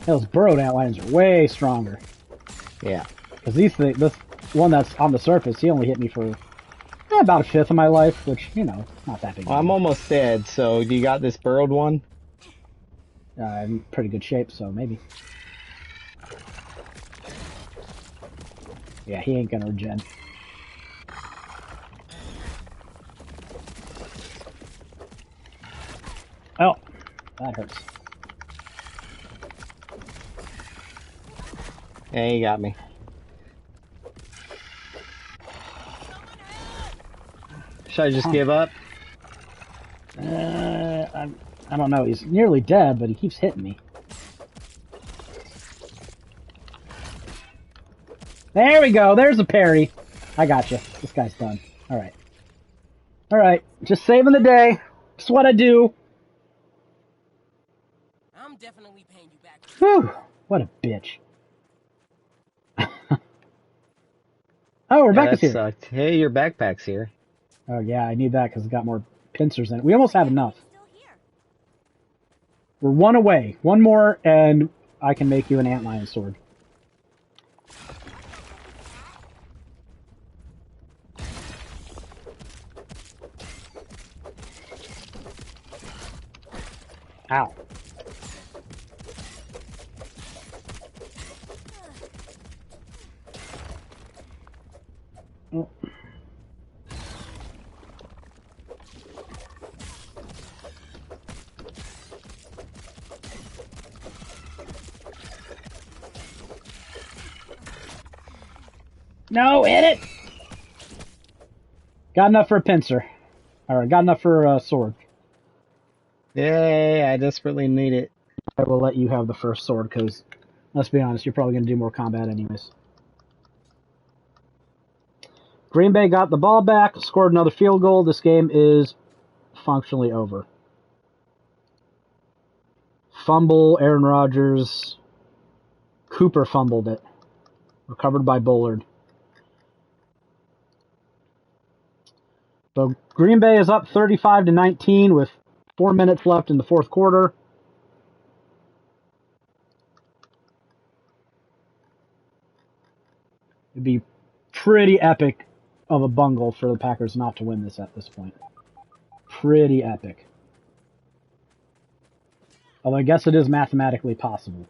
S6: Those burrowed antlions are way stronger.
S2: Yeah.
S6: Because this one that's on the surface, he only hit me for about a fifth of my life, which, you know, not that big.
S2: Well, I'm almost dead, so do you got this burrowed one?
S6: I'm in pretty good shape, so maybe. Yeah, he ain't gonna regen. Oh, that hurts.
S2: Yeah, you got me. Should I just give up?
S6: I don't know. He's nearly dead, but he keeps hitting me. There we go. There's a parry. I got you. This guy's done. All right. All right. Just saving the day. That's what I do.
S7: I'm definitely paying you back.
S6: Whew. What a bitch. Oh,
S2: Yeah,
S6: Rebecca's
S2: that
S6: here.
S2: sucked. Hey, your backpack's here.
S6: Oh, yeah. I need that because it's got more pincers in it. We almost have enough.
S5: Still here.
S6: We're one away. One more, and I can make you an antlion sword. Ow. Oh. No, hit it! Got enough for a pincer. Alright, got enough for a sword.
S2: Yay, I desperately need it.
S6: I will let you have the first sword, because, let's be honest, you're probably going to do more combat anyways. Green Bay got the ball back, scored another field goal. This game is functionally over. Fumble, Aaron Rodgers. Cooper fumbled it. Recovered by Bullard. So Green Bay is up 35-19 with 4 minutes left in the fourth quarter. It'd be pretty epic of a bungle for the Packers not to win this at this point. Pretty epic. Although I guess it is mathematically possible.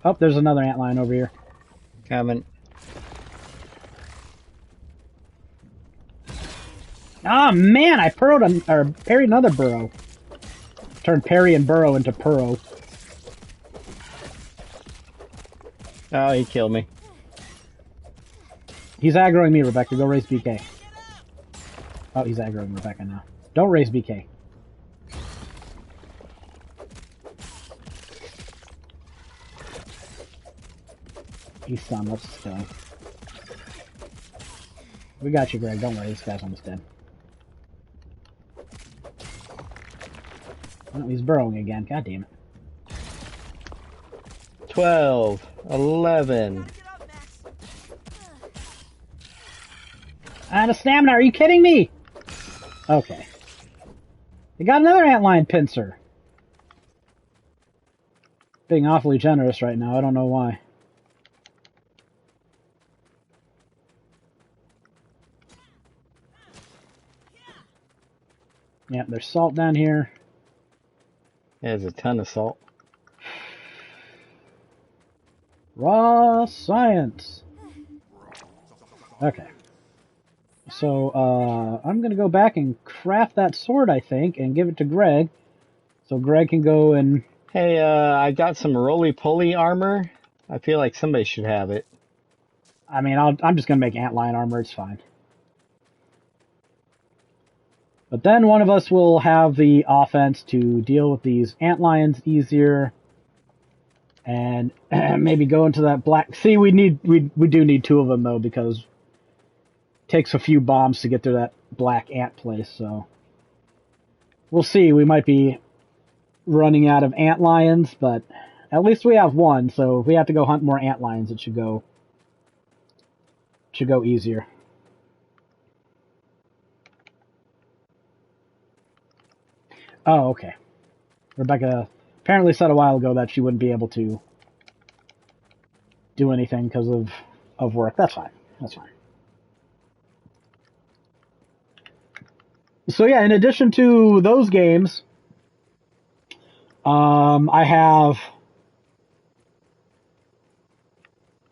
S6: Oh, there's another antlion over here.
S2: Coming.
S6: Ah, man, I parried another burrow. Turned parry and burrow into purro.
S2: Oh, he killed me.
S6: He's aggroing me, Rebecca. Go raise BK. Oh, he's aggroing Rebecca now. Don't raise BK. He's stunned. Let's just kill him. We got you, Greg. Don't worry. This guy's almost dead. Oh, he's burrowing again. God damn it.
S2: 12, 11.
S6: Out of stamina. Are you kidding me? Okay. You got another antlion pincer. Being awfully generous right now. I don't know why. Yeah, there's salt down here.
S2: There's a ton of salt.
S6: Raw science. Okay. So, I'm gonna go back and craft that sword, I think, and give it to Greg. So Greg can go and...
S2: Hey, I got some roly-poly armor. I feel like somebody should have it.
S6: I mean, I'm just gonna make antlion armor, it's fine. But then one of us will have the offense to deal with these antlions easier. And maybe go into that black... See, we do need two of them, though, because... takes a few bombs to get to that black ant place, so we'll see. We might be running out of antlions, but at least we have one, so if we have to go hunt more antlions, it should go easier. Oh, okay. Rebecca apparently said a while ago that she wouldn't be able to do anything because of work. That's fine. That's fine. So yeah, in addition to those games, I have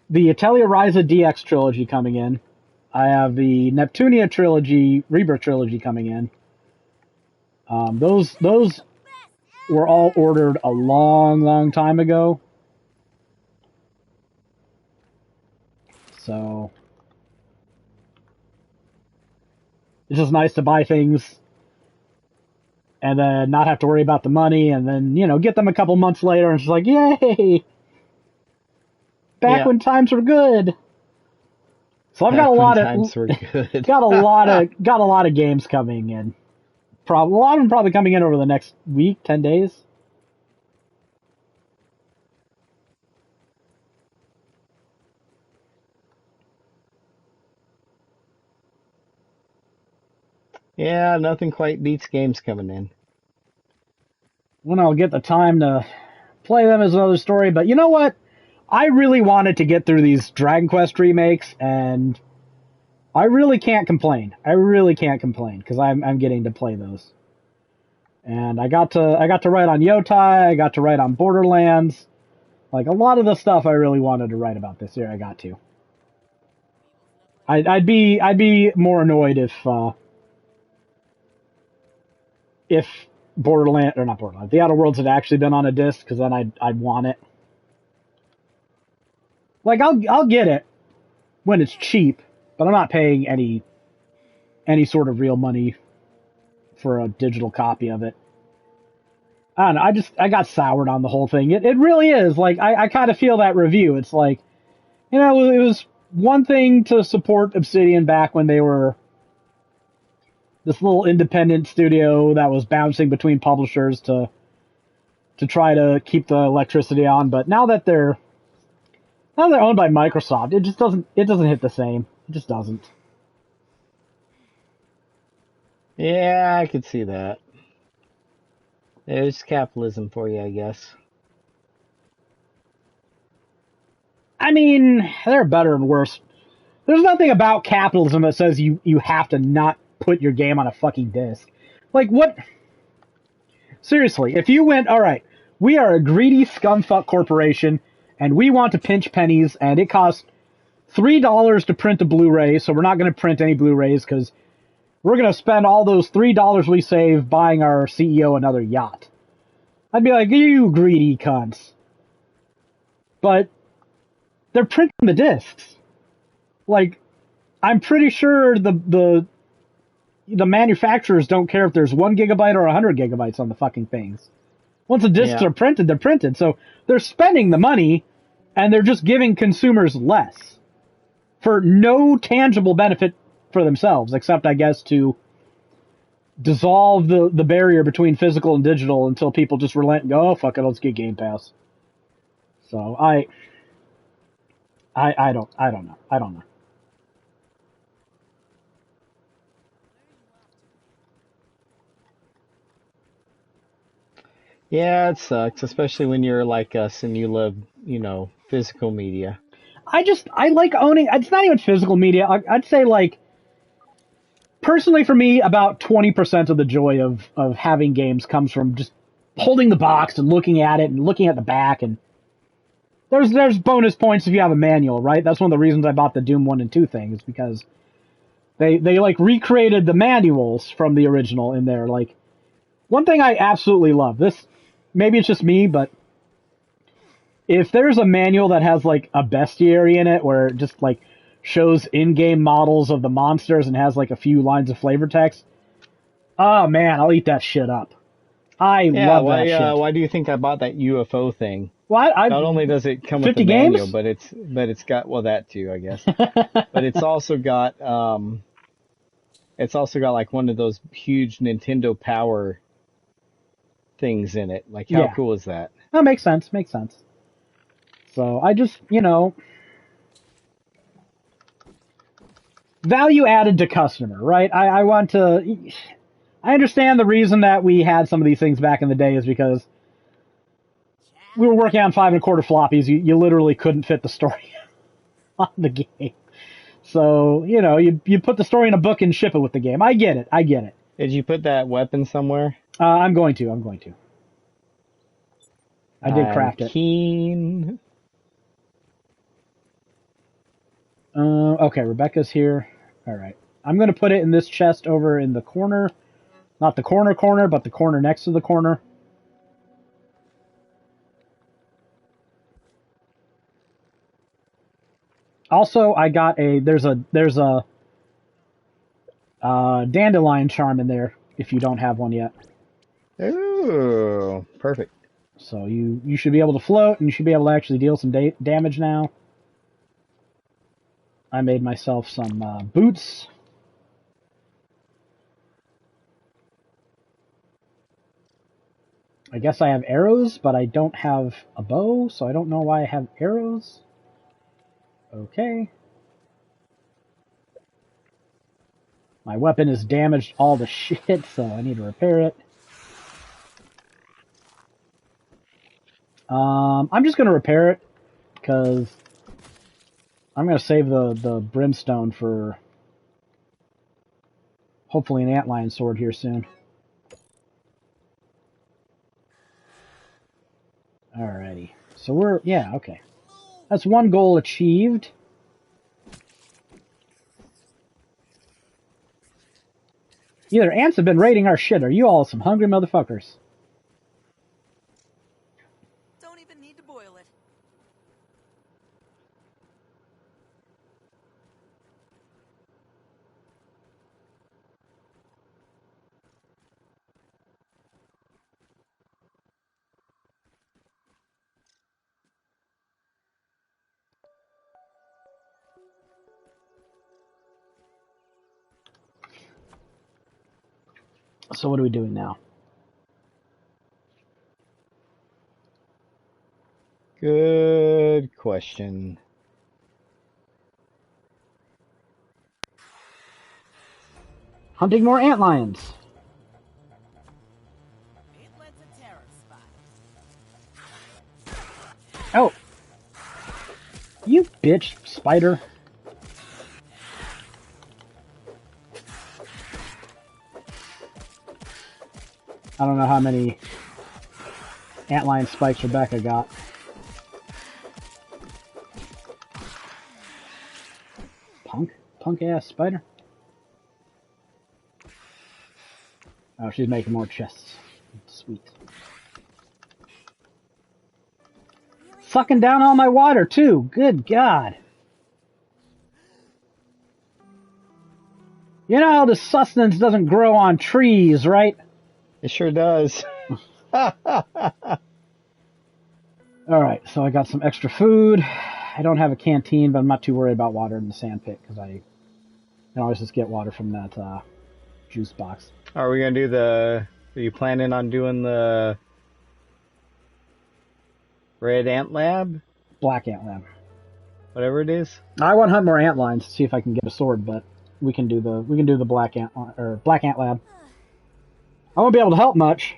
S6: the Atelier Ryza DX trilogy coming in. I have the Neptunia trilogy, Rebirth trilogy coming in. Those were all ordered a long time ago. So it's just nice to buy things and then not have to worry about the money, and then, get them a couple months later and it's like, yay! Back when times were good. So I've got a lot of
S2: times were good.
S6: got a lot of games coming in. A lot of them probably coming in over the next week, 10 days.
S2: Yeah, nothing quite beats games coming in.
S6: When I'll get the time to play them is another story, but you know what? I really wanted to get through these Dragon Quest remakes, and I really can't complain. I really can't complain because I'm getting to play those. And I got to write on Yotai. I got to write on Borderlands. Like, a lot of the stuff I really wanted to write about this year, I got to. I'd be more annoyed if Borderlands, or not Borderlands, the Outer Worlds had actually been on a disc, because then I'd want it. Like, I'll get it when it's cheap, but I'm not paying any sort of real money for a digital copy of it. I don't know, I got soured on the whole thing. It really is. Like, I kind of feel that review. It's like, it was one thing to support Obsidian back when they were this little independent studio that was bouncing between publishers to try to keep the electricity on, but now that they're owned by Microsoft, it doesn't hit the same. It just doesn't.
S2: Yeah, I could see that. There's capitalism for you, I guess.
S6: I mean, there are better and worse. There's nothing about capitalism that says you have to not put your game on a fucking disc. Like, what? Seriously, if you went, alright, we are a greedy scumfuck corporation, and we want to pinch pennies, and it costs $3 to print a Blu-ray, so we're not going to print any Blu-rays, because we're going to spend all those $3 we save buying our CEO another yacht. I'd be like, you greedy cunts. But they're printing the discs. Like, I'm pretty sure the manufacturers don't care if there's 1 gigabyte or 100 gigabytes on the fucking things. Once the discs are printed, they're printed. So they're spending the money, and they're just giving consumers less for no tangible benefit for themselves, except, I guess, to dissolve the barrier between physical and digital until people just relent and go, oh, fuck it, let's get Game Pass. So I don't know.
S2: Yeah, it sucks, especially when you're like us and you love, physical media.
S6: I like owning, it's not even physical media. I'd say, like, personally for me, about 20% of the joy of having games comes from just holding the box and looking at it and looking at the back, and there's bonus points if you have a manual, right? That's one of the reasons I bought the Doom 1 and 2 thing, is because they like recreated the manuals from the original in there. Like, one thing I absolutely love, this, maybe it's just me, but if there's a manual that has like a bestiary in it where it just like shows in-game models of the monsters and has like a few lines of flavor text, oh man, I'll eat that shit up. I love that shit.
S2: Why do you think I bought that UFO thing?
S6: Well,
S2: Not only does it come with the manual, but it's got, well, that too, I guess. But it's also got like one of those huge Nintendo Power things in it. Like, how cool is that?
S6: That makes sense. So I just, value added to customer, right? I want to, I understand the reason that we had some of these things back in the day is because we were working on 5.25 floppies. You literally couldn't fit the story on the game. So, you put the story in a book and ship it with the game. I get it.
S2: Did you put that weapon somewhere?
S6: I'm going to. I did
S2: I'm
S6: craft it.
S2: keen.
S6: Okay, Rebecca's here. All right. I'm going to put it in this chest over in the corner. Not the corner, but the corner next to the corner. Also, I got there's a dandelion charm in there if you don't have one yet.
S2: Ooh, perfect.
S6: So you should be able to float, and you should be able to actually deal some damage now. I made myself some boots. I guess I have arrows, but I don't have a bow, so I don't know why I have arrows. Okay. My weapon is damaged all to shit, so I need to repair it. I'm just going to repair it, because I'm going to save the brimstone for hopefully an antlion sword here soon. Alrighty. So okay. That's one goal achieved. Either ants have been raiding our shit, or you all some hungry motherfuckers.
S7: Don't even need to boil it.
S6: So what are we doing now?
S2: Good question.
S6: Hunting more antlions.
S7: Antlions a terror spot.
S6: Oh. You bitch, spider. I don't know how many antlion spikes Rebecca got. Punk ass spider. Oh, she's making more chests. Sweet. Sucking down all my water too. Good God. You know the sustenance doesn't grow on trees, right?
S2: It sure does.
S6: Alright, so I got some extra food. I don't have a canteen, but I'm not too worried about water in the sand pit, because I can always just get water from that juice box.
S2: Are we gonna do are you planning on doing the red ant lab?
S6: Black ant lab.
S2: Whatever it is?
S6: I want to hunt more ant lions to see if I can get a sword, but we can do the black ant lab. I won't be able to help much,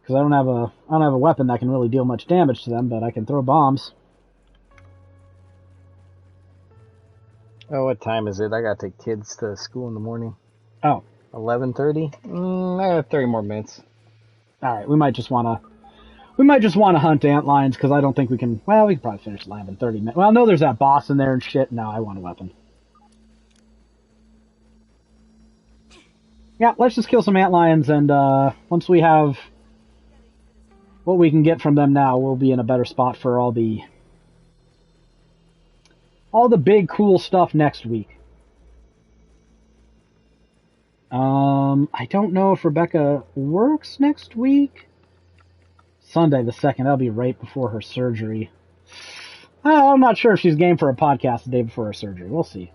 S6: because I don't have a weapon that can really deal much damage to them, but I can throw bombs.
S2: Oh, what time is it? I gotta take kids to school in the morning.
S6: Oh.
S2: 11:30? I have 30 more minutes.
S6: Alright, we might just want to hunt ant lions, because I don't think we can. Well, we can probably finish the lab in 30 minutes. Well, no, there's that boss in there and shit. No, I want a weapon. Yeah, let's just kill some ant lions, and once we have what we can get from them now, we'll be in a better spot for all the big cool stuff next week. I don't know if Rebecca works next week. Sunday the 2nd, that'll be right before her surgery. I'm not sure if she's game for a podcast the day before her surgery. We'll see.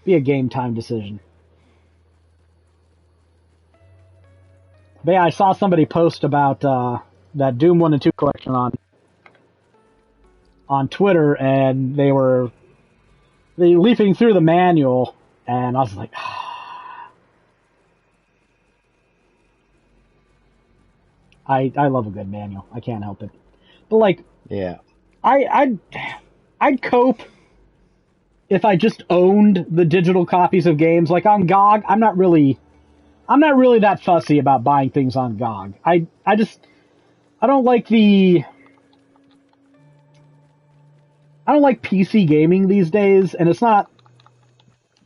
S6: Be a game time decision. But yeah, I saw somebody post about that Doom 1 and 2 collection on Twitter, and they were leafing through the manual, and I was like, I love a good manual. I can't help it. But like,
S2: Yeah.
S6: I'd cope if I just owned the digital copies of games. Like on GOG, I'm not really that fussy about buying things on GOG. I don't like PC gaming these days, and it's not.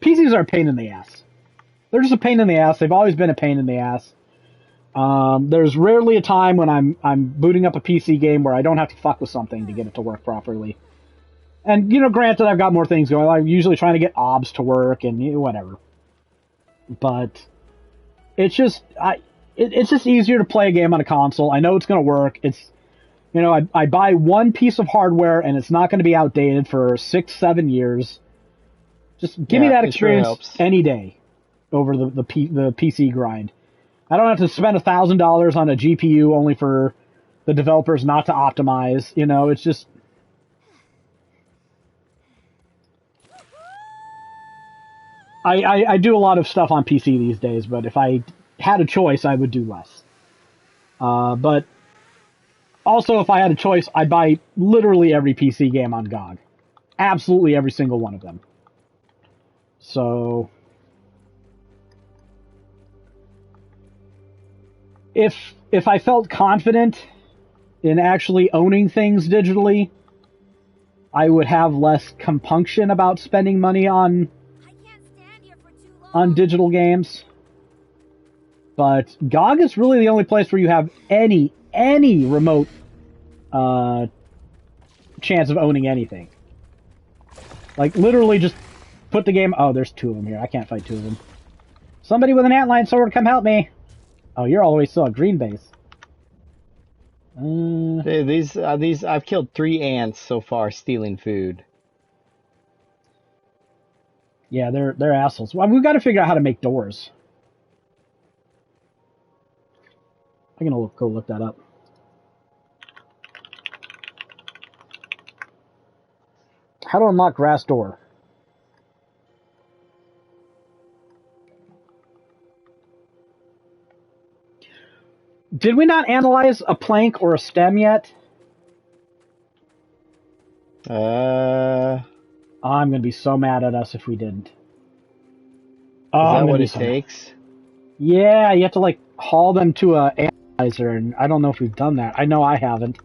S6: PCs are a pain in the ass. They're just a pain in the ass. They've always been a pain in the ass. There's rarely a time when I'm booting up a PC game where I don't have to fuck with something to get it to work properly. And, granted, I've got more things going. I'm usually trying to get OBS to work and whatever. But it's just it's just easier to play a game on a console. I know it's going to work. It's I buy one piece of hardware and it's not going to be outdated for 6-7 years. Just give me that experience any day over the PC grind. I don't have to spend $1,000 on a GPU only for the developers not to optimize. It's just. I do a lot of stuff on PC these days, but if I had a choice, I would do less. But also, if I had a choice, I'd buy literally every PC game on GOG. Absolutely every single one of them. So, if I felt confident in actually owning things digitally, I would have less compunction about spending money on digital games. But GOG is really the only place where you have any remote chance of owning anything. Like, literally just put the game... Oh, there's two of them here. I can't fight two of them. Somebody with an antlion sword, come help me. Oh, you're all the way still at green base.
S2: Dude, these I've killed 3 ants so far stealing food.
S6: Yeah, they're assholes. Well, we've got to figure out how to make doors. I'm gonna go look that up. How to unlock grass door? Did we not analyze a plank or a stem yet? I'm gonna be so mad at us if we didn't.
S2: Is that what it takes?
S6: Yeah, you have to like haul them to a analyzer, and I don't know if we've done that. I know I haven't.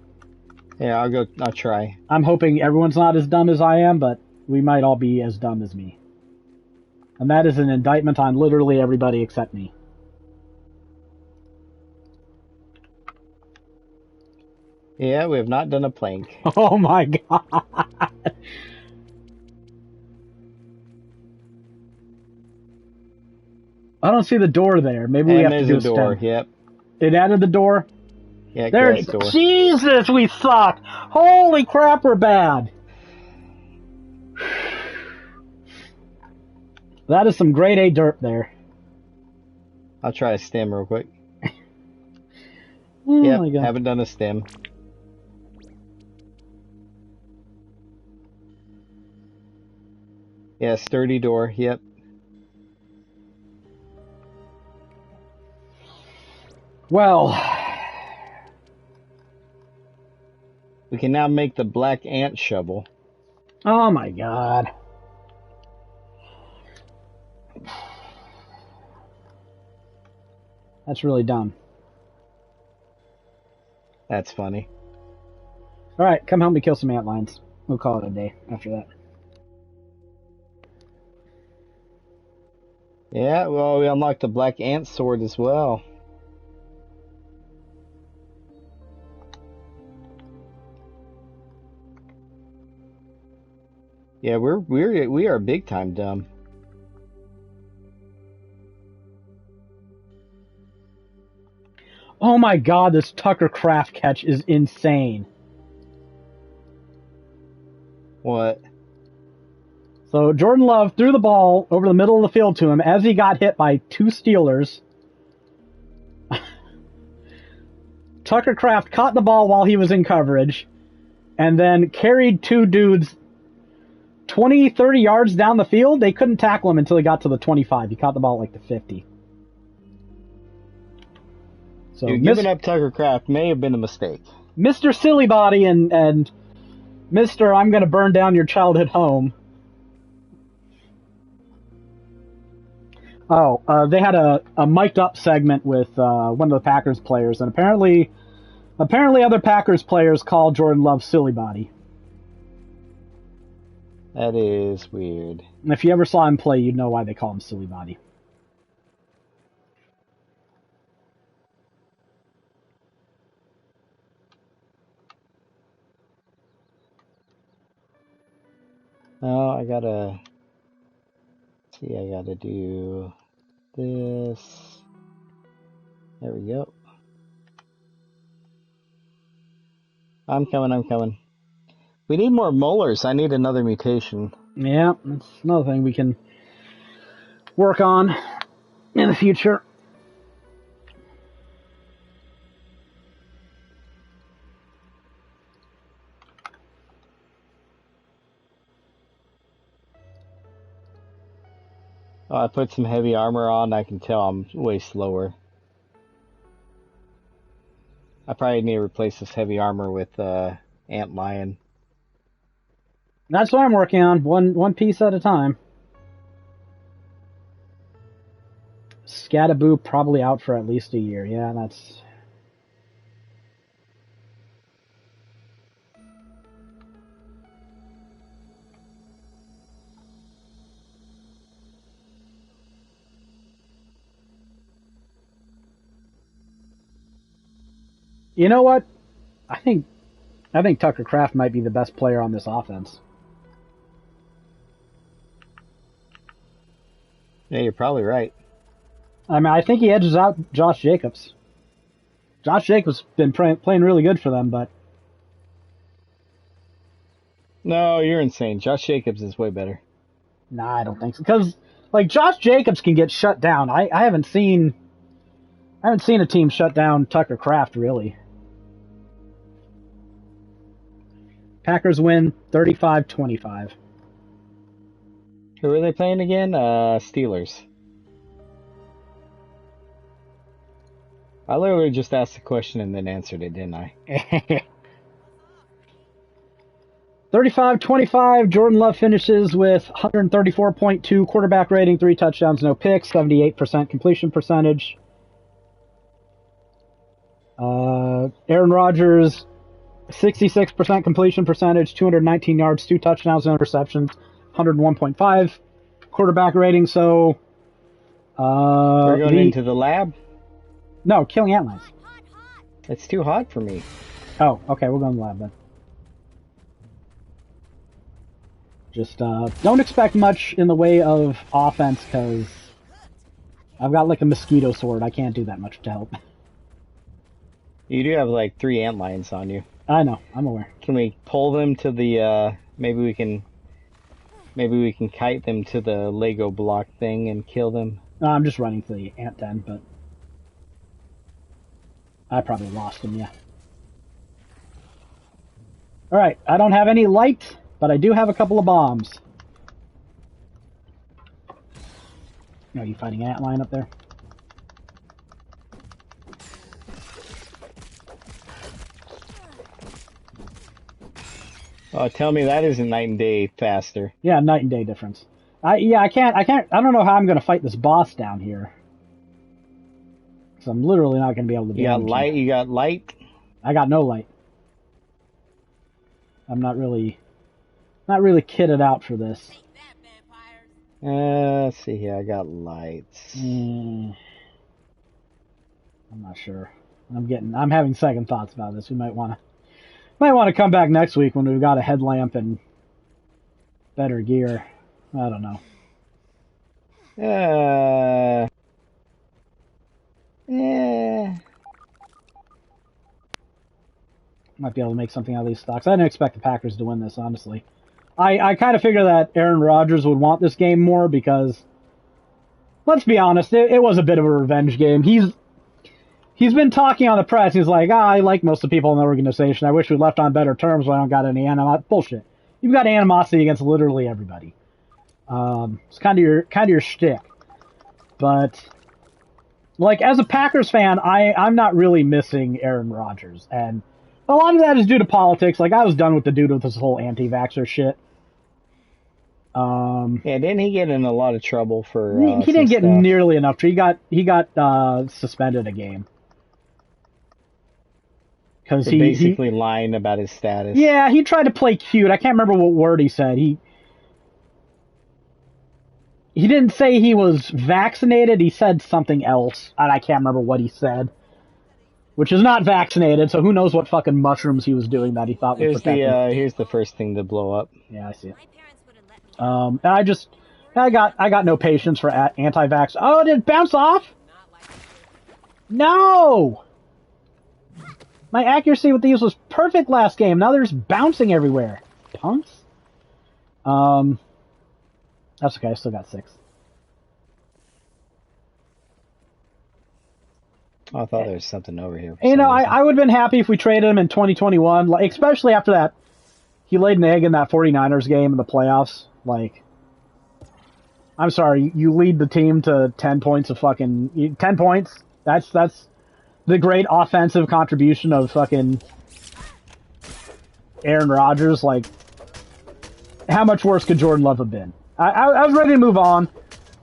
S2: Yeah, I'll try.
S6: I'm hoping everyone's not as dumb as I am, but we might all be as dumb as me. And that is an indictment on literally everybody except me.
S2: Yeah, we have not done a plank.
S6: Oh my god. I don't see the door there. Maybe we have to do a
S2: door.
S6: stem.
S2: Yep.
S6: It added the door.
S2: Yeah,
S6: There.
S2: grass door.
S6: Jesus, we suck. Holy crap, we're bad. That is some grade A dirt there.
S2: I'll try a stem real quick.
S6: Oh
S2: Yep,
S6: my god.
S2: haven't done a stem. Yeah, sturdy door. Yep.
S6: Well,
S2: We can now make the black ant shovel.
S6: oh my god. That's really dumb.
S2: That's funny.
S6: Alright, come help me kill some antlions. We'll call it a day after that.
S2: Yeah, well, we unlocked the black ant sword as well. Yeah, we are big time dumb.
S6: Oh my god, this Tucker Craft catch is insane.
S2: What?
S6: So Jordan Love threw the ball over the middle of the field to him as he got hit by 2 Steelers. Tucker Craft caught the ball while he was in coverage and then carried 2 dudes 20, 30 yards down the field. They couldn't tackle him until he got to the 25. He caught the ball at like the 50. So
S2: You giving up Tucker Craft may have been a mistake.
S6: Mr. Sillybody and Mr. I'm going to burn down your childhood home. Oh, they had a mic'd up segment with one of the Packers players, and apparently other Packers players call Jordan Love Sillybody.
S2: That is weird.
S6: And if you ever saw him play, you'd know why they call him Sillybody.
S2: Oh, I gotta do this. There we go. I'm coming. We need more molars. I need another mutation.
S6: Yeah, that's another thing we can work on in the future.
S2: Oh, I put some heavy armor on. I can tell I'm way slower. I probably need to replace this heavy armor with Antlion.
S6: That's what I'm working on, one piece at a time. Scataboo probably out for at least a year. Yeah, that's... You know what? I think Tucker Craft might be the best player on this offense.
S2: Yeah, you're probably right.
S6: I mean, I think he edges out Josh Jacobs. Josh Jacobs been playing really good for them, but...
S2: No, you're insane. Josh Jacobs is way better.
S6: Nah, I don't think so. Because, like, Josh Jacobs can get shut down. I haven't seen a team shut down Tucker Craft, really. Packers win 35-25.
S2: Who are they playing again? Steelers. I literally just asked the question and then answered it, didn't I?
S6: 35-25, Jordan Love finishes with 134.2 quarterback rating, 3 touchdowns, no picks, 78% completion percentage. Aaron Rodgers, 66% completion percentage, 219 yards, 2 touchdowns, no interceptions, 101.5 quarterback rating. So,
S2: we're going into the lab?
S6: No, killing antlines.
S2: It's too hot for me.
S6: Oh, okay, we'll go in the lab then. Just don't expect much in the way of offense because I've got like a mosquito sword. I can't do that much to help.
S2: You do have like 3 antlions on you.
S6: I know, I'm aware.
S2: Can we pull them to the, maybe we can kite them to the Lego block thing and kill them?
S6: No, I'm just running to the ant den, but I probably lost them, yeah. Alright, I don't have any light, but I do have a couple of bombs. Are you fighting an antlion up there?
S2: Oh, tell me that isn't night and day faster.
S6: Yeah, night and day difference. I don't know how I'm going to fight this boss down here. Because I'm literally not going to be able to do
S2: You got light? You got light?
S6: I got no light. I'm not really kitted out for this.
S2: Let's see here. I got lights.
S6: I'm not sure. I'm having second thoughts about this. We might want to come back next week when we've got a headlamp and better gear. I don't know. Might be able to make something out of these stocks. I didn't expect the Packers to win this, honestly. I kind of figured that Aaron Rodgers would want this game more because, let's be honest, it was a bit of a revenge game. He's been talking on the press. He's like, I like most of the people in the organization. I wish we left on better terms, but I don't got any animosity. Bullshit. You've got animosity against literally everybody. It's kind of your shtick. But like as a Packers fan, I'm not really missing Aaron Rodgers, and a lot of that is due to politics. Like I was done with the dude with this whole anti-vaxxer shit.
S2: Yeah, didn't he get in a lot of trouble for
S6: He
S2: some
S6: didn't get
S2: stuff?
S6: nearly enough. He got suspended a game because
S2: For basically lying about his status.
S6: yeah, he tried to play cute. I can't remember what word he said. He didn't say he was vaccinated. He said something else, and I can't remember what he said. Which is not vaccinated, so who knows what fucking mushrooms he was doing that he thought would protect him.
S2: Here's the first thing to blow up.
S6: Yeah, I see it.
S5: My parents wouldn't let me.
S6: And I got no patience for anti-vax. Oh, did it bounce off? No! My accuracy with these was perfect last game. Now they're just bouncing everywhere. Punks? That's okay, I still got 6.
S2: Oh, I thought there was something over here.
S6: You know, I would have been happy if we traded him in 2021, like, especially after that. He laid an egg in that 49ers game in the playoffs. Like, I'm sorry, you lead the team to 10 points of fucking 10 points. That's the great offensive contribution of fucking Aaron Rodgers. Like, how much worse could Jordan Love have been? I was ready to move on.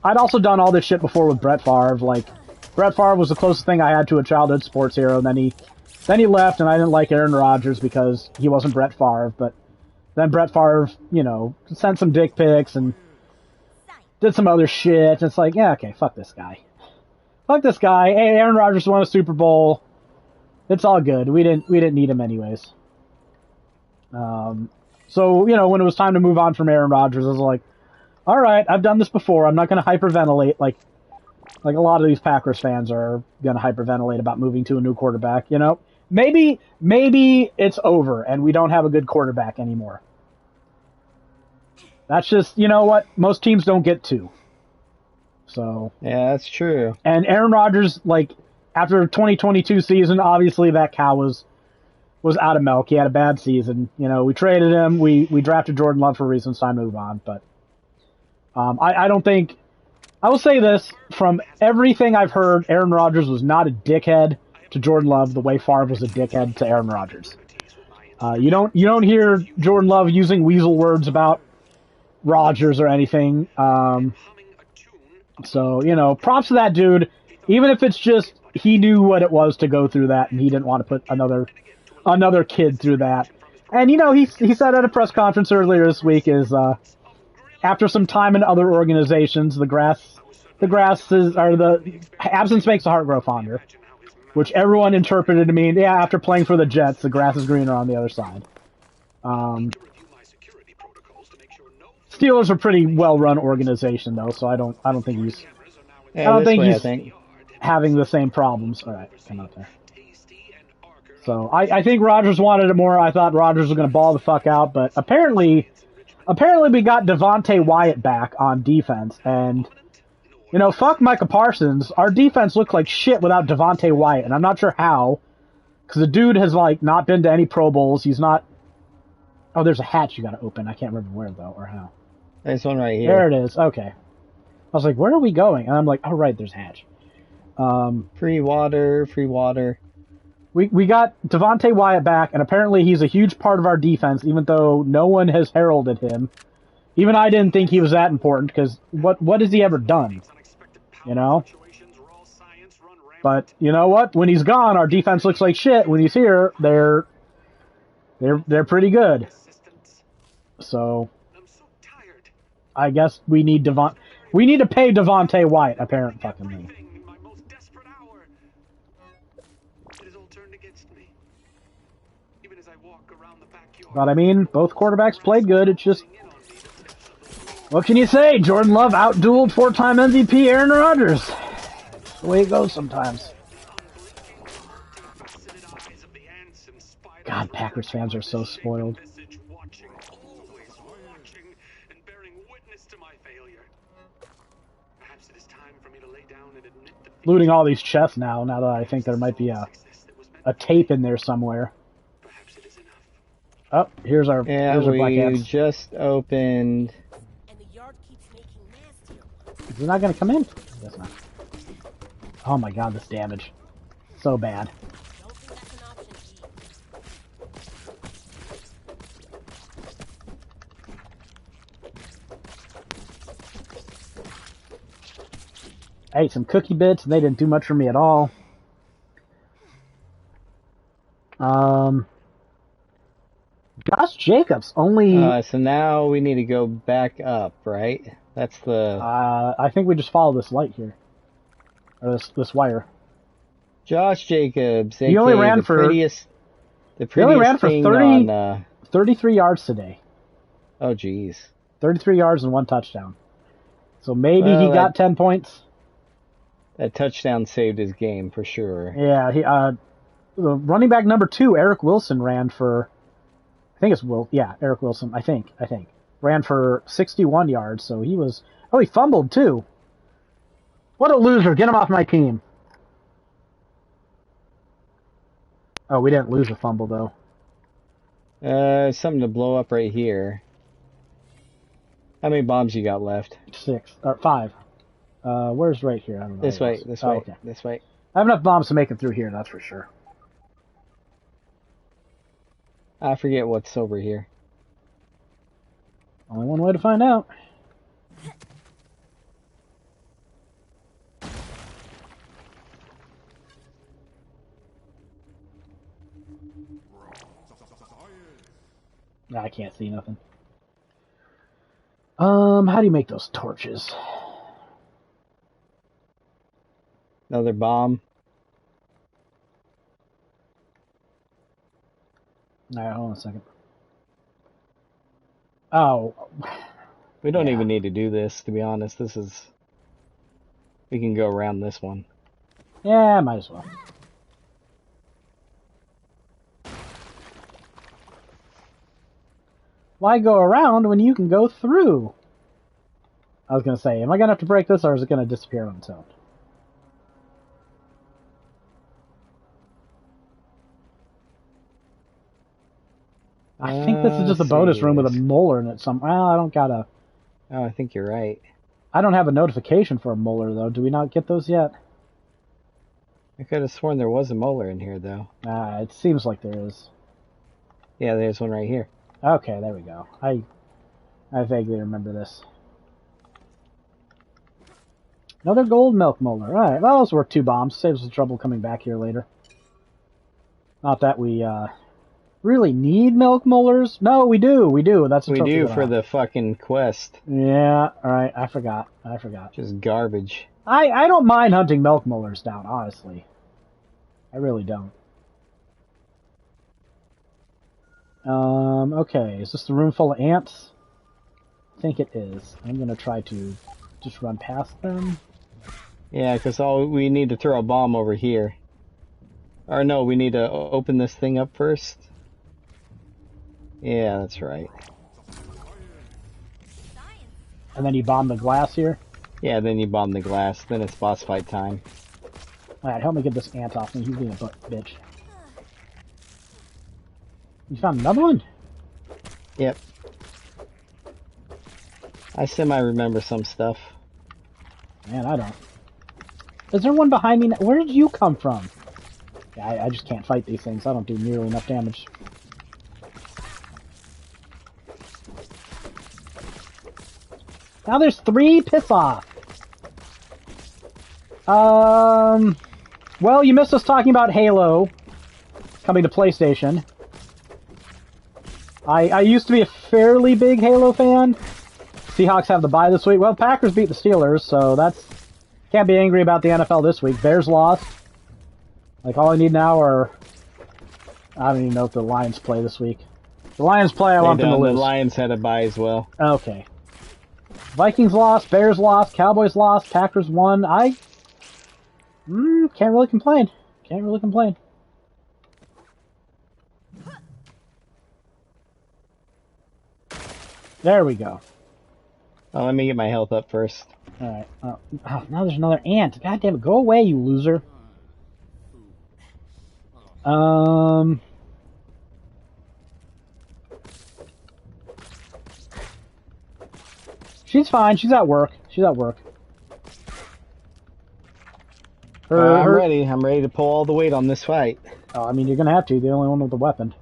S6: I'd also done all this shit before with Brett Favre. Like, Brett Favre was the closest thing I had to a childhood sports hero. And then he left, and I didn't like Aaron Rodgers because he wasn't Brett Favre. But then Brett Favre, you know, sent some dick pics and did some other shit. It's like, yeah, okay, fuck this guy. Fuck this guy. Hey, Aaron Rodgers won a Super Bowl. It's all good. We didn't need him anyways. So, you know, when it was time to move on from Aaron Rodgers, I was like, all right, I've done this before. I'm not going to hyperventilate like a lot of these Packers fans are going to hyperventilate about moving to a new quarterback, you know? Maybe it's over and we don't have a good quarterback anymore. That's just, you know what? Most teams don't get 2. So.
S2: Yeah, that's true.
S6: And Aaron Rodgers, like, after the 2022 season, obviously that cow was out of milk. He had a bad season. You know, we traded him. We drafted Jordan Love for reasons. Time to move on. But I don't think... I will say this, from everything I've heard, Aaron Rodgers was not a dickhead to Jordan Love the way Favre was a dickhead to Aaron Rodgers. You don't hear Jordan Love using weasel words about Rodgers or anything. So, you know, props to that dude. Even if it's just he knew what it was to go through that and he didn't want to put another kid through that. And, you know, he said at a press conference earlier this week is after some time in other organizations, the absence makes the heart grow fonder, which everyone interpreted to mean, yeah, after playing for the Jets, the grass is greener on the other side. Steelers are a pretty well-run organization, though, so I don't think he's having the same problems. All right, come out there. So I think Rodgers wanted it more. I thought Rodgers was going to ball the fuck out, but apparently we got Devontae Wyatt back on defense, and, you know, fuck Micah Parsons. Our defense looked like shit without Devontae Wyatt, and I'm not sure how, because the dude has, like, not been to any Pro Bowls. He's not... Oh, there's a hatch you gotta open. I can't remember where, though, or how.
S2: There's one right here.
S6: There it is. Okay. I was like, where are we going? And I'm like, oh, right, there's a hatch.
S2: Free water.
S6: We got Devontae Wyatt back, and apparently he's a huge part of our defense, even though no one has heralded him. Even I didn't think he was that important, because what has he ever done? You know? But, you know what? When he's gone, our defense looks like shit. When he's here, they're pretty good. So, I guess we need to pay Devontae Wyatt, apparently. Fucking But I mean, both quarterbacks played good. It's just, what can you say? Jordan Love outdueled 4-time MVP Aaron Rodgers. That's the way it goes sometimes. God, Packers fans are so spoiled. Looting all these chests now that I think there might be a tape in there somewhere. Oh, here's our black
S2: we just opened.
S5: And the yard keeps making nastier ones.
S6: Is it not going to come in? That's not. Oh my god, this damage. So bad.
S5: Don't think that's an option, E.
S6: I ate some cookie bits, and they didn't do much for me at all. Josh Jacobs only...
S2: So now we need to go back up, right? That's the...
S6: I think we just follow this light here. Or this wire.
S2: Josh Jacobs,
S6: He only
S2: aka
S6: ran
S2: the
S6: for-
S2: prettiest, the
S6: He only ran
S2: prettiest
S6: for
S2: thing
S6: 30
S2: on...
S6: 33 yards today.
S2: Oh, jeez.
S6: 33 yards and 1 touchdown. So maybe
S2: Well,
S6: he got 10 points.
S2: That touchdown saved his game, for sure.
S6: Yeah, the running back number 2, Eric Wilson, ran for... I think it's Eric Wilson, I think. Ran for 61 yards, so he was... Oh, he fumbled, too. What a loser. Get him off my team. Oh, we didn't lose a fumble, though.
S2: Something to blow up right here. How many bombs you got left?
S6: 5. Where's right here? I don't know.
S2: This way, this
S6: Oh,
S2: way,
S6: okay.
S2: this way.
S6: I have enough bombs to make it through here, that's for sure.
S2: I forget what's over here.
S6: Only one way to find out. I can't see nothing. How do you make those torches?
S2: Another bomb.
S6: Alright, hold on a second. Oh.
S2: We don't
S6: Yeah.
S2: even need to do this, to be honest. This is... We can go around this one.
S6: Yeah, might as well. Why go around when you can go through? I was going to say, am I going to have to break this, or is it going to disappear on its own? I think this is just a
S2: Let's
S6: bonus
S2: see
S6: room with a
S2: this.
S6: molar in it. Well, I don't got a...
S2: Oh, I think you're right.
S6: I don't have a notification for a molar, though. Do we not get those yet?
S2: I could have sworn there was a molar in here, though.
S6: It seems like there is.
S2: Yeah, there's one right here.
S6: Okay, there we go. I vaguely remember this. Another gold milk molar. Alright, well, those were 2 bombs. Saves us trouble coming back here later. Not that we, really need milk molars. No, we do. That's a
S2: We
S6: trophy
S2: do
S6: that I
S2: for
S6: have.
S2: the fucking quest.
S6: Yeah, alright, I forgot.
S2: Just garbage.
S6: I don't mind hunting milk molars down, honestly. I really don't. Okay, is this the room full of ants? I think it is. I'm gonna try to just run past them.
S2: Yeah, because we need to throw a bomb over here. Or no, we need to open this thing up first. Yeah, that's right.
S6: And then you bomb the glass here.
S2: Yeah, then you bomb the glass. Then it's boss fight time.
S6: Alright, help me get this ant off me. He's being a bitch. You found another one?
S2: Yep. I semi-remember some stuff.
S6: Man, I don't. Is there one behind me? Where did you come from? Yeah, I just can't fight these things. I don't do nearly enough damage. Now there's 3? Piss off. Well, you missed us talking about Halo coming to PlayStation. I used to be a fairly big Halo fan. Seahawks have the bye this week. Well, Packers beat the Steelers, so that's... Can't be angry about the NFL this week. Bears lost. Like, all I need now are... I don't even know if the Lions play this week. The Lions play, I want them to lose.
S2: The Lions had a bye as well.
S6: Okay. Vikings lost, Bears lost, Cowboys lost, Packers won. Can't really complain. Can't really complain. There we go.
S2: Oh, let me get my health up first.
S6: Alright. Now there's another ant. God damn it. Go away, you loser. She's fine. She's at work. Her
S2: I'm ready. I'm ready to pull all the weight on this fight.
S6: Oh, I mean, you're gonna have to. The only one with the weapon.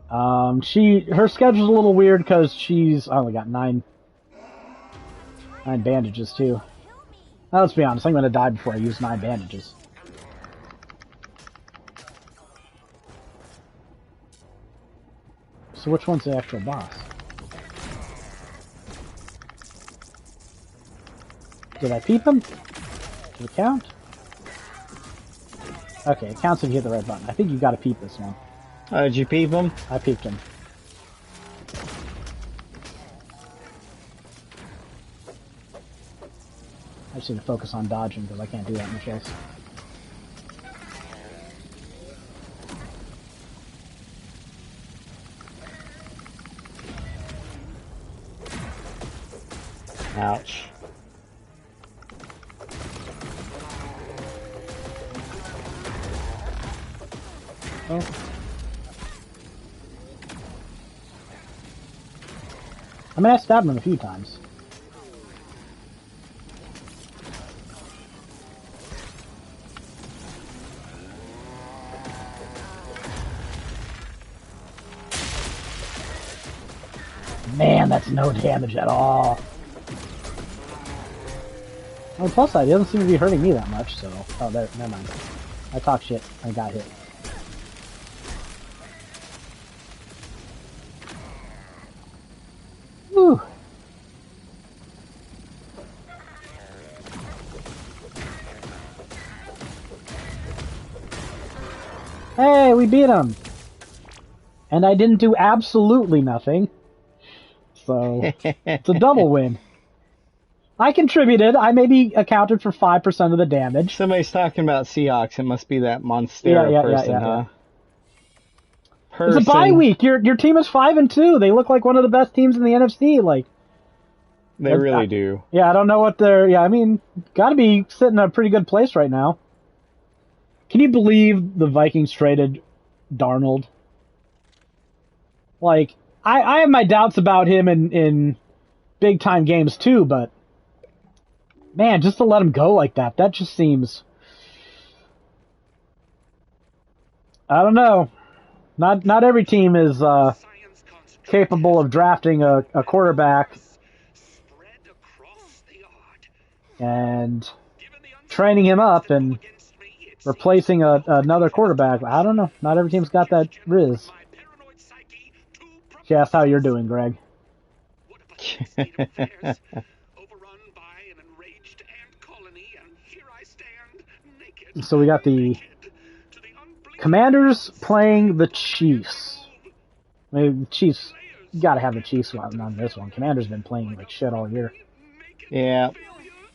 S6: Her schedule's a little weird because I only got nine bandages too. Now, let's be honest, I'm gonna die before I use 9 bandages. So which one's the actual boss? Did I peep him? Did it count? Okay, it counts if you hit the right button. I think you gotta peep this one.
S2: Oh, did you peep him?
S6: I peeped him. I just need to focus on dodging because I can't do that much else.
S2: Ouch.
S6: Oh. I mean, I stabbed him a few times. Man, that's no damage at all. On the plus side, it doesn't seem to be hurting me that much, so... Oh, there, never mind. I talked shit, I got hit. Whew. Hey, we beat him! And I didn't do absolutely nothing. So, it's a double win. I contributed. I maybe accounted for 5% of the damage.
S2: Somebody's talking about Seahawks. It must be that Monstera person, huh?
S6: It's a bye week. Your team is 5-2. They look like one of the best teams in the NFC. Like
S2: they really do.
S6: Yeah, I don't know what they're. Yeah, I mean, got to be sitting in a pretty good place right now. Can you believe the Vikings traded Darnold? Like, I have my doubts about him in big time games too, but man, just to let him go like that just seems. I don't know. Not every team is capable of drafting a quarterback and training him up and replacing another quarterback. I don't know. Not every team's got that riz. She asked how you're doing, Greg. So we got the Commanders playing the Chiefs. I mean, the Chiefs, you gotta have the Chiefs on this one. Commanders been playing like shit all year.
S2: Yeah.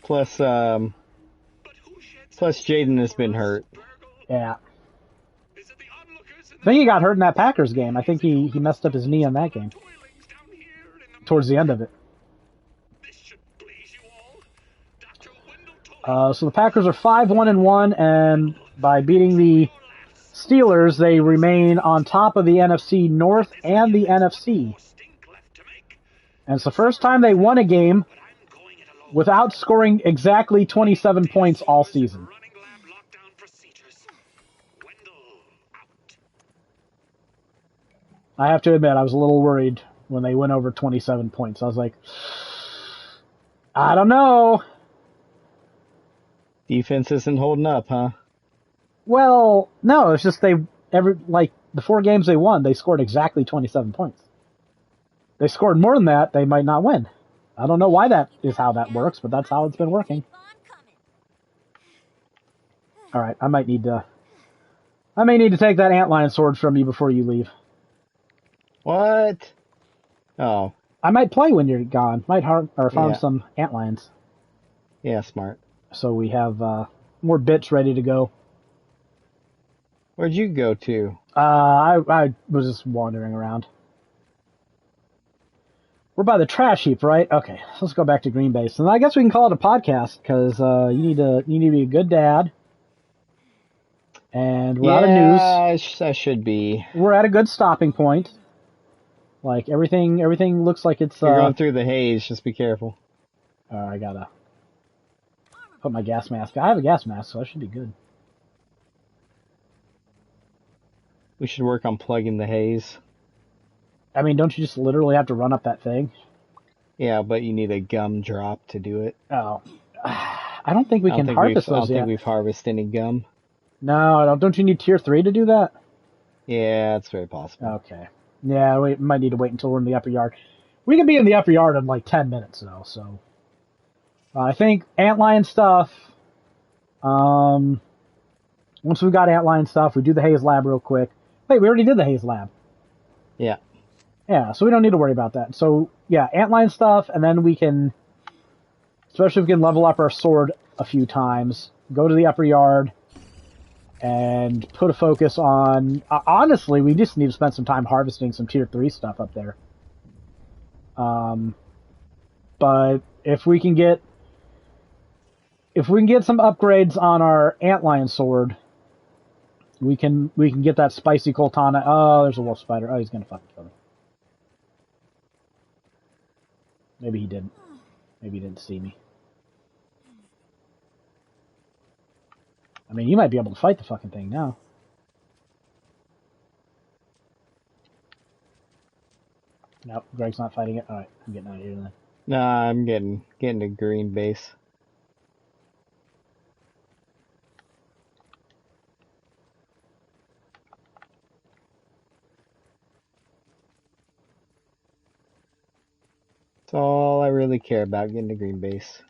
S2: Plus Jaden has been hurt.
S6: Yeah. I think he got hurt in that Packers game. I think he messed up his knee on that game. Towards the end of it. So the Packers are 5-1-1, and by beating the Steelers, they remain on top of the NFC North and the NFC. And it's the first time they won a game without scoring exactly 27 points all season. I have to admit, I was a little worried when they went over 27 points. I was like, I don't know.
S2: Defense isn't holding up, huh?
S6: Well, no, it's just the 4 games they won, they scored exactly 27 points. They scored more than that, they might not win. I don't know why that is how that works, but that's how it's been working. Alright, I may need to take that antlion sword from you before you leave.
S2: What? Oh.
S6: I might play when you're gone. Might farm some antlions.
S2: Yeah, smart.
S6: So we have more bits ready to go.
S2: Where'd you go to?
S6: I was just wandering around. We're by the trash heap, right? Okay, let's go back to Green Bay. So I guess we can call it a podcast because you need to be a good dad. And we're out of news.
S2: Yeah, I should be.
S6: We're at a good stopping point. Like everything looks like it's.
S2: You're going through the haze. Just be careful.
S6: I gotta. Put my gas mask. I have a gas mask, so I should be good.
S2: We should work on plugging the haze.
S6: I mean, don't you just literally have to run up that thing?
S2: Yeah, but you need a gum drop to do it.
S6: Oh. I don't think we can
S2: I
S6: harvest
S2: don't
S6: those
S2: think
S6: yet.
S2: we've harvested any gum.
S6: No, don't you need tier 3 to do that?
S2: Yeah, it's very possible.
S6: Okay. Yeah, we might need to wait until we're in the upper yard. We can be in the upper yard in like 10 minutes, though, so... I think antlion stuff... once we've got antlion stuff, we do the haze lab real quick. Wait, we already did the haze lab.
S2: Yeah.
S6: Yeah, so we don't need to worry about that. So, yeah, antlion stuff, and then we can... Especially if we can level up our sword a few times. Go to the upper yard and put a focus on... honestly, we just need to spend some time harvesting some tier 3 stuff up there. But if we can get some upgrades on our antlion sword, we can get that spicy Coltana. Oh, there's a wolf spider. Oh, he's gonna fucking kill me. Maybe he didn't. Maybe he didn't see me. I mean, you might be able to fight the fucking thing now. Nope, Greg's not fighting it. Alright, I'm getting out of here then.
S2: Nah, I'm getting to green base. That's all I really care about, getting to green base.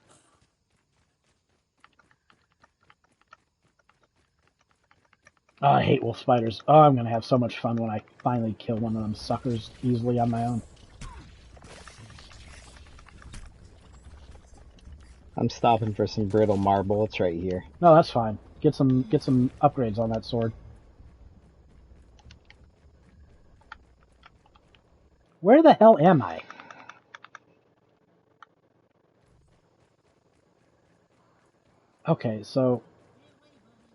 S6: Oh, I hate wolf spiders. Oh, I'm gonna have so much fun when I finally kill one of them suckers easily on my own.
S2: I'm stopping for some brittle marble. It's right here.
S6: No, that's fine. Get some upgrades on that sword. Where the hell am I? Okay, so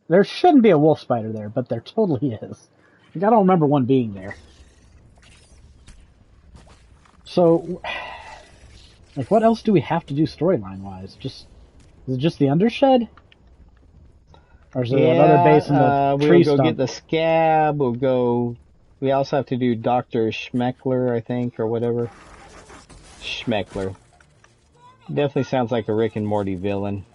S6: there shouldn't be a wolf spider there, but there totally is. Like, I don't remember one being there. So, like, what else do we have to do storyline-wise? Is it just the Undershed? Or is there another base in the tree
S2: we'll go
S6: stump?
S2: get the scab. We also have to do Dr. Schmeckler, I think, or whatever. Schmeckler. Definitely sounds like a Rick and Morty villain.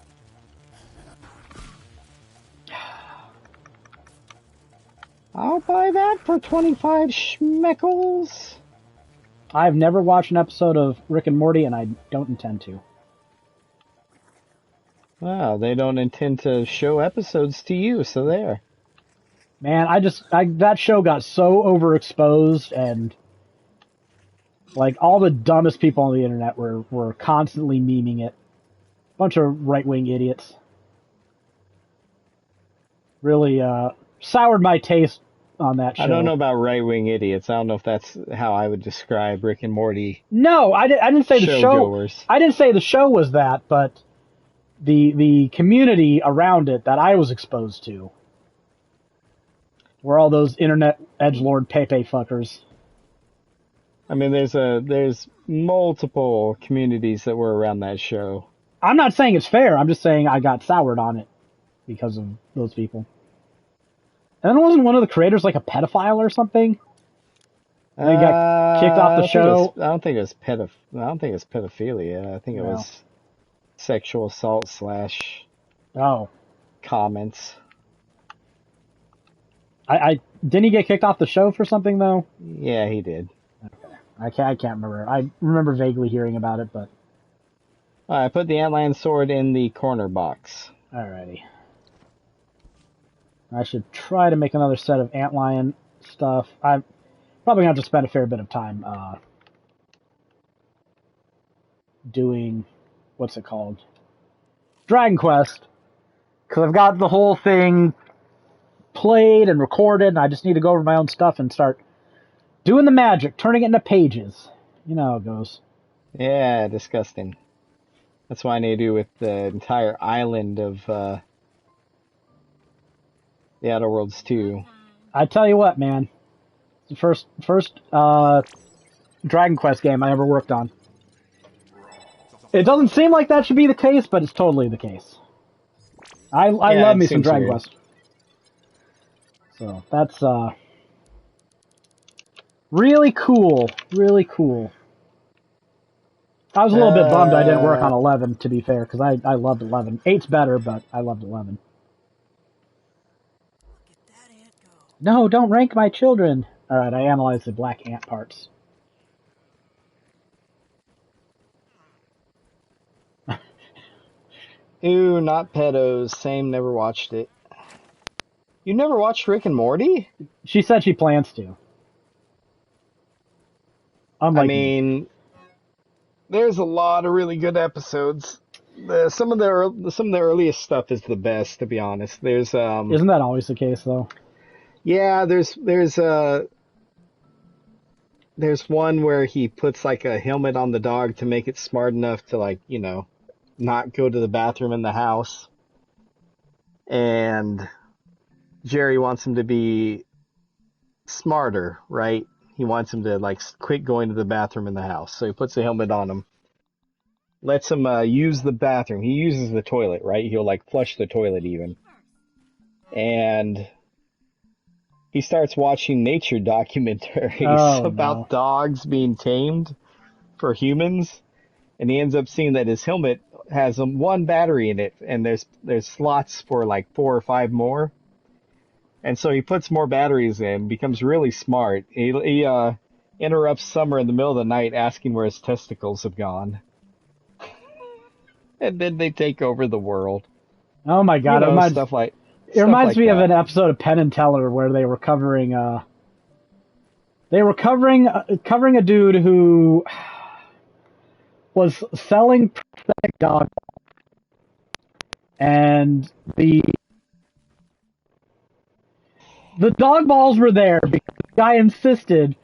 S2: I'll buy that for 25 schmeckles.
S6: I've never watched an episode of Rick and Morty, and I don't intend to.
S2: Wow, they don't intend to show episodes to you, so there.
S6: Man, that show got so overexposed, and like all the dumbest people on the internet were constantly memeing it. Bunch of right-wing idiots. Really soured my taste on that show.
S2: I don't know about right-wing idiots. I don't know if that's how I would describe Rick and Morty.
S6: No, I didn't say the show.
S2: Showgoers.
S6: I didn't say the show was that, but the community around it that I was exposed to were all those internet edgelord Pepe fuckers.
S2: I mean, there's multiple communities that were around that show.
S6: I'm not saying it's fair. I'm just saying I got soured on it because of those people. And then wasn't one of the creators like a pedophile or something? And he got kicked off the show.
S2: I don't think it was pedophilia. I think it was sexual assault / comments.
S6: I didn't he get kicked off the show for something though?
S2: Yeah, he did.
S6: Okay. I can't remember. I remember vaguely hearing about it, but
S2: I put the antlion sword in the corner box.
S6: alrighty. I should try to make another set of antlion stuff. I'm probably going to have to spend a fair bit of time doing, what's it called? Dragon Quest. Because I've got the whole thing played and recorded, and I just need to go over my own stuff and start doing the magic, turning it into pages. You know how it goes.
S2: Yeah, disgusting. That's what I need to do with the entire island of the Outer Worlds 2.
S6: I tell you what, man. It's the first Dragon Quest game I ever worked on. It doesn't seem like that should be the case, but it's totally the case. I
S2: Yeah,
S6: love
S2: it
S6: me some
S2: seems
S6: Dragon
S2: weird.
S6: Quest. So that's really cool. Really cool. I was a little bit bummed I didn't work on 11, to be fair, because I loved 11. 8's better, but I loved 11.
S7: Look at that ant go.
S6: No, don't rank my children. Alright, I analyzed the black ant parts.
S2: Ooh, not pedos. Same, never watched it. You never watched Rick and Morty?
S6: She said she plans to.
S2: I
S6: Unlike me.
S2: mean, there's a lot of really good episodes. Some of the earliest stuff is the best, to be honest.
S6: Isn't that always the case, though?
S2: Yeah, there's one where he puts like a helmet on the dog to make it smart enough to, like, not go to the bathroom in the house. And Jerry wants him to be smarter, right? He wants him to, like, quit going to the bathroom in the house. So he puts a helmet on him. Lets him use the bathroom. He uses the toilet, right? He'll, like, flush the toilet even. And he starts watching nature documentaries about dogs being tamed for humans. And he ends up seeing that his helmet has one battery in it, and there's slots for like 4 or 5 more. And so he puts more batteries in, becomes really smart. He interrupts Summer in the middle of the night asking where his testicles have gone. And then they take over the world.
S6: Oh my god, it reminds me of an episode of Penn and Teller where they were covering a dude who was selling prosthetic dog, and the dog balls were there because the guy insisted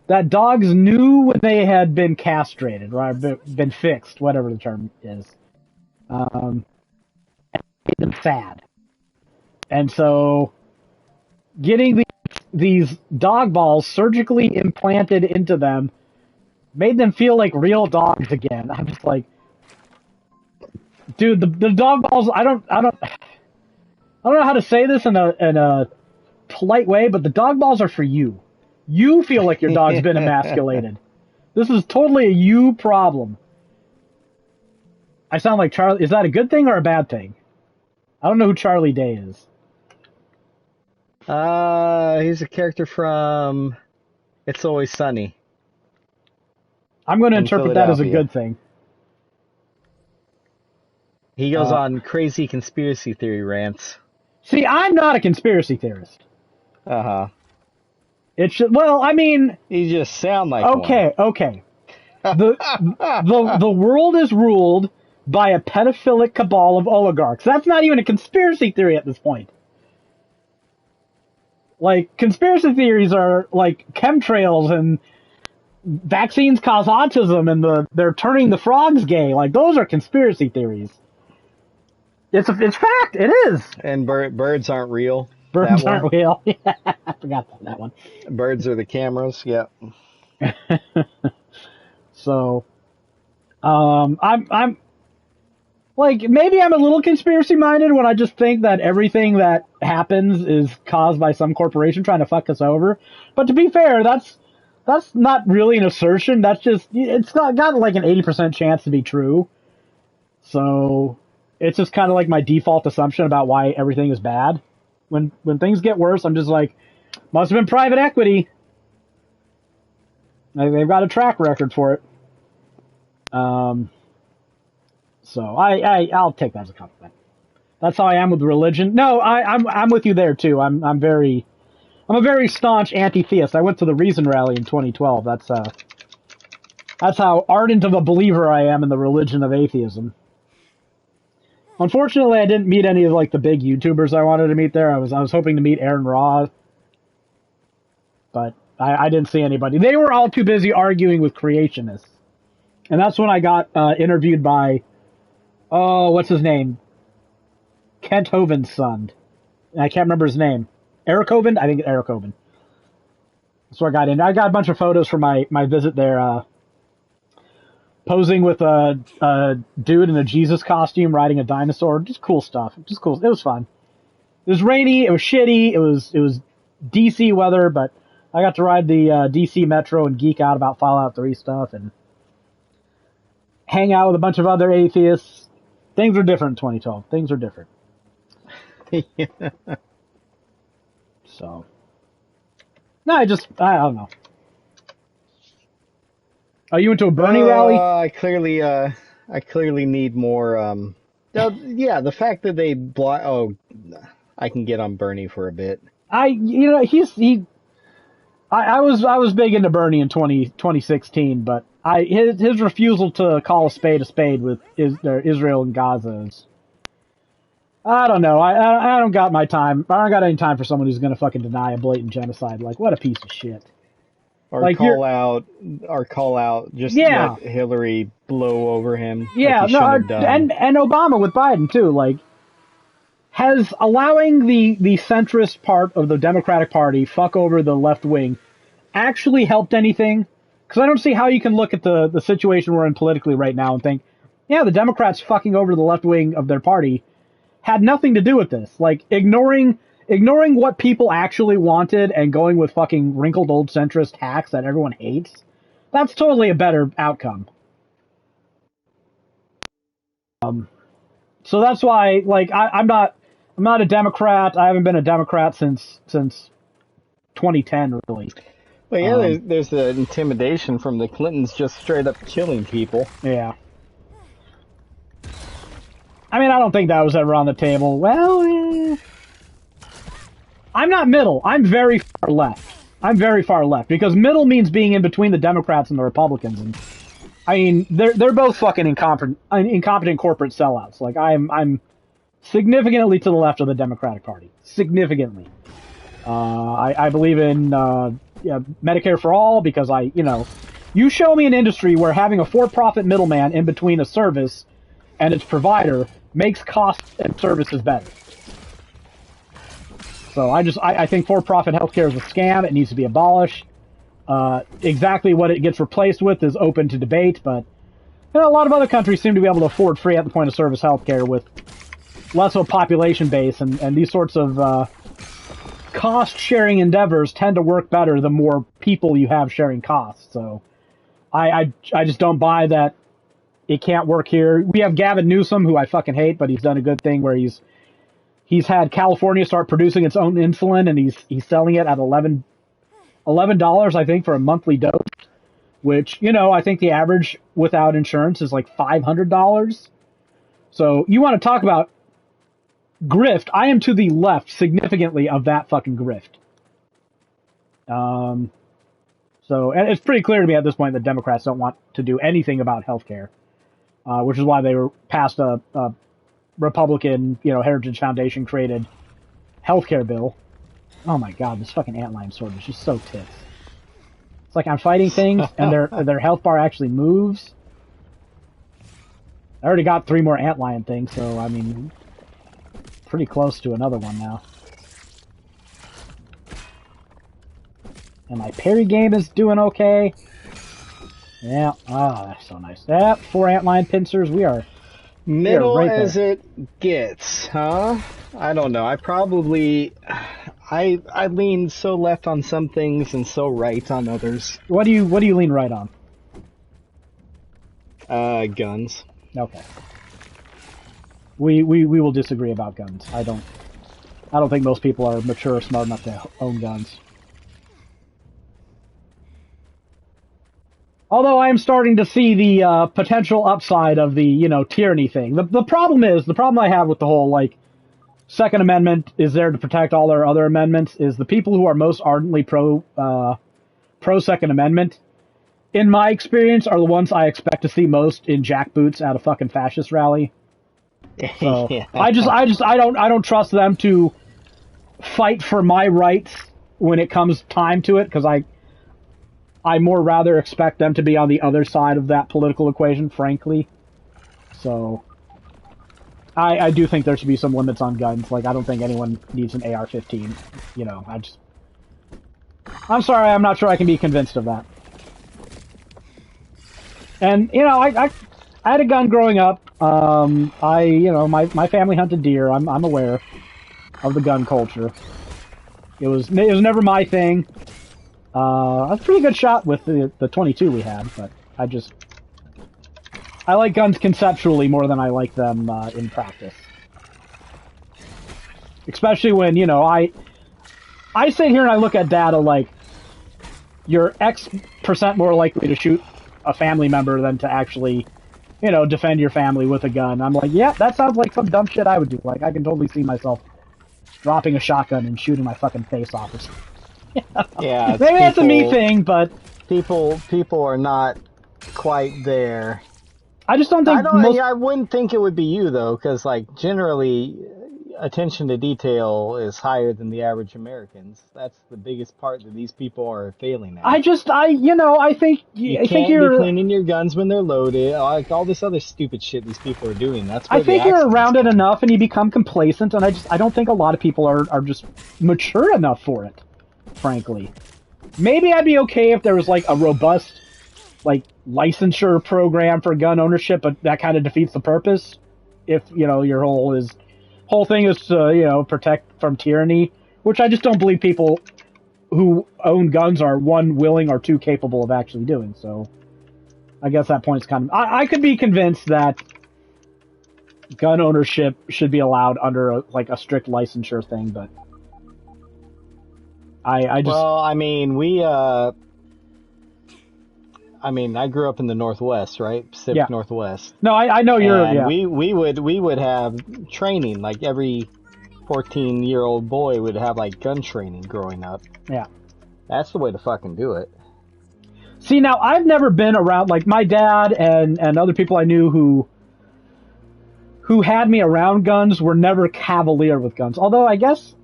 S6: that dogs knew when they had been castrated, or been fixed, whatever the term is, and it made them sad. And so getting these dog balls surgically implanted into them made them feel like real dogs again. I'm just like, dude, the dog balls. I don't know how to say this in a polite way, but the dog balls are for you. You feel like your dog's been emasculated. This is totally a you problem. I sound like Charlie. Is that a good thing or a bad thing? I don't know who Charlie Day is.
S2: He's a character from It's Always Sunny.
S6: I'm going to interpret that as a good thing.
S2: He goes on crazy conspiracy theory rants.
S6: See, I'm not a conspiracy theorist.
S2: Uh-huh.
S6: It should. Well, I mean,
S2: you just sound like
S6: okay. The world is ruled by a pedophilic cabal of oligarchs. That's not even a conspiracy theory at this point. Like, conspiracy theories are like chemtrails and vaccines cause autism and they're turning the frogs gay. Like, those are conspiracy theories. It's fact. It is.
S2: And birds aren't real.
S6: Birds aren't real. Yeah, I forgot that one.
S2: Birds are the cameras. Yep.
S6: So, I'm like, maybe I'm a little conspiracy minded when I just think that everything that happens is caused by some corporation trying to fuck us over. But to be fair, that's not really an assertion. That's just, it's got like an 80% chance to be true. So it's just kind of like my default assumption about why everything is bad. When things get worse, I'm just like, must have been private equity. They've got a track record for it. So I'll take that as a compliment. That's how I am with religion. No, I'm with you there too. I'm a very staunch anti-theist. I went to the Reason rally in 2012. That's how ardent of a believer I am in the religion of atheism. Unfortunately, I didn't meet any of like the big YouTubers I wanted to meet there. I was hoping to meet Aaron Raw, but I didn't see anybody. They were all too busy arguing with creationists. And that's when I got interviewed by, what's his name? Kent Hovind's son. I can't remember his name. Eric Hovind? I think Eric Hovind. That's where I got in. I got a bunch of photos from my visit there. posing with a dude in a Jesus costume riding a dinosaur. Just cool stuff. Just cool. It was fun. It was rainy. It was shitty. It was DC weather, but I got to ride the DC Metro and geek out about Fallout 3 stuff and hang out with a bunch of other atheists. Things are different in 2012. Things are different.
S2: Yeah.
S6: So, no, I don't know. Are you into a Bernie rally?
S2: I clearly need more. Yeah, the fact that they block. Oh, I can get on Bernie for a bit.
S6: I was big into Bernie in 2016, but his refusal to call a spade with Israel and Gaza is, I don't know. I don't got my time. I don't got any time for someone who's going to fucking deny a blatant genocide. Like, what a piece of shit.
S2: Or
S6: Like,
S2: call out, just
S6: Yeah.
S2: let Hillary blow over him.
S6: Yeah,
S2: like he
S6: no,
S2: shouldn't have done.
S6: and Obama with Biden too. Like, has allowing the centrist part of the Democratic Party fuck over the left wing actually helped anything? Because I don't see how you can look at the situation we're in politically right now and think, yeah, the Democrats fucking over the left wing of their party had nothing to do with this. Like, ignoring what people actually wanted and going with fucking wrinkled old centrist hacks that everyone hates, that's totally a better outcome. So that's why, like, I'm not a Democrat. I haven't been a Democrat since 2010, really.
S2: Well, yeah, there's the intimidation from the Clintons just straight up killing people.
S6: Yeah. I mean, I don't think that was ever on the table. Well, I'm not middle. I'm very far left. Because middle means being in between the Democrats and the Republicans. And I mean, they're both fucking incompetent corporate sellouts. Like, I'm significantly to the left of the Democratic Party. Significantly. I believe in Medicare for all because you show me an industry where having a for-profit middleman in between a service and its provider makes costs and services better. So I think for-profit healthcare is a scam. It needs to be abolished. Exactly what it gets replaced with is open to debate, but a lot of other countries seem to be able to afford free at the point of service healthcare with less of a population base, and these sorts of cost-sharing endeavors tend to work better the more people you have sharing costs. So I just don't buy that it can't work here. We have Gavin Newsom, who I fucking hate, but he's done a good thing where he's had California start producing its own insulin, and he's selling it at $11, I think, for a monthly dose, which, I think the average without insurance is like $500. So you want to talk about grift? I am to the left significantly of that fucking grift. So and it's pretty clear to me at this point that Democrats don't want to do anything about healthcare, which is why they were passed a Republican, Heritage Foundation created healthcare bill. Oh my god, this fucking antlion sword is just so tits. It's like I'm fighting things and their health bar actually moves. I already got 3 more antlion things, so I mean, pretty close to another one now. And my parry game is doing okay. Yeah, that's so nice. Yeah, 4 antlion pincers. We are
S2: Middle
S6: right
S2: as
S6: there.
S2: it gets, huh? I don't know. I lean so left on some things and so right on others.
S6: What do you lean right on?
S2: Guns.
S6: Okay. We will disagree about guns. I don't think most people are mature or smart enough to own guns. Although I am starting to see the potential upside of the tyranny thing. The problem I have with the whole Second Amendment is there to protect all our other amendments is the people who are most ardently pro Second Amendment, in my experience, are the ones I expect to see most in jackboots at a fucking fascist rally. So
S2: Yeah.
S6: I don't trust them to fight for my rights when it comes time to it, because I more rather expect them to be on the other side of that political equation, frankly. So I do think there should be some limits on guns. Like, I don't think anyone needs an AR-15. I'm sorry, I'm not sure I can be convinced of that. And I had a gun growing up. My family hunted deer. I'm aware of the gun culture. It was never my thing. I was a pretty good shot with the 22 we had, but I like guns conceptually more than I like them in practice. Especially when, I sit here and I look at data like you're X% more likely to shoot a family member than to actually, defend your family with a gun. I'm like, yeah, that sounds like some dumb shit I would do. Like, I can totally see myself dropping a shotgun and shooting my fucking face off or something.
S2: Yeah,
S6: Maybe that's a me thing, but
S2: people are not quite there.
S6: I just don't think
S2: I wouldn't think it would be you though, because like generally, attention to detail is higher than the average Americans. That's the biggest part that these people are failing at.
S6: I think
S2: you can't be cleaning your guns when they're loaded. Like all this other stupid shit these people are doing. That's where
S6: I think you're around it enough and you become complacent, and I don't think a lot of people are just mature enough for it. Frankly, maybe I'd be okay if there was like a robust like licensure program for gun ownership, but that kind of defeats the purpose. If your whole thing is to protect from tyranny, which I just don't believe people who own guns are one willing or two capable of actually doing. So I guess that point's kind of I could be convinced that gun ownership should be allowed under a strict licensure thing, but I just...
S2: Well, I mean, I grew up in the Northwest, right? Pacific Northwest.
S6: No, I know you're...
S2: And
S6: yeah.
S2: we would have training, like every 14-year-old boy would have like gun training growing up.
S6: Yeah.
S2: That's the way to fucking do it.
S6: See, now, I've never been around, like, my dad and other people I knew who had me around guns were never cavalier with guns. Although, I guess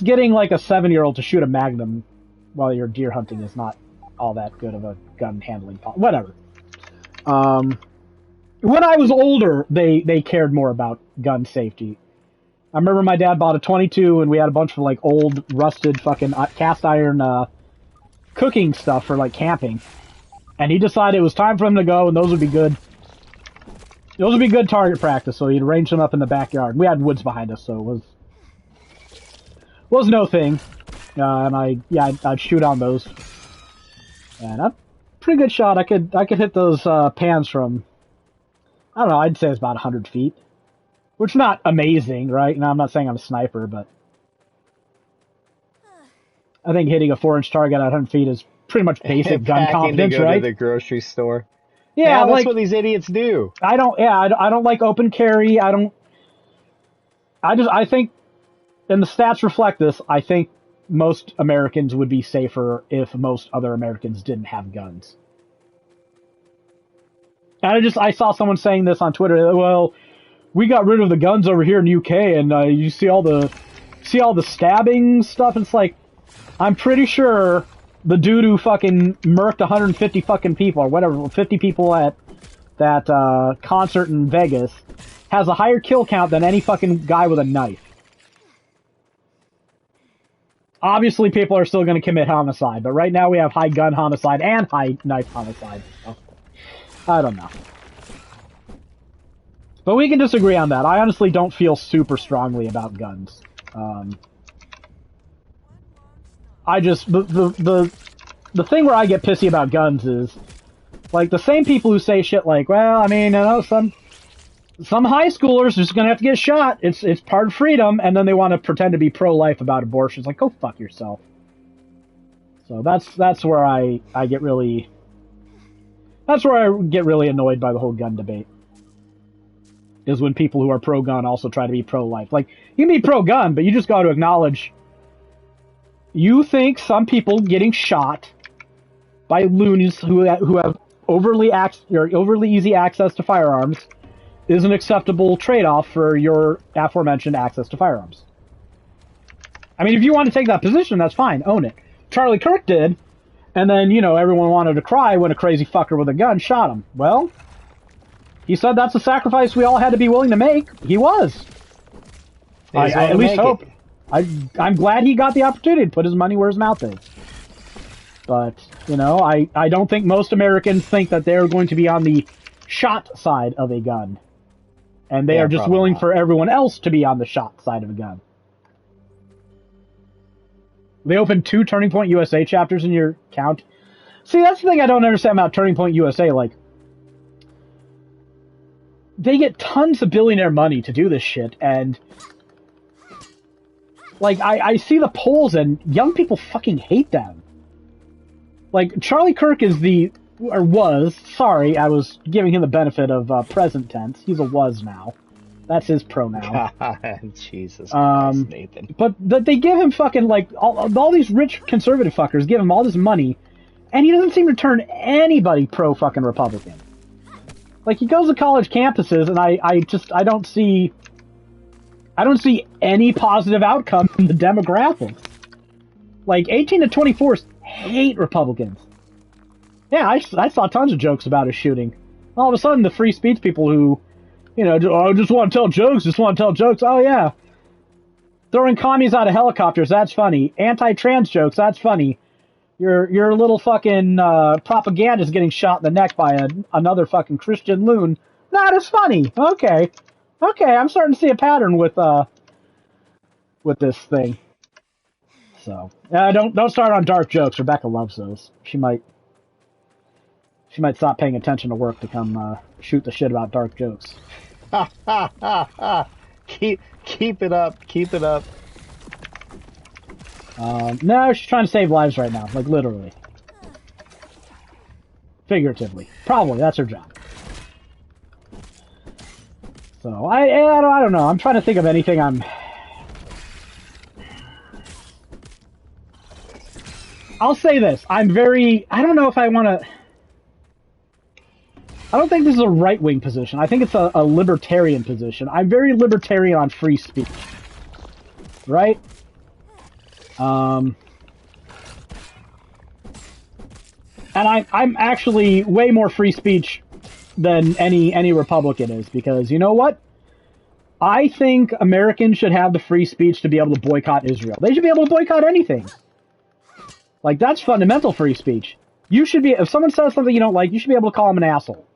S6: getting, like, a 7-year-old to shoot a Magnum while you're deer hunting is not all that good of a gun handling policy. Whatever. When I was older, they cared more about gun safety. I remember my dad bought a 22, and we had a bunch of, like, old, rusted fucking cast iron cooking stuff for, like, camping. And he decided it was time for them to go, and those would be good target practice, so he'd arrange them up in the backyard. We had woods behind us, so it was no thing. And I'd shoot on those. And I'm a pretty good shot. I could hit those pans from, I don't know, I'd say it's about 100 feet. Which is not amazing, right? And I'm not saying I'm a sniper, but I think hitting a 4-inch target at 100 feet is pretty much basic gun competence, right?
S2: To the grocery store.
S6: Yeah,
S2: that's what these idiots do.
S6: I don't like open carry. I think, and the stats reflect this, I think most Americans would be safer if most other Americans didn't have guns. And I saw someone saying this on Twitter, well, we got rid of the guns over here in the UK, and you see all the stabbing stuff. It's like, I'm pretty sure the dude who fucking murked 150 fucking people, or whatever, 50 people at that concert in Vegas, has a higher kill count than any fucking guy with a knife. Obviously, people are still going to commit homicide, but right now we have high gun homicide and high knife homicide. So, I don't know. But we can disagree on that. I honestly don't feel super strongly about guns. I just the thing where I get pissy about guns is like the same people who say shit like, well, I mean, some high schoolers just gonna have to get shot. It's part of freedom, and then they want to pretend to be pro-life about abortion. It's like, go fuck yourself. So that's where I get really annoyed by the whole gun debate. Is when people who are pro-gun also try to be pro-life. Like, you can be pro-gun, but you just got to acknowledge you think some people getting shot by loonies who have overly easy access to firearms is an acceptable trade-off for your aforementioned access to firearms. I mean, if you want to take that position, that's fine. Own it. Charlie Kirk did, and then, everyone wanted to cry when a crazy fucker with a gun shot him. Well, he said that's a sacrifice we all had to be willing to make. He was. I at least hope. I'm glad he got the opportunity to put his money where his mouth is. But, you know, I don't think most Americans think that they're going to be on the shot side of a gun. And they
S2: Yeah,
S6: are just
S2: probably
S6: willing
S2: not.
S6: for everyone else to be on the shot side of a gun. They opened 2 Turning Point USA chapters in your account. See, that's the thing I don't understand about Turning Point USA. Like, they get tons of billionaire money to do this shit, and like I see the polls, and young people fucking hate them. Like, Charlie Kirk is sorry, I was giving him the benefit of present tense. He's a was now. That's his pronoun.
S2: Jesus Christ, Nathan.
S6: But they give him fucking, like, all these rich conservative fuckers give him all this money, and he doesn't seem to turn anybody pro-fucking Republican. Like, he goes to college campuses, and I don't see any positive outcome in the demographics. Like, 18 to 24s hate Republicans. Yeah, I saw tons of jokes about his shooting. All of a sudden, the free speech people who, you know, just want to tell jokes, oh yeah. Throwing commies out of helicopters, that's funny. Anti-trans jokes, that's funny. Your little fucking propagandist getting shot in the neck by another fucking Christian loon, that is funny. Okay, I'm starting to see a pattern with this thing. So don't start on dark jokes. Rebecca loves those. She might stop paying attention to work to come shoot the shit about dark jokes.
S2: Keep it up.
S6: No, she's trying to save lives right now, like literally, figuratively. Probably that's her job. So I don't know. I'm trying to think of anything I'll say this. I don't know if I want to. I don't think this is a right-wing position. I think it's a libertarian position. I'm very libertarian on free speech. Right? And I'm actually way more free speech than any Republican is, because you know what? I think Americans should have the free speech to be able to boycott Israel. They should be able to boycott anything. Like, that's fundamental free speech. You should be, if someone says something you don't like, you should be able to call them an asshole.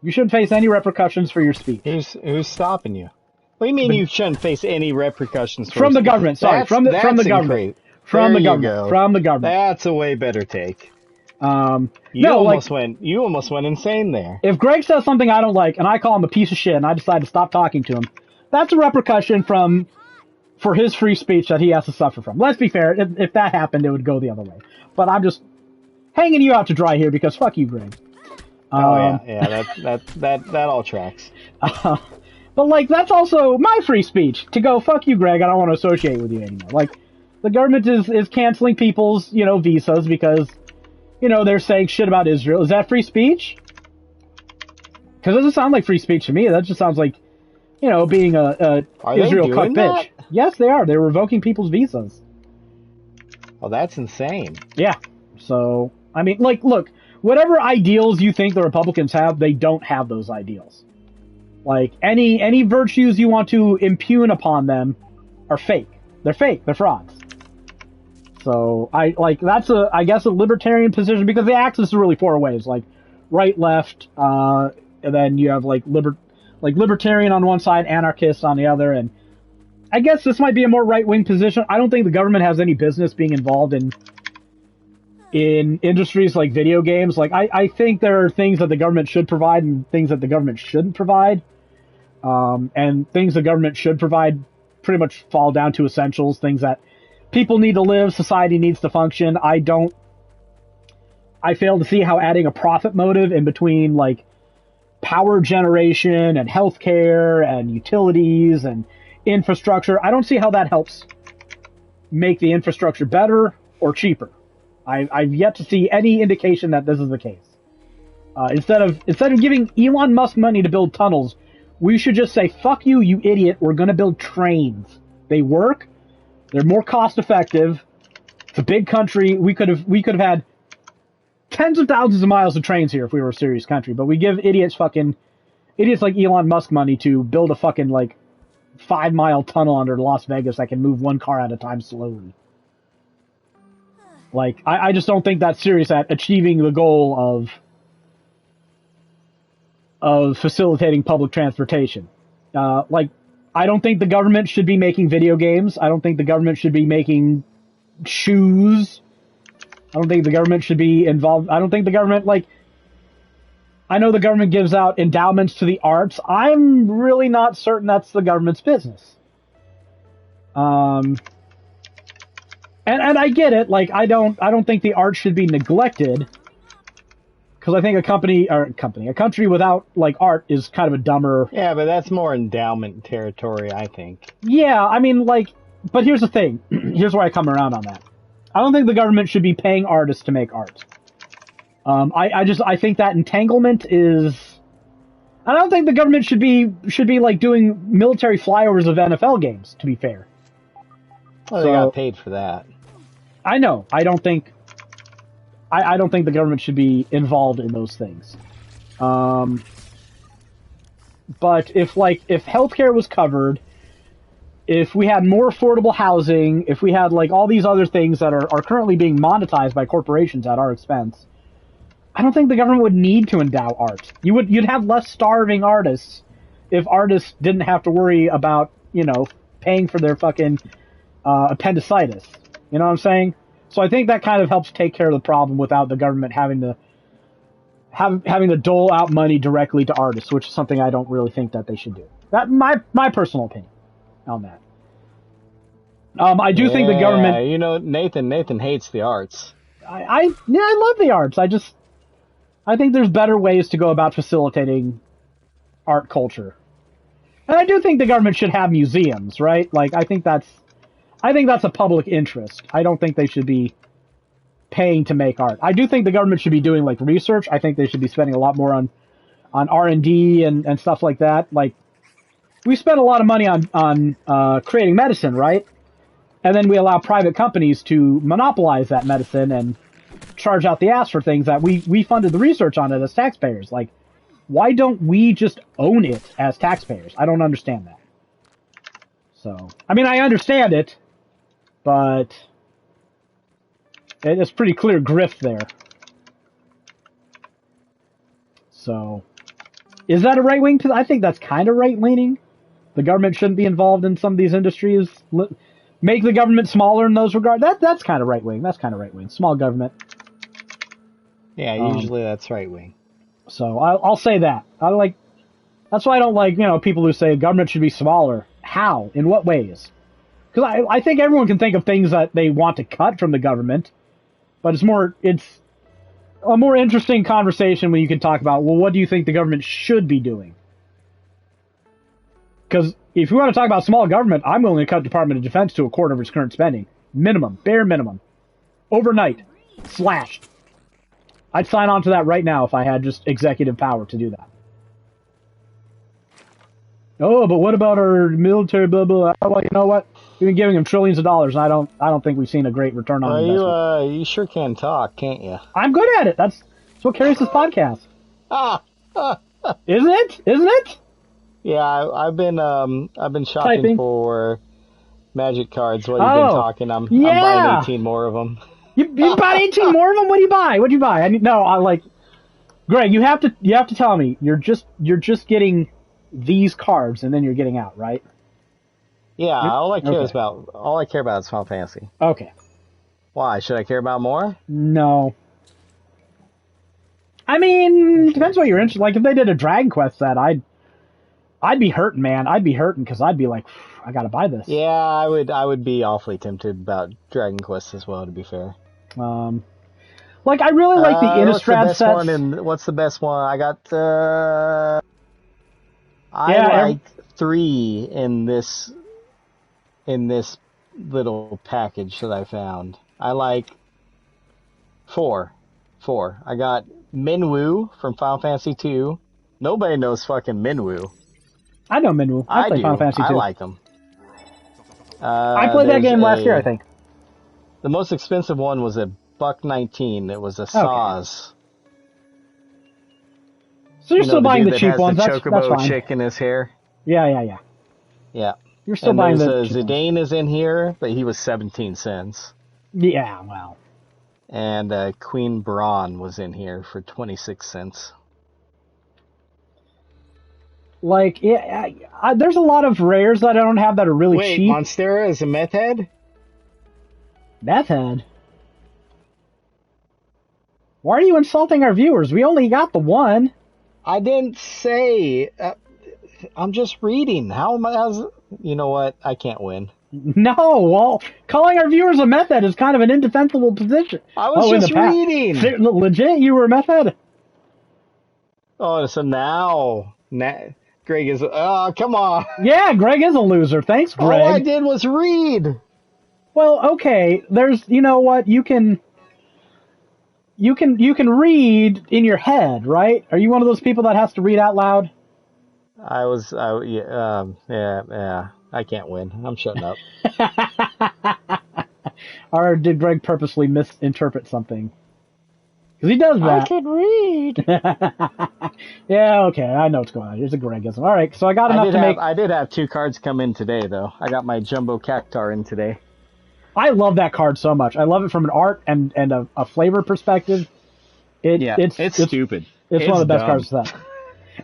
S6: You shouldn't face any repercussions for your speech.
S2: Who's stopping you? What do you mean you shouldn't face any repercussions
S6: from the government? Sorry, from the government. From the government.
S2: That's a way better take. You almost went insane there.
S6: If Greg says something I don't like and I call him a piece of shit and I decide to stop talking to him, that's a repercussion for his free speech that he has to suffer from. Let's be fair. If that happened, it would go the other way. But I'm just hanging you out to dry here because fuck you, Greg.
S2: That all tracks.
S6: But like, that's also my free speech to go fuck you, Greg. I don't want to associate with you anymore. Like, the government is canceling people's visas because they're saying shit about Israel. Is that free speech? Because it doesn't sound like free speech to me. That just sounds like being a Israel cuck bitch. Yes, they are. They're revoking people's visas.
S2: Oh, that's insane.
S6: Yeah. So, I mean, like, look, whatever ideals you think the Republicans have, they don't have those ideals. Like, any virtues you want to impugn upon them are fake. They're fake. They're frauds. So, that's I guess a libertarian position, because the axis is really 4 ways, like right, left, and then you have libertarian on one side, anarchist on the other, and I guess this might be a more right-wing position. I don't think the government has any business being involved in industries like video games. Like, I think there are things that the government should provide and things that the government shouldn't provide. And things the government should provide pretty much fall down to essentials, things that people need to live, society needs to function. I fail to see how adding a profit motive in between, like, power generation and healthcare and utilities and infrastructure, I don't see how that helps make the infrastructure better or cheaper. I've yet to see any indication that this is the case. Instead of giving Elon Musk money to build tunnels, we should just say, fuck you, you idiot, we're going to build trains. They work. They're more cost effective. It's a big country. We could have had tens of thousands of miles of trains here if we were a serious country, but we give idiots like Elon Musk money to build a fucking 5-mile tunnel under Las Vegas that can move one car at a time slowly. Like, I just don't think that's serious at achieving the goal of facilitating public transportation. Like, I don't think the government should be making video games. I don't think the government should be making shoes. I don't think the government should be involved. I don't think the government, like, I know the government gives out endowments to the arts. I'm really not certain that's the government's business. And I get it. Like, I don't think the arts should be neglected. Because I think a country without, like, art is kind of a dumber...
S2: Yeah, but that's more endowment territory, I think.
S6: Yeah, I mean, like... But here's the thing. Here's where I come around on that. I don't think the government should be paying artists to make art. I think that entanglement is... I don't think the government should be like, doing military flyovers of NFL games, to be fair.
S2: Well, they got paid for that.
S6: I know. I don't think the government should be involved in those things. But if healthcare was covered, if we had more affordable housing, if we had, like, all these other things that are currently being monetized by corporations at our expense, I don't think the government would need to endow art. You'd have less starving artists if artists didn't have to worry about, paying for their fucking appendicitis. You know what I'm saying? So I think that kind of helps take care of the problem without the government having to dole out money directly to artists, which is something I don't really think that they should do. That my personal opinion on that. I do think the government.
S2: Nathan hates the arts.
S6: I love the arts. I think there's better ways to go about facilitating art culture, and I do think the government should have museums, right? Like, I think that's a public interest. I don't think they should be paying to make art. I do think the government should be doing, like, research. I think they should be spending a lot more on R&D and stuff like that. Like, we spend a lot of money on creating medicine, right? And then we allow private companies to monopolize that medicine and charge out the ass for things that we funded the research on it as taxpayers. Like, why don't we just own it as taxpayers? I don't understand that. So, I mean, I understand it, but it's pretty clear grift there. So, is that a right-wing? I think that's kind of right-leaning. The government shouldn't be involved in some of these industries. Make the government smaller in those regards. That's kind of right-wing. That's kind of right-wing. Small government.
S2: Yeah, usually that's right-wing.
S6: So I'll say that. That's why I don't like, people who say government should be smaller. How? In what ways? Because I think everyone can think of things that they want to cut from the government, but it's a more interesting conversation when you can talk about, well, what do you think the government should be doing? Because if you want to talk about small government, I'm willing to cut Department of Defense to a quarter of its current spending. Minimum. Bare minimum. Overnight. Slashed. I'd sign on to that right now if I had just executive power to do that. Oh, but what about our military, blah, blah, blah? Well, you know what? We've been giving them trillions of dollars, and I don't think we've seen a great return on investment.
S2: You sure can talk, can't you?
S6: I'm good at it. That's what carries this podcast. Isn't it?
S2: Yeah, I've been shopping
S6: Typing.
S2: for magic cards while you've been talking. I'm buying 18 more of them.
S6: You bought 18 more of them? What do you buy? What'd you buy? Greg, you have to tell me. You're just getting these cards, and then you're getting out, right?
S2: Yeah, all I care about is Final Fantasy.
S6: Okay.
S2: Why? Should I care about more?
S6: No. I mean, depends what you're interested. Like, if they did a Dragon Quest set, I'd be hurting, man. I'd be hurting because I'd be like, I gotta buy this.
S2: Yeah, I would be awfully tempted about Dragon Quest as well, to be fair.
S6: I really like the Innistrad sets.
S2: What's the best one? I got I like 3 in this little package that I found. I like 4. I got Minwu from Final Fantasy 2. Nobody knows fucking Minwu.
S6: I know Minwu. I play
S2: do.
S6: Final Fantasy 2.
S2: I like them.
S6: I played that game last year, I think.
S2: The most expensive one was $1.19. It was a Saz.
S6: So you're still buying the cheap ones.
S2: The
S6: that's
S2: chocobo
S6: fine.
S2: chick in his hair.
S6: Yeah.
S2: Yeah.
S6: You're still buying the cheap
S2: Zidane is in here, but he was 17 cents.
S6: Yeah, well.
S2: And Queen Brawn was in here for 26 cents.
S6: Like, there's a lot of rares that I don't have that are really
S2: Wait,
S6: cheap.
S2: Monstera is a meth head?
S6: Meth head. Why are you insulting our viewers? We only got the one.
S2: I didn't say. I'm just reading. How am I? You know what? I can't win.
S6: No, well, calling our viewers a meth head is kind of an indefensible position.
S2: I was
S6: in
S2: just
S6: the past.
S2: reading.
S6: Legit, you were a meth head?
S2: Oh, so now Greg is. Oh, come on.
S6: Yeah, Greg is a loser. Thanks, Greg.
S2: All I did was read.
S6: Well, okay. There's, you know what? You can read in your head, right? Are you one of those people that has to read out loud?
S2: Yeah. I can't win. I'm shutting up.
S6: Or did Greg purposely misinterpret something? Because he does that.
S2: I can read.
S6: Yeah, okay. I know what's going on. Here's a Gregism. All right, so I got enough to make.
S2: I did have 2 cards come in today, though. I got my Jumbo Cactar in today.
S6: I love that card so much. I love it from an art and a flavor perspective. It's
S2: stupid.
S6: It's one of the best cards for that.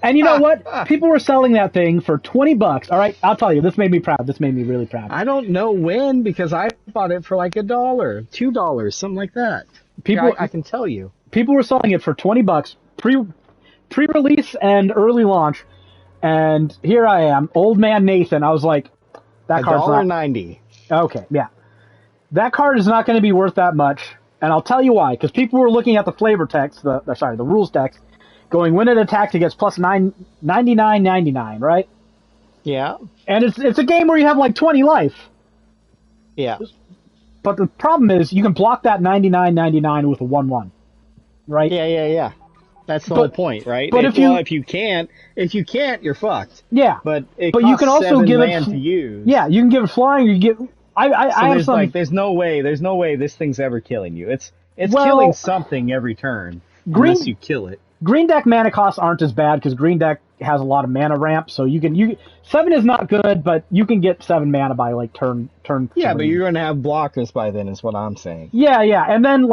S6: And you know what? People were selling that thing for $20. All right, I'll tell you, this made me proud. This made me really proud.
S2: I don't know when, because I bought it for like $1, $2, something like that. I can tell you.
S6: People were selling it for $20, pre-release and early launch. And here I am, old man Nathan. I was like, that card's not
S2: $1.90.
S6: Okay, yeah. That card is not going to be worth that much, and I'll tell you why. Because people were looking at the flavor text, the rules text, going when it attacks, it gets plus 99.99, right?
S2: Yeah.
S6: And it's a game where you have like 20 life.
S2: Yeah.
S6: But the problem is you can block that 99.99 with a 1/1, right?
S2: Yeah. That's the whole point, right?
S6: But if you
S2: can't, you're fucked.
S6: Yeah.
S2: But
S6: you can also give it
S2: to use.
S6: Yeah, you can give it flying. You get.
S2: There's no way this thing's ever killing you. It's killing something every turn unless you kill it.
S6: Green deck mana costs aren't as bad because green deck has a lot of mana ramp, so you 7 is not good, but you can get 7 mana by like turn.
S2: Yeah,
S6: 3.
S2: but you're gonna have blockers by then, is what I'm saying.
S6: Yeah, and then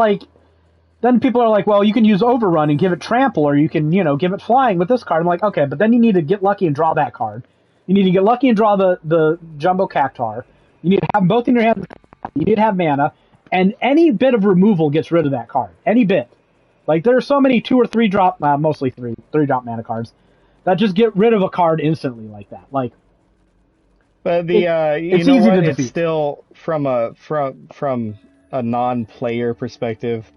S6: people are like, well, you can use overrun and give it trample, or you can give it flying with this card. I'm like, okay, but then you need to get lucky and draw that card. You need to get lucky and draw the Jumbo Cactar. You need to have them both in your hand. You need to have mana, and any bit of removal gets rid of that card. Any bit. Like, there are so many 2 or 3 drop, mostly 3 drop mana cards that just get rid of a card instantly like that. Like,
S2: but
S6: it's easy to defeat.
S2: It's still from a non-player perspective,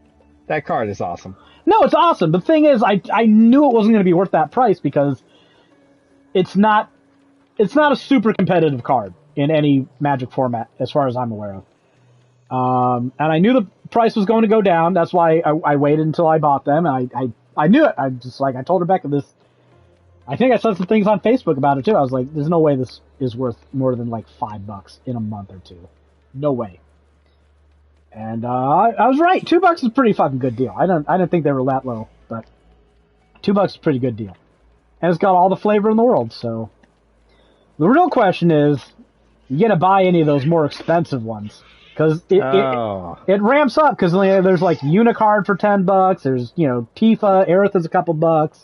S2: that card is awesome.
S6: No, it's awesome. The thing is, I knew it wasn't going to be worth that price because it's not a super competitive card in any Magic format, as far as I'm aware of. And I knew the price was going to go down. That's why I waited until I bought them. And I knew it. I told Rebecca this. I think I said some things on Facebook about it too. I was like, there's no way this is worth more than like $5 in a month or two. No way. And I was right. $2 is a pretty fucking good deal. I didn't think they were that low, but $2 is a pretty good deal. And it's got all the flavor in the world. So the real question is, you got to buy any of those more expensive ones. Because it ramps up, because there's like Unicard for $10. There's, Tifa, Aerith is a couple bucks.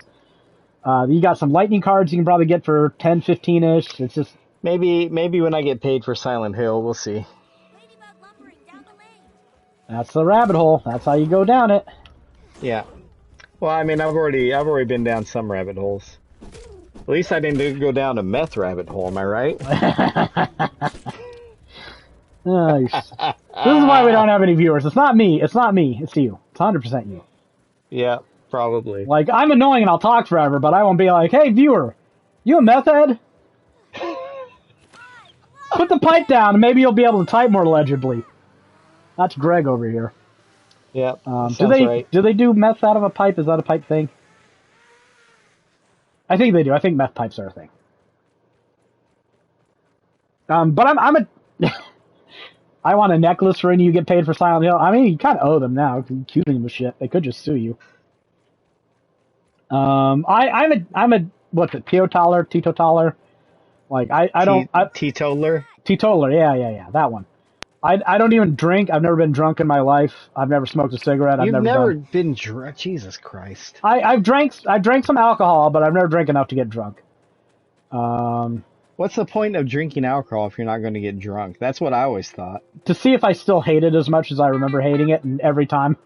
S6: You got some lightning cards you can probably get for 10, 15-ish. It's just...
S2: Maybe when I get paid for Silent Hill, we'll see.
S5: Ladybug lumbering down the lane.
S6: That's the rabbit hole. That's how you go down it.
S2: Yeah. Well, I mean, I've already been down some rabbit holes. At least I didn't go down a meth rabbit hole, am I right?
S6: This is why we don't have any viewers. It's not me. It's you. It's 100% you.
S2: Yeah, probably.
S6: Like, I'm annoying and I'll talk forever, but I won't be like, hey, viewer, you a meth head? Put the pipe down and maybe you'll be able to type more legibly. That's Greg over here.
S2: Yeah,
S6: do they do meth out of a pipe? Is that a pipe thing? I think they do. I think meth pipes are a thing. But I'm a... I want a necklace for any you get paid for Silent Hill. I mean, you kind of owe them now. Accusing them of shit. They could just sue you. I'm a what's it? Teetotaler. Like I don't.
S2: Teetotaler.
S6: Teetotaler. Yeah. That one. I don't even drink. I've never been drunk in my life. I've never smoked a cigarette. I've
S2: You've
S6: never
S2: never
S6: done.
S2: been drunk. Jesus Christ.
S6: I've drank some alcohol, but I've never drank enough to get drunk.
S2: What's the point of drinking alcohol if you're not going to get drunk? That's what I always thought.
S6: To see if I still hate it as much as I remember hating it, and every time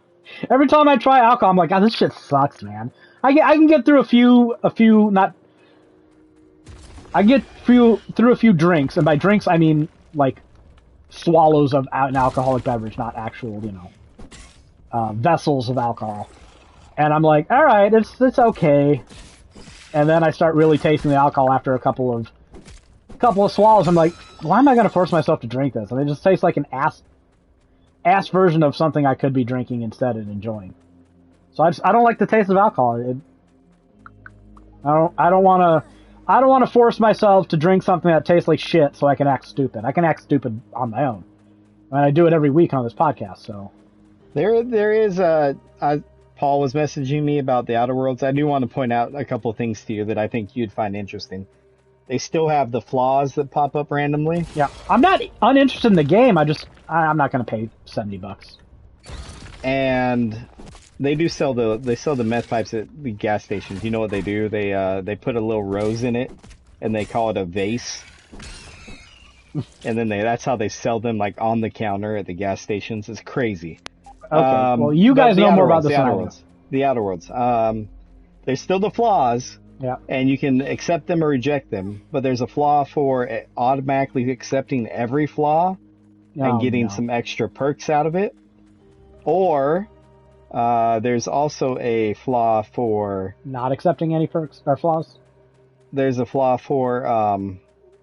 S6: I try alcohol, I'm like, oh, this shit sucks, man. I can get through through a few drinks, and by drinks I mean like swallows of an alcoholic beverage, not actual, vessels of alcohol. And I'm like, all right, it's okay. And then I start really tasting the alcohol after a couple of swallows. I'm like, why am I going to force myself to drink this? And it just tastes like an ass version of something I could be drinking instead and enjoying. So I don't like the taste of alcohol. I don't want to force myself to drink something that tastes like shit so I can act stupid. I can act stupid on my own. And I do it every week on this podcast, so.
S2: There is Paul was messaging me about the Outer Worlds. I do want to point out a couple things to you that I think you'd find interesting. They still have the flaws that pop up randomly.
S6: Yeah, I'm not uninterested in the game. I'm not going to pay $70.
S2: And they do sell the meth pipes at the gas stations. You know what they do? They put a little rose in it, and they call it a vase. And then that's how they sell them, like on the counter at the gas stations. It's crazy.
S6: Okay, well, you guys know more about this than I do.
S2: The Outer Worlds. There's still the flaws.
S6: Yeah.
S2: And you can accept them or reject them, but there's a flaw for automatically accepting every flaw and getting some extra perks out of it. Or there's also a flaw for
S6: not accepting any perks or flaws.
S2: There's a flaw for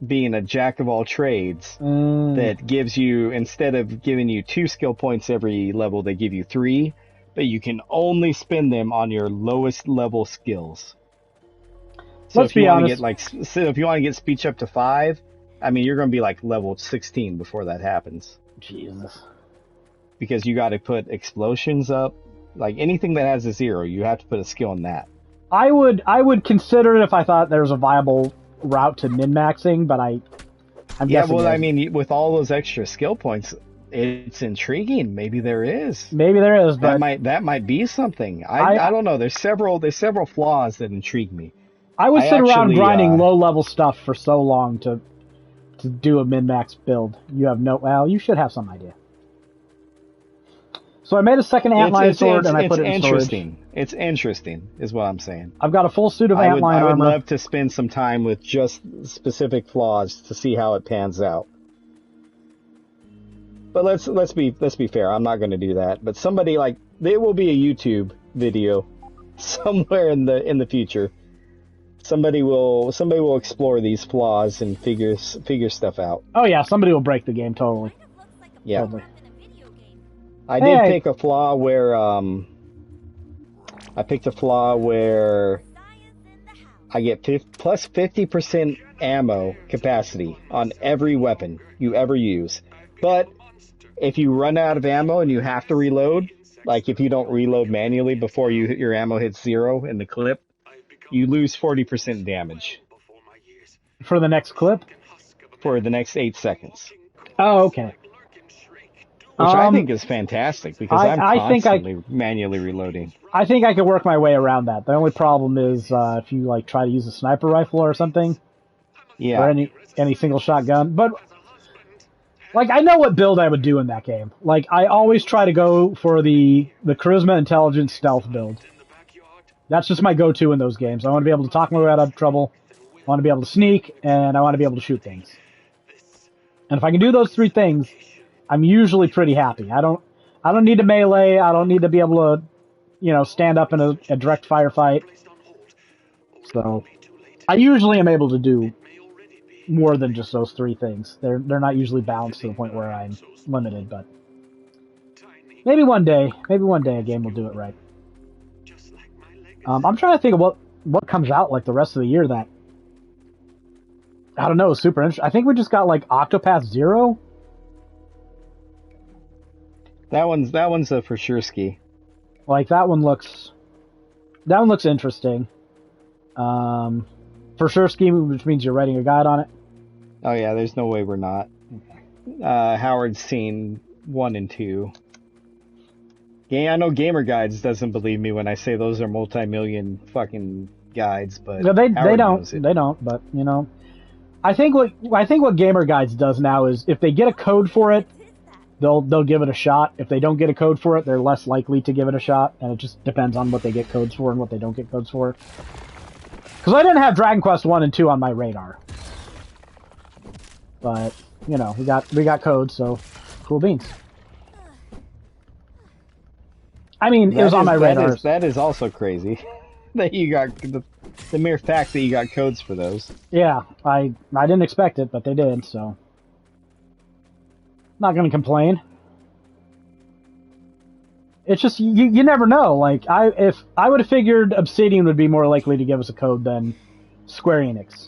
S2: being a jack of all trades that gives you, instead of giving you 2 skill points every level, they give you 3, but you can only spend them on your lowest level skills. So
S6: Let's be honest.
S2: If you want to get speech up to 5, I mean, you're going to be like level 16 before that happens.
S6: Jesus.
S2: Because you got to put explosions up, like anything that has a 0, you have to put a skill in that.
S6: I would consider it if I thought there was a viable route to min-maxing, but I'm guessing.
S2: Well, I mean, with all those extra skill points, it's intriguing. Maybe there is.
S6: But
S2: that might be something. I don't know. There's several flaws that intrigue me.
S6: I would sit around grinding low-level stuff for so long to do a min-max build. You should have some idea. So I made a second antlion sword and I put it in storage.
S2: It's interesting, is what I'm saying.
S6: I've got a full suit of antlion armor.
S2: I would love to spend some time with just specific flaws to see how it pans out. But let's be fair. I'm not going to do that. But somebody, like, there will be a YouTube video somewhere in the future. Somebody will explore these flaws and figure stuff out.
S6: Oh yeah, somebody will break the game totally.
S2: Yeah.
S6: Totally.
S2: I did pick a flaw where I get plus 50% ammo capacity on every weapon you ever use. But if you run out of ammo and you have to reload, like if you don't reload manually before your ammo hits 0 in the clip, you lose 40% damage.
S6: For the next clip?
S2: For the next 8 seconds.
S6: Oh, okay.
S2: Which I think is fantastic, because I'm constantly manually reloading.
S6: I think I could work my way around that. The only problem is if you like try to use a sniper rifle or something.
S2: Yeah.
S6: Or any single shotgun. But like, I know what build I would do in that game. Like, I always try to go for the charisma, intelligence, stealth build. That's just my go-to in those games. I want to be able to talk my way out of trouble. I want to be able to sneak, and I want to be able to shoot things. And if I can do those 3 things, I'm usually pretty happy. I don't need to melee. I don't need to be able to, stand up in a direct firefight. So, I usually am able to do more than just those 3 things. They're not usually balanced to the point where I'm limited, but maybe one day a game will do it right. I'm trying to think of what comes out like the rest of the year that I don't know, is super interesting. I think we just got like Octopath Zero.
S2: That one's a for sure ski.
S6: Like that one looks interesting. For sure ski, which means you're writing a guide on it.
S2: Oh yeah, there's no way we're not. Howard's seen 1 and 2. Yeah, I know Gamer Guides doesn't believe me when I say those are multi-million fucking guides, but
S6: No, they
S2: Howard
S6: don't.
S2: knows it.
S6: They don't. But I think what Gamer Guides does now is if they get a code for it, they'll give it a shot. If they don't get a code for it, they're less likely to give it a shot, and it just depends on what they get codes for and what they don't get codes for. Because I didn't have Dragon Quest 1 and 2 on my radar, but we got codes, so cool beans. I mean, it was on my radar.
S2: That is also crazy. That you got the mere fact that you got codes for those.
S6: Yeah, I didn't expect it, but they did, so not gonna complain. It's just you never know. Like if I would have figured Obsidian would be more likely to give us a code than Square Enix,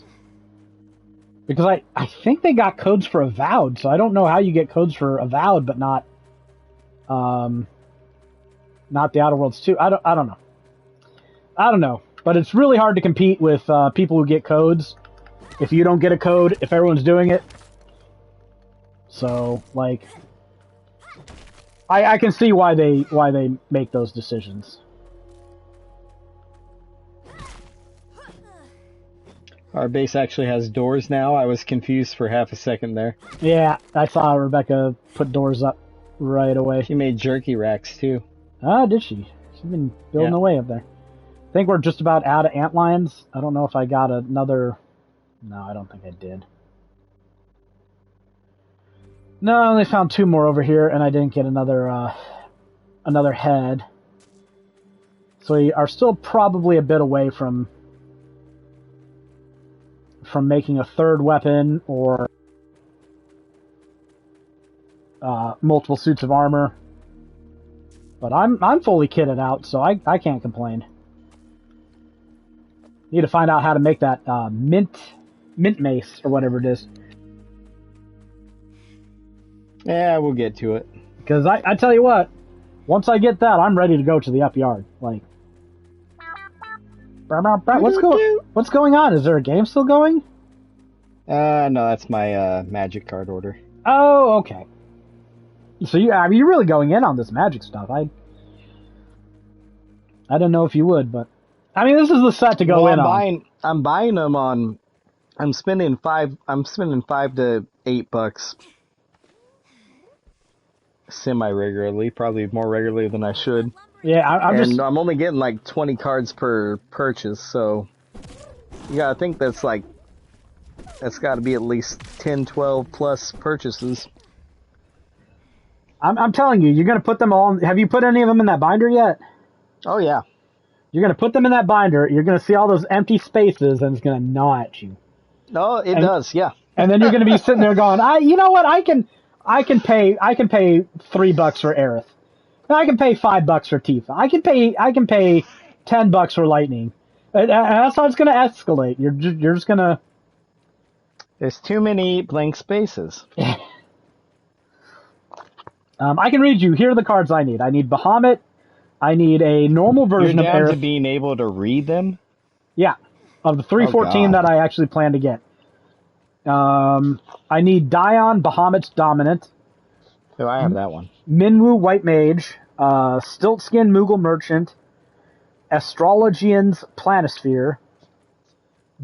S6: because I think they got codes for Avowed, so I don't know how you get codes for Avowed but not the Outer Worlds 2. I don't know. But it's really hard to compete with people who get codes. If you don't get a code, if everyone's doing it. So, like, I can see why they make those decisions.
S2: Our base actually has doors now. I was confused for half a second there.
S6: Yeah, I saw Rebecca put doors up right away.
S2: She made jerky racks too.
S6: Ah, did she? She's been building away up there. I think we're just about out of antlions. I don't know if I got another... No, I don't think I did. No, I only found 2 more over here, and I didn't get another head. So we are still probably a bit away from making a 3rd weapon or multiple suits of armor. But I'm fully kitted out, so I can't complain. Need to find out how to make that mint mace or whatever it is.
S2: Yeah, we'll get to it.
S6: Because I tell you what, once I get that, I'm ready to go to the up yard. Like, what's going on? Is there a game still going?
S2: No, that's my magic card order.
S6: Oh, okay. So you're really going in on this magic stuff. I didn't know if you would, but I mean, this is the set to go in on.
S2: I'm buying them on. I'm spending $5 to $8 semi-regularly, probably more regularly than I should.
S6: Yeah,
S2: I'm only getting like 20 cards per purchase, so you gotta think that's got to be at least 10, 12 plus purchases.
S6: I'm telling you, you're gonna put them all. Have you put any of them in that binder yet?
S2: Oh yeah.
S6: You're gonna put them in that binder. You're gonna see all those empty spaces, and it's gonna gnaw at you.
S2: No, it does, yeah.
S6: And then you're gonna be sitting there going, you know what? I can pay $3 for Aerith. I can pay $5 for Tifa. I can pay $10 for Lightning. And that's how it's gonna escalate. You're just gonna.
S2: There's too many blank spaces.
S6: I can read you. Here are the cards I need. I need Bahamut. I need a normal version
S2: You're down
S6: of Aerith.
S2: to being able to read them?
S6: Yeah, of the 314 that I actually plan to get. I need Dion, Bahamut's Dominant.
S2: Oh, I have that one.
S6: Minwu, White Mage. Stiltskin, Moogle Merchant. Astrologian's Planisphere.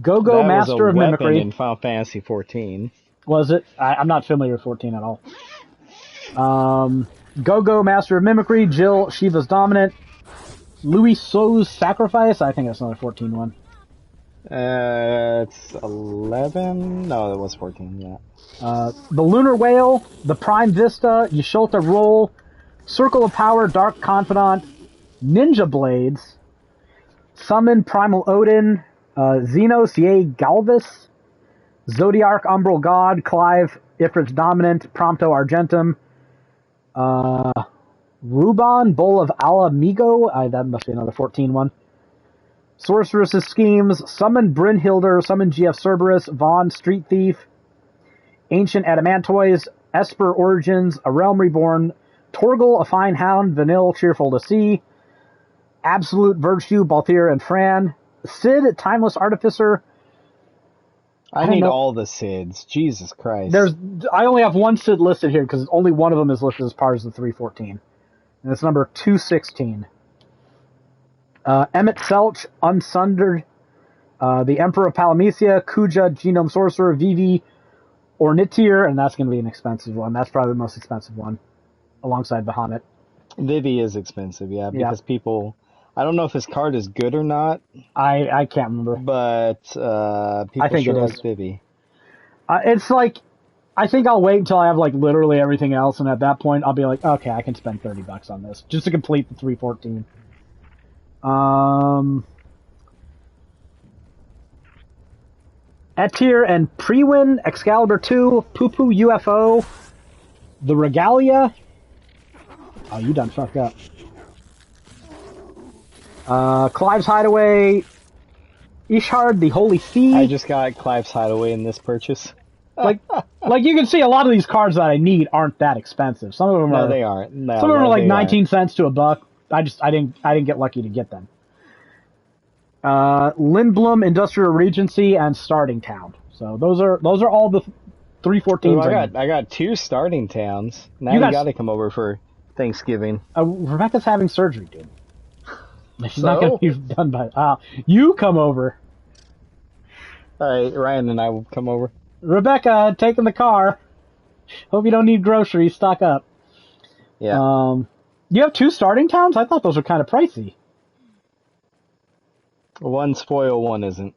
S6: Go-Go,
S2: That
S6: Master of
S2: was a weapon
S6: Mimicry.
S2: in Final Fantasy 14.
S6: Was it? I'm not familiar with 14 at all. Go-Go, Master of Mimicry. Jill, Shiva's Dominant. Louis So's Sacrifice. I think that's another 14 one.
S2: It's 11? No, that was 14, yeah.
S6: The Lunar Whale. The Prime Vista. Yasholta Roll. Circle of Power. Dark Confidant. Ninja Blades. Summon Primal Odin. Xenos Ye Galvis. Zodiarch Umbral God. Clive Ifrit's Dominant. Prompto Argentum. Ruban, Bowl of Alamigo. That must be another 14 one. Sorceress's Schemes. Summon Brynhilder. Summon GF Cerberus. Vaughn, Street Thief. Ancient Adamantoys. Esper Origins. A Realm Reborn. Torgal, A Fine Hound. Vanille, Cheerful to See. Absolute Virtue, Balthier and Fran. Sid, Timeless Artificer.
S2: I
S6: don't
S2: need
S6: know.
S2: all the SIDs. Jesus Christ.
S6: I only have one SID listed here because only one of them is listed as part of the 314. And it's number 216. Emmett Selch, Unsundered, the Emperor of Palamecia, Kuja, Genome Sorcerer, Vivi, Ornitier, and that's going to be an expensive one. That's probably the most expensive one, alongside Bahamut.
S2: Vivi is expensive, because people... I don't know if his card is good or not,
S6: I can't remember.
S2: but people
S6: I think
S2: sure
S6: it
S2: like
S6: is.
S2: Vivi.
S6: It's like, I think I'll wait until I have like literally everything else, and at that point I'll be like, okay, I can spend $30 on this just to complete the 314. Etir and Prewin, Excalibur 2, Poo Poo UFO, the Regalia. Oh, you done fucked up. Clive's Hideaway, Ishard, the Holy See.
S2: I just got Clive's Hideaway in this purchase.
S6: like you can see, a lot of these cards that I need aren't that expensive. Some of them
S2: No,
S6: are.
S2: they aren't. No,
S6: Some of them are like
S2: they
S6: 19 cents to $1. I didn't get lucky to get them. Lindblom, Industrial Regency, and Starting Town. So those are all the 314s.
S2: I got 2 starting towns. Now
S6: You
S2: you
S6: got-
S2: got to come over for Thanksgiving.
S6: Rebecca's having surgery, dude. She's
S2: So?
S6: not going to be done by. You come over.
S2: All right, Ryan and I will come over.
S6: Rebecca, taking the car. Hope you don't need groceries. Stock up.
S2: Yeah.
S6: You have 2 starting towns? I thought those were kind of pricey.
S2: One's foil, one isn't.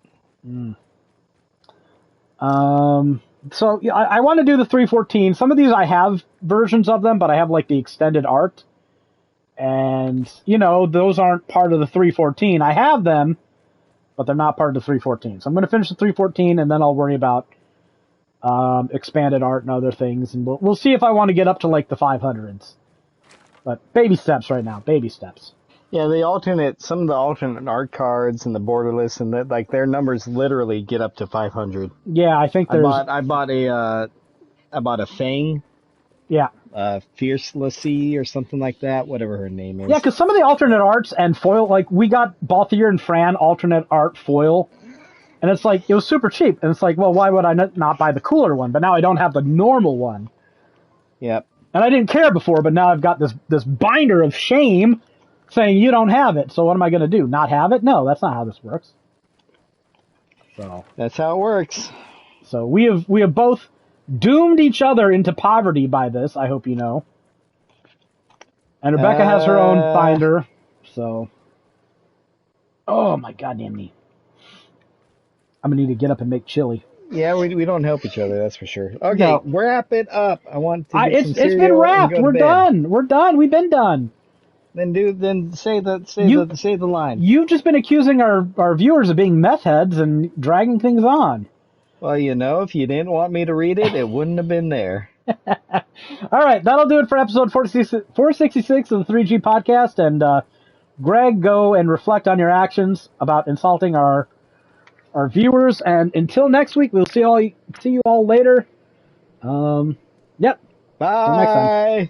S6: So yeah, I want to do the 314. Some of these I have versions of them, but I have like the extended art. And, those aren't part of the 314. I have them, but they're not part of the 314. So I'm going to finish the 314, and then I'll worry about expanded art and other things. And we'll see if I want to get up to like the 500s. But baby steps right now. Baby steps.
S2: Yeah, some of the alternate art cards and the borderless and that, like, their numbers literally get up to 500.
S6: Yeah, I think there's...
S2: I bought a Fang,
S6: Yeah.
S2: Fiercelessy or something like that, whatever her name is.
S6: Yeah, because some of the alternate arts and foil, like, we got Balthier and Fran alternate art foil, and it's like, it was super cheap. And it's like, well, why would I not buy the cooler one? But now I don't have the normal one.
S2: Yep.
S6: And I didn't care before, but now I've got this binder of shame saying you don't have it. So what am I going to do? Not have it? No, that's not how this works. So
S2: That's how it works.
S6: So we have both doomed each other into poverty by this, I hope you know. And Rebecca has her own binder, so... Oh, my goddamn knee. I'm going to need to get up and make chili.
S2: Yeah, we don't help each other, that's for sure. Okay,
S6: No.
S2: wrap it up. I want to get
S6: It's
S2: some
S6: been
S2: cereal and
S6: wrapped.
S2: go to
S6: We're
S2: bed.
S6: done. We're done. We've been done.
S2: Then say
S6: You-
S2: the line.
S6: You've just been accusing our viewers of being meth heads and dragging things on.
S2: Well, if you didn't want me to read it, it wouldn't have been there.
S6: All right, that'll do it for episode 466 of the 3G podcast. And Greg, go and reflect on your actions about insulting our viewers. And until next week, we'll see you all later. Yep.
S2: Bye.
S6: next time.